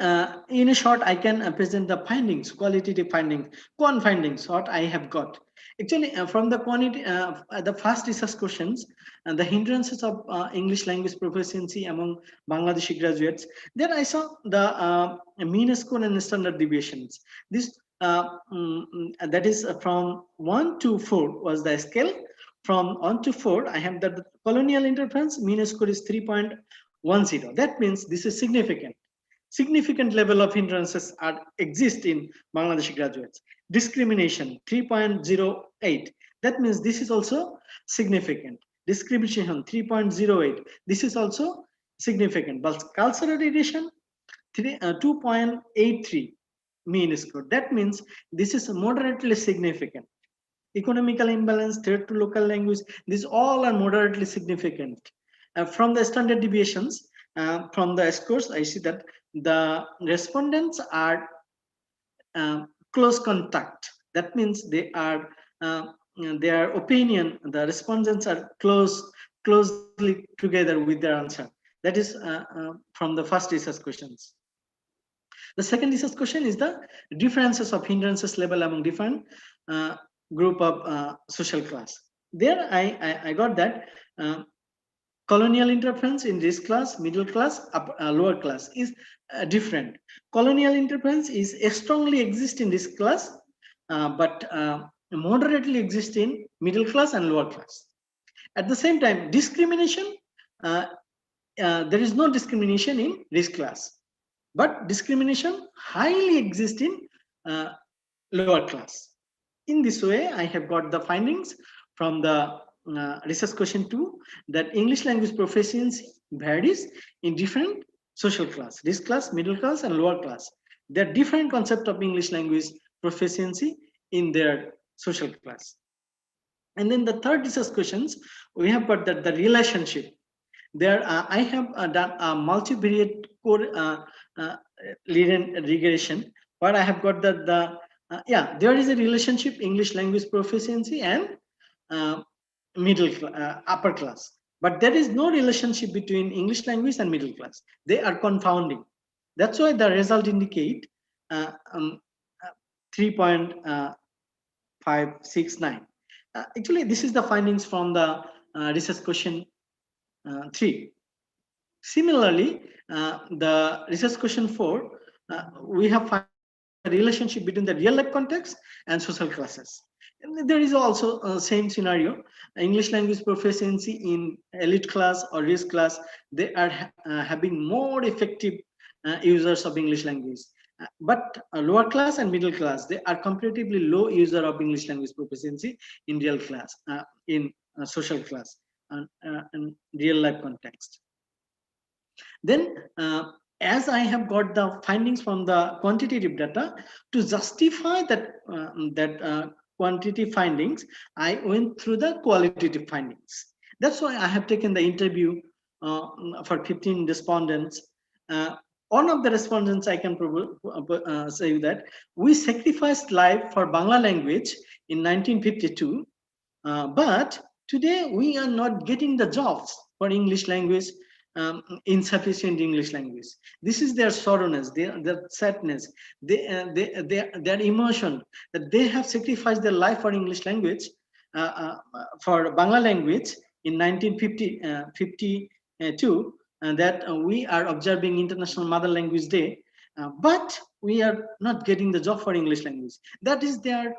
in a short, I can present the findings, qualitative findings, quant findings, what I have got. Actually, from the quantity, the first research questions, the hindrances of English language proficiency among Bangladeshi graduates, then I saw the mean score and standard deviations. This that is from 1 to 4 was the scale. From 1 to 4, I have the colonial interference, mean score is 3.10. That means this is significant. Significant level of hindrances exist in Bangladeshi graduates. Discrimination 3.08. That means this is also significant. Discrimination 3.08. This is also significant. But cultural addition 2.83 mean score. That means this is moderately significant. Economical imbalance, threat to local language, these all are moderately significant. From the standard deviations, from the scores, I see that the respondents are close contact. That means they are their opinion, the respondents are closely together with their answer. That is from the first research questions. The second research question is the differences of hindrances level among different group of social class. There I got that colonial interference in this class, middle class, lower class is different. Colonial interference is strongly exist in this class, but moderately exist in middle class and lower class. At the same time, discrimination, there is no discrimination in this class, but discrimination highly exists in lower class. In this way, I have got the findings from the research question 2 that English language proficiency varies in different social class, this class, middle class, and lower class. There are different concepts of English language proficiency in their social class. And then the third research questions, we have got that the relationship. There, I have done a multivariate core regression, where I have got that there is a relationship English language proficiency and upper class, but there is no relationship between English language and middle class. They are confounding. That's why the result indicate 3.569. Actually, this is the findings from the research question 3. Similarly, the research question 4, we have found a relationship between the real life context and social classes. And there is also same scenario. English language proficiency in elite class or risk class, they are having more effective users of English language. But lower class and middle class, they are comparatively low user of English language proficiency in real class, in social class, and real life context. Then, as I have got the findings from the quantitative data, to justify that quantitative findings, I went through the qualitative findings. That's why I have taken the interview for 15 respondents. One of the respondents, I can say that we sacrificed life for Bangla language in 1952, but today we are not getting the jobs for English language, insufficient English language. This is their sorrowness, their sadness, their emotion, that they have sacrificed their life for English language, for Bangla language in 1952, that we are observing International Mother Language Day, but we are not getting the job for English language. That is their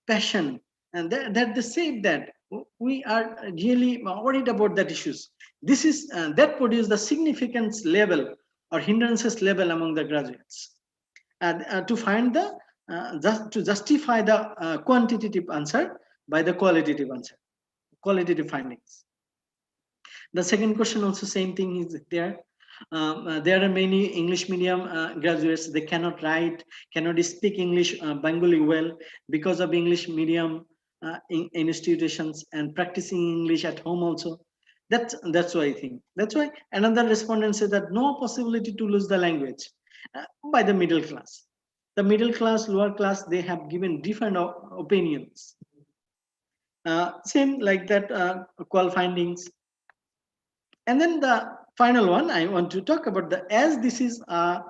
passion, and that they say that we are really worried about that issues. This is that produce the significance level or hindrances level among the graduates, to find the to justify the quantitative answer by the qualitative answer, qualitative findings. The second question also same thing is there. There are many English medium graduates, they cannot write, cannot speak English Bengali well because of English medium institutions and practicing English at home also. That's why I think. That's why another respondent said that no possibility to lose the language by the middle class. The middle class, lower class, they have given different opinions. Same like that qual findings. And then the final one, I want to talk about as this is a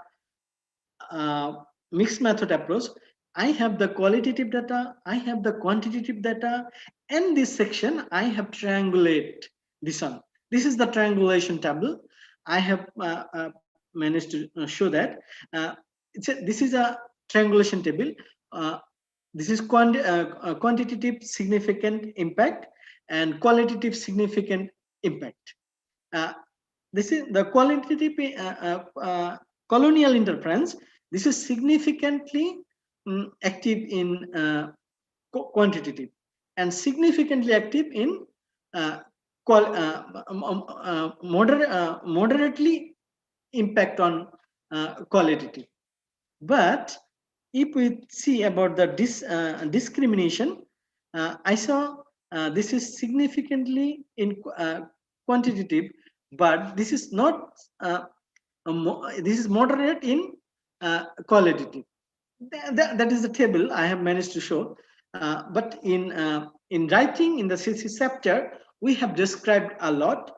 mixed method approach, I have the qualitative data, I have the quantitative data, and this section I have triangulate this one. This is the triangulation table. I have managed to show that. This is a triangulation table. This is quantitative significant impact and qualitative significant impact. This is the qualitative colonial interference. This is significantly active in quantitative and significantly active in moderately impact on qualitative. But if we see about the discrimination, I saw this is significantly in quantitative, but this is not this is moderate in qualitative. That is the table I have managed to show. But in writing in the thesis chapter, we have described a lot.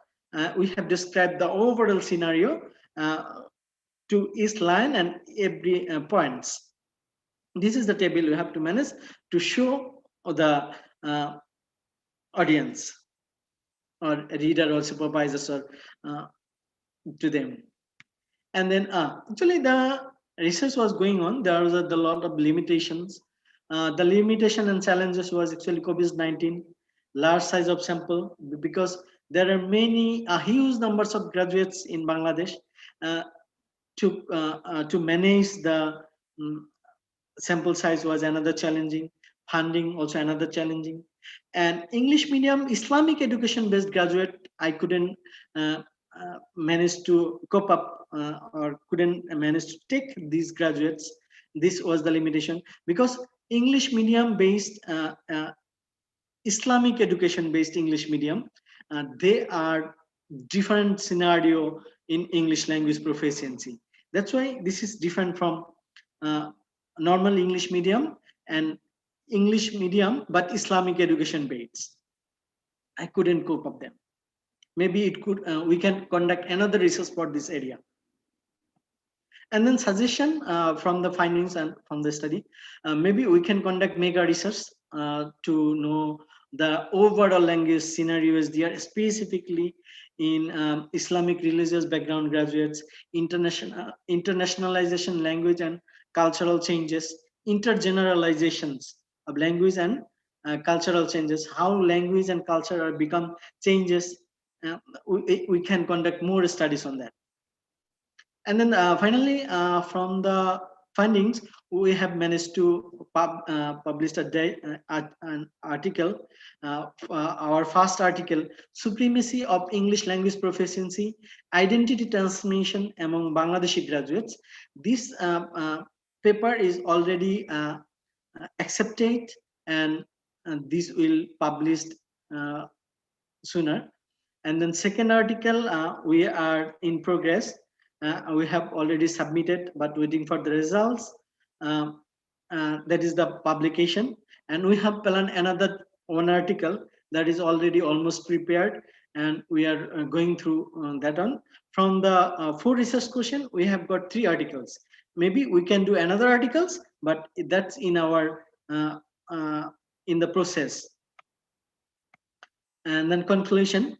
We have described the overall scenario to each line and every points. This is the table you have to manage to show the audience or reader or supervisors or to them. And then actually the research was going on. There was a lot of limitations. The limitation and challenges was actually COVID-19, large size of sample, because there are many huge numbers of graduates in Bangladesh. To manage the sample size was another challenging. Funding also another challenging. And English medium Islamic education based graduate, I couldn't manage to cope up or couldn't manage to take these graduates. This was the limitation, because English medium based Islamic education based English medium, they are different scenario in English language proficiency. That's why this is different from normal English medium and English medium but Islamic education based. I couldn't cope up them. Maybe it could we can conduct another research for this area. And then suggestion from the findings and from the study, maybe we can conduct mega research to know the overall language scenarios there, specifically in Islamic religious background graduates, internationalization, language and cultural changes, intergeneralizations of language and cultural changes, how language and culture are become changes. We can conduct more studies on that. And then finally, from the findings, we have managed to publish an article, our first article, Supremacy of English Language Proficiency, Identity Transformation Among Bangladeshi Graduates. This paper is already accepted, and this will published sooner. And then second article, we are in progress. We have already submitted, but waiting for the results. That is the publication. And we have planned another one article that is already almost prepared, and we are going through that one. From the 4 research question, we have got 3 articles. Maybe we can do another articles, but that's in our in the process. And then conclusion.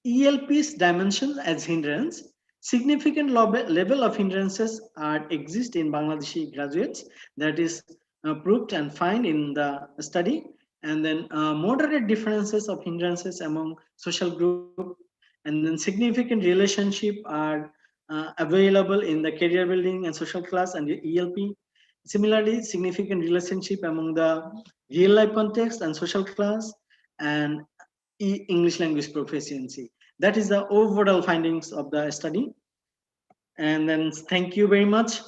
ELP's dimensions as hindrance. Significant level of hindrances exist in Bangladeshi graduates. That is proved and found in the study. And then moderate differences of hindrances among social group. And then significant relationship are available in the career building and social class and ELP. Similarly, significant relationship among the real life context and social class and English language proficiency. That is the overall findings of the study. And then thank you very much.